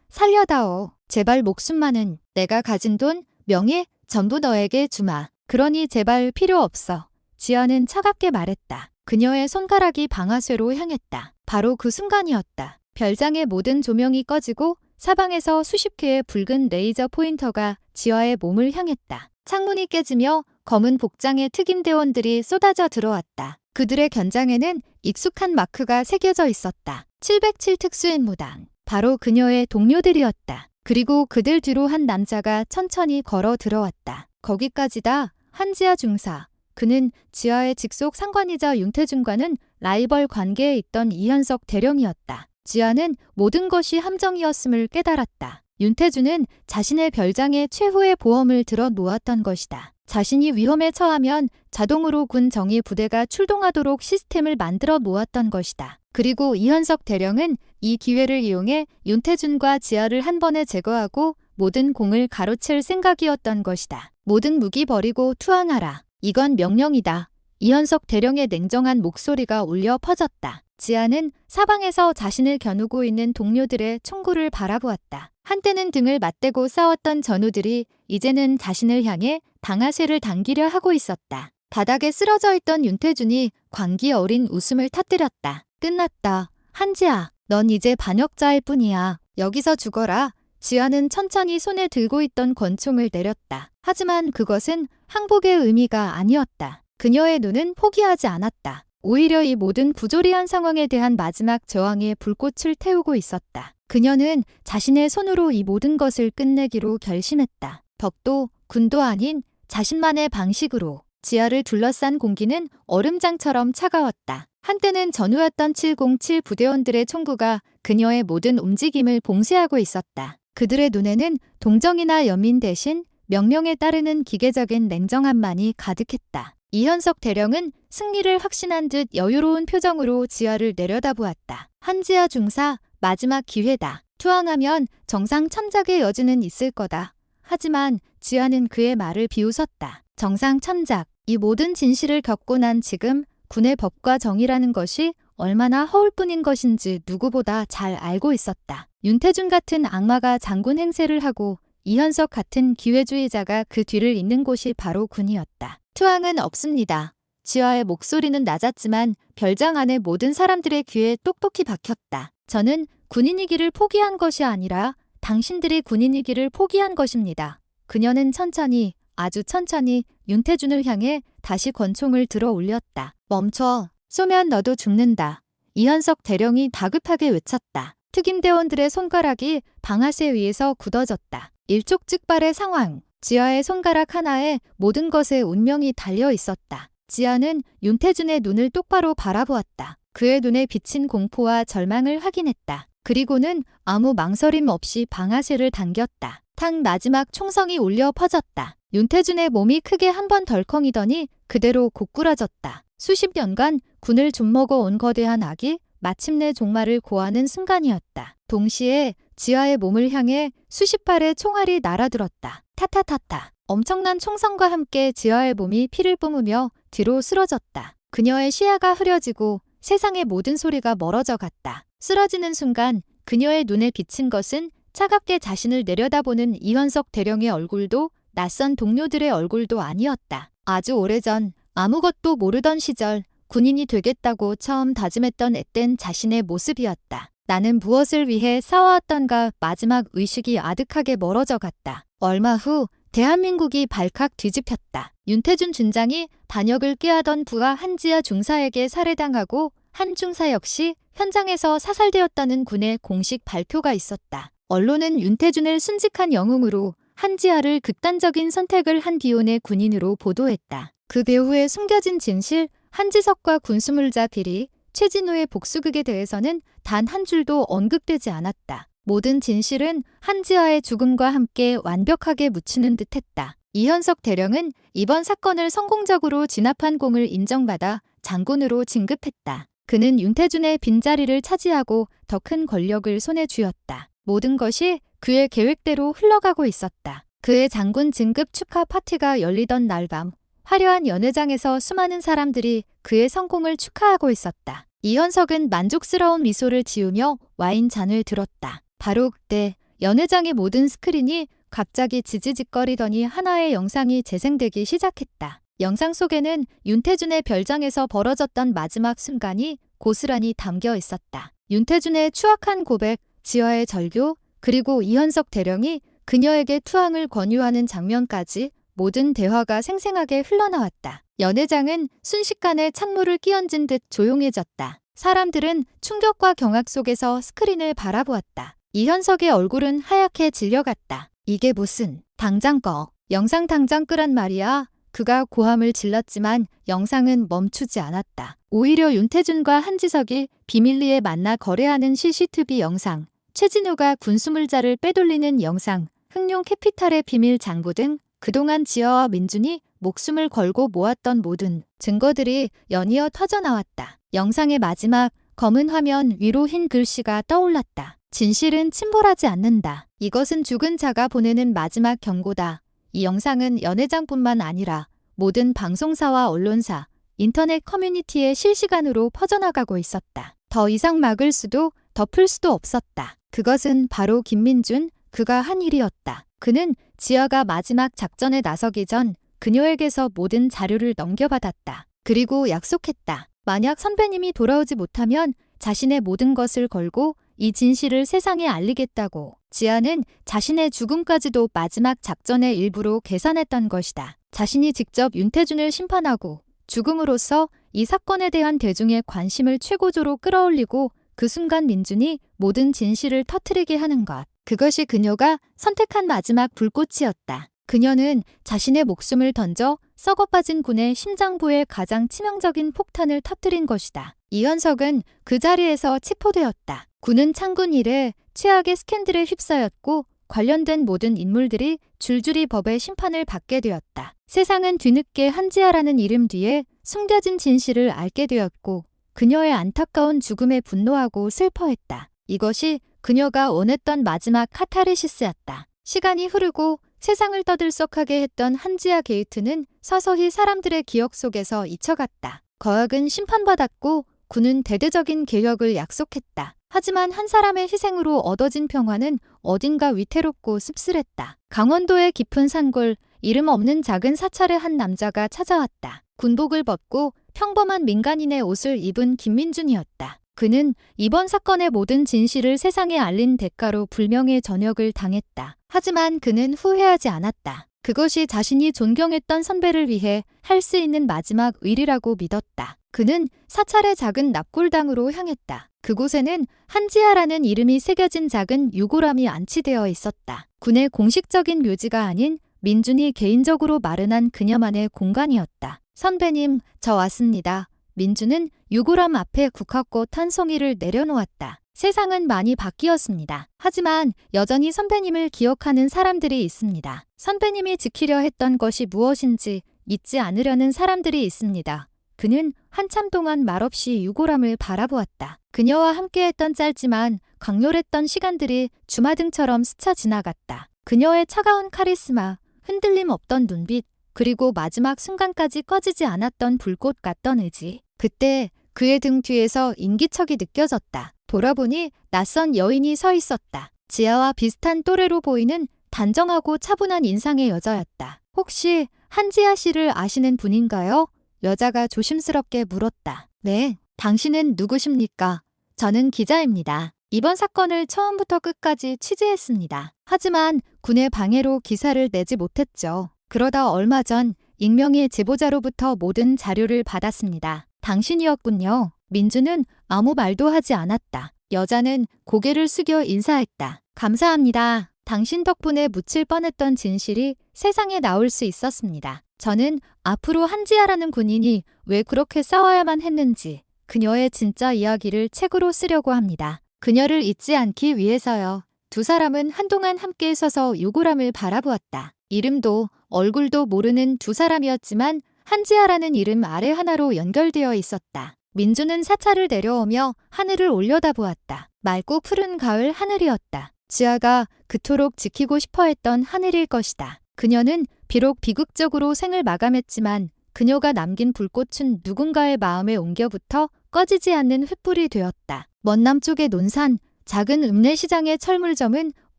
살려다오. 제발 목숨만은. 내가 가진 돈, 명예, 전부 너에게 주마. 그러니 제발 필요 없어. 지아는 차갑게 말했다. 그녀의 손가락이 방아쇠로 향했다. 바로 그 순간이었다. 별장의 모든 조명이 꺼지고 사방에서 수십 개의 붉은 레이저 포인터가 지아의 몸을 향했다. 창문이 깨지며 검은 복장의 특임대원들이 쏟아져 들어왔다. 그들의 견장에는 익숙한 마크가 새겨져 있었다. 707 특수임무단. 바로 그녀의 동료들이었다. 그리고 그들 뒤로 한 남자가 천천히 걸어 들어왔다. 거기까지다. 한지아 중사. 그는 지아의 직속 상관이자 윤태준과는 라이벌 관계에 있던 이현석 대령이었다. 지아는 모든 것이 함정이었음을 깨달았다. 윤태준은 자신의 별장에 최후의 보험을 들어 놓았던 것이다. 자신이 위험에 처하면 자동으로 군 정예 부대가 출동하도록 시스템을 만들어 놓았던 것이다. 그리고 이현석 대령은 이 기회를 이용해 윤태준과 지아를 한 번에 제거하고 모든 공을 가로챌 생각이었던 것이다. 모든 무기 버리고 투항하라. 이건 명령이다. 이현석 대령의 냉정한 목소리가 울려 퍼졌다. 지아는 사방에서 자신을 겨누고 있는 동료들의 총구를 바라보았다. 한때는 등을 맞대고 싸웠던 전우들이 이제는 자신을 향해 방아쇠를 당기려 하고 있었다. 바닥에 쓰러져 있던 윤태준이 광기 어린 웃음을 터뜨렸다. 끝났다. 한지아, 넌 이제 반역자일 뿐이야. 여기서 죽어라. 지아는 천천히 손에 들고 있던 권총을 내렸다. 하지만 그것은 항복의 의미가 아니었다. 그녀의 눈은 포기하지 않았다. 오히려 이 모든 부조리한 상황에 대한 마지막 저항에 불꽃을 태우고 있었다. 그녀는 자신의 손으로 이 모든 것을 끝내기로 결심했다. 덕도 군도 아닌 자신만의 방식으로. 지하를 둘러싼 공기는 얼음장처럼 차가웠다. 한때는 전우였던 707 부대원들의 총구가 그녀의 모든 움직임을 봉쇄하고 있었다. 그들의 눈에는 동정이나 연민 대신 명령에 따르는 기계적인 냉정함만이 가득했다. 이현석 대령은 승리를 확신한 듯 여유로운 표정으로 지하를 내려다보았다. 한지하 중사, 마지막 기회다. 투항하면 정상 참작의 여지는 있을 거다. 하지만 지하는 그의 말을 비웃었다. 정상 참작, 이 모든 진실을 겪고 난 지금 군의 법과 정의라는 것이 얼마나 허울 뿐인 것인지 누구보다 잘 알고 있었다. 윤태준 같은 악마가 장군 행세를 하고 이현석 같은 기회주의자가 그 뒤를 잇는 곳이 바로 군이었다. 투항은 없습니다. 지하의 목소리는 낮았지만 별장 안의 모든 사람들의 귀에 똑똑히 박혔다. 저는 군인이기를 포기한 것이 아니라 당신들이 군인이기를 포기한 것입니다. 그녀는 천천히, 아주 천천히 윤태준을 향해 다시 권총을 들어 올렸다. 멈춰. 쏘면 너도 죽는다. 이현석 대령이 다급하게 외쳤다. 특임대원들의 손가락이 방아쇠 위에서 굳어졌다. 일촉즉발의 상황. 지하의 손가락 하나에 모든 것의 운명이 달려 있었다. 지하는 윤태준의 눈을 똑바로 바라보았다. 그의 눈에 비친 공포와 절망을 확인했다. 그리고는 아무 망설임 없이 방아쇠를 당겼다. 탕 마지막 총성이 울려 퍼졌다. 윤태준의 몸이 크게 한 번 덜컹이더니 그대로 고꾸라졌다. 수십 년간 군을 좀먹어 온 거대한 악이 마침내 종말을 고하는 순간이었다. 동시에 지하의 몸을 향해 수십 발의 총알이 날아들었다. 타타타타. 엄청난 총성과 함께 지하의 몸이 피를 뿜으며 뒤로 쓰러졌다. 그녀의 시야가 흐려지고 세상의 모든 소리가 멀어져 갔다. 쓰러지는 순간 그녀의 눈에 비친 것은 차갑게 자신을 내려다보는 이현석 대령의 얼굴도 낯선 동료들의 얼굴도 아니었다. 아주 오래전 아무것도 모르던 시절 군인이 되겠다고 처음 다짐했던 앳된 자신의 모습이었다. 나는 무엇을 위해 싸워왔던가 마지막 의식이 아득하게 멀어져 갔다. 얼마 후 대한민국이 발칵 뒤집혔다. 윤태준 준장이 반역을 꾀하던 부하 한지하 중사에게 살해당하고 한 중사 역시 현장에서 사살되었다는 군의 공식 발표가 있었다. 언론은 윤태준을 순직한 영웅으로 한지하를 극단적인 선택을 한 비운의 군인으로 보도했다. 그 배후에 숨겨진 진실, 한지석과 군수물자 비리, 최진우의 복수극에 대해서는 단 한 줄도 언급되지 않았다. 모든 진실은 한지하의 죽음과 함께 완벽하게 묻히는 듯했다. 이현석 대령은 이번 사건을 성공적으로 진압한 공을 인정받아 장군으로 진급했다. 그는 윤태준의 빈자리를 차지하고 더 큰 권력을 손에 쥐었다. 모든 것이 그의 계획대로 흘러가고 있었다. 그의 장군 진급 축하 파티가 열리던 날 밤, 화려한 연회장에서 수많은 사람들이 그의 성공을 축하하고 있었다. 이현석은 만족스러운 미소를 지으며 와인 잔을 들었다. 바로 그때 연회장의 모든 스크린이 갑자기 지지직거리더니 하나의 영상이 재생되기 시작했다. 영상 속에는 윤태준의 별장에서 벌어졌던 마지막 순간이 고스란히 담겨 있었다. 윤태준의 추악한 고백, 지하의 절규, 그리고 이현석 대령이 그녀에게 투항을 권유하는 장면까지 모든 대화가 생생하게 흘러나왔다. 연회장은 순식간에 찬물을 끼얹은 듯 조용해졌다. 사람들은 충격과 경악 속에서 스크린을 바라보았다. 이현석의 얼굴은 하얗게 질려갔다. 이게 무슨, 당장 꺼. 영상 당장 끄란 말이야. 그가 고함을 질렀지만 영상은 멈추지 않았다. 오히려 윤태준과 한지석이 비밀리에 만나 거래하는 CCTV 영상, 최진우가 군수물자를 빼돌리는 영상, 흑룡 캐피탈의 비밀 장부 등 그동안 지하와 민준이 목숨을 걸고 모았던 모든 증거들이 연이어 터져나왔다. 영상의 마지막 검은 화면 위로 흰 글씨가 떠올랐다. 진실은 침몰하지 않는다. 이것은 죽은 자가 보내는 마지막 경고다. 이 영상은 연회장뿐만 아니라 모든 방송사와 언론사, 인터넷 커뮤니티에 실시간으로 퍼져나가고 있었다. 더 이상 막을 수도 덮을 수도 없었다. 그것은 바로 김민준, 그가 한 일이었다. 그는 지하가 마지막 작전에 나서기 전 그녀에게서 모든 자료를 넘겨받았다. 그리고 약속했다. 만약 선배님이 돌아오지 못하면 자신의 모든 것을 걸고 이 진실을 세상에 알리겠다고. 지하는 자신의 죽음까지도 마지막 작전의 일부로 계산했던 것이다. 자신이 직접 윤태준을 심판하고 죽음으로써 이 사건에 대한 대중의 관심을 최고조로 끌어올리고 그 순간 민준이 모든 진실을 터뜨리게 하는 것. 그것이 그녀가 선택한 마지막 불꽃이었다. 그녀는 자신의 목숨을 던져 썩어빠진 군의 심장부에 가장 치명적인 폭탄을 터뜨린 것이다. 이현석은 그 자리에서 체포되었다. 군은 창군 이래 최악의 스캔들에 휩싸였고 관련된 모든 인물들이 줄줄이 법의 심판을 받게 되었다. 세상은 뒤늦게 한지아라는 이름 뒤에 숨겨진 진실을 알게 되었고 그녀의 안타까운 죽음에 분노하고 슬퍼했다. 이것이 그녀가 원했던 마지막 카타르시스였다. 시간이 흐르고 세상을 떠들썩하게 했던 한지아 게이트는 서서히 사람들의 기억 속에서 잊혀갔다. 거역은 심판받았고 군은 대대적인 개혁을 약속했다. 하지만 한 사람의 희생으로 얻어진 평화는 어딘가 위태롭고 씁쓸했다. 강원도의 깊은 산골, 이름 없는 작은 사찰의 한 남자가 찾아왔다. 군복을 벗고 평범한 민간인의 옷을 입은 김민준이었다. 그는 이번 사건의 모든 진실을 세상에 알린 대가로 불명예 전역을 당했다. 하지만 그는 후회하지 않았다. 그것이 자신이 존경했던 선배를 위해 할 수 있는 마지막 의리라고 믿었다. 그는 사찰의 작은 납골당으로 향했다. 그곳에는 한지아라는 이름이 새겨진 작은 유골함이 안치되어 있었다. 군의 공식적인 묘지가 아닌 민준이 개인적으로 마련한 그녀만의 공간이었다. 선배님, 저 왔습니다. 민준은 유골함 앞에 국화꽃 한 송이를 내려놓았다. 세상은 많이 바뀌었습니다. 하지만 여전히 선배님을 기억하는 사람들이 있습니다. 선배님이 지키려 했던 것이 무엇인지 잊지 않으려는 사람들이 있습니다. 그는 한참 동안 말없이 유골함을 바라보았다. 그녀와 함께했던 짧지만 강렬했던 시간들이 주마등처럼 스쳐 지나갔다. 그녀의 차가운 카리스마, 흔들림 없던 눈빛, 그리고 마지막 순간까지 꺼지지 않았던 불꽃 같던 의지. 그때 그의 등 뒤에서 인기척이 느껴졌다. 돌아보니 낯선 여인이 서 있었다. 지아와 비슷한 또래로 보이는 단정하고 차분한 인상의 여자였다. 혹시 한지아 씨를 아시는 분인가요? 여자가 조심스럽게 물었다. 네, 당신은 누구십니까? 저는 기자입니다. 이번 사건을 처음부터 끝까지 취재했습니다. 하지만 군의 방해로 기사를 내지 못했죠. 그러다 얼마 전 익명의 제보자로부터 모든 자료를 받았습니다. 당신이었군요. 민주는 아무 말도 하지 않았다. 여자는 고개를 숙여 인사했다. 감사합니다. 당신 덕분에 묻힐 뻔했던 진실이 세상에 나올 수 있었습니다. 저는 앞으로 한지아라는 군인이 왜 그렇게 싸워야만 했는지 그녀의 진짜 이야기를 책으로 쓰려고 합니다. 그녀를 잊지 않기 위해서요. 두 사람은 한동안 함께 서서 유골함을 바라보았다. 이름도 얼굴도 모르는 두 사람이었지만 한지아라는 이름 아래 하나로 연결되어 있었다. 민주는 사찰을 내려오며 하늘을 올려다보았다. 맑고 푸른 가을 하늘이었다. 지아가 그토록 지키고 싶어 했던 하늘일 것이다. 그녀는 비록 비극적으로 생을 마감했지만 그녀가 남긴 불꽃은 누군가의 마음에 옮겨붙어 꺼지지 않는 횃불이 되었다. 먼 남쪽의 논산, 작은 읍내시장의 철물점은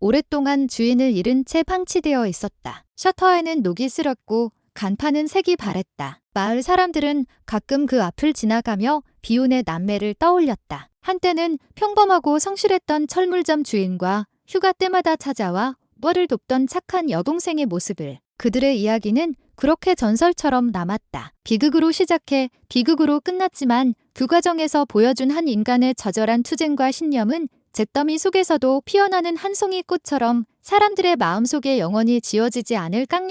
오랫동안 주인을 잃은 채 방치되어 있었다. 셔터에는 녹이 슬었고 간판은 색이 바랬다. 마을 사람들은 가끔 그 앞을 지나가며 비운의 남매를 떠올렸다. 한때는 평범하고 성실했던 철물점 주인과 휴가 때마다 찾아와 뻘을 돕던 착한 여동생의 모습을. 그들의 이야기는 그렇게 전설처럼 남았다. 비극으로 시작해 비극으로 끝났지만 그 과정에서 보여준 한 인간의 저절한 투쟁과 신념은 잿더미 속에서도 피어나는 한 송이 꽃처럼 사람들의 마음속에 영원히 지워지지 않을 깡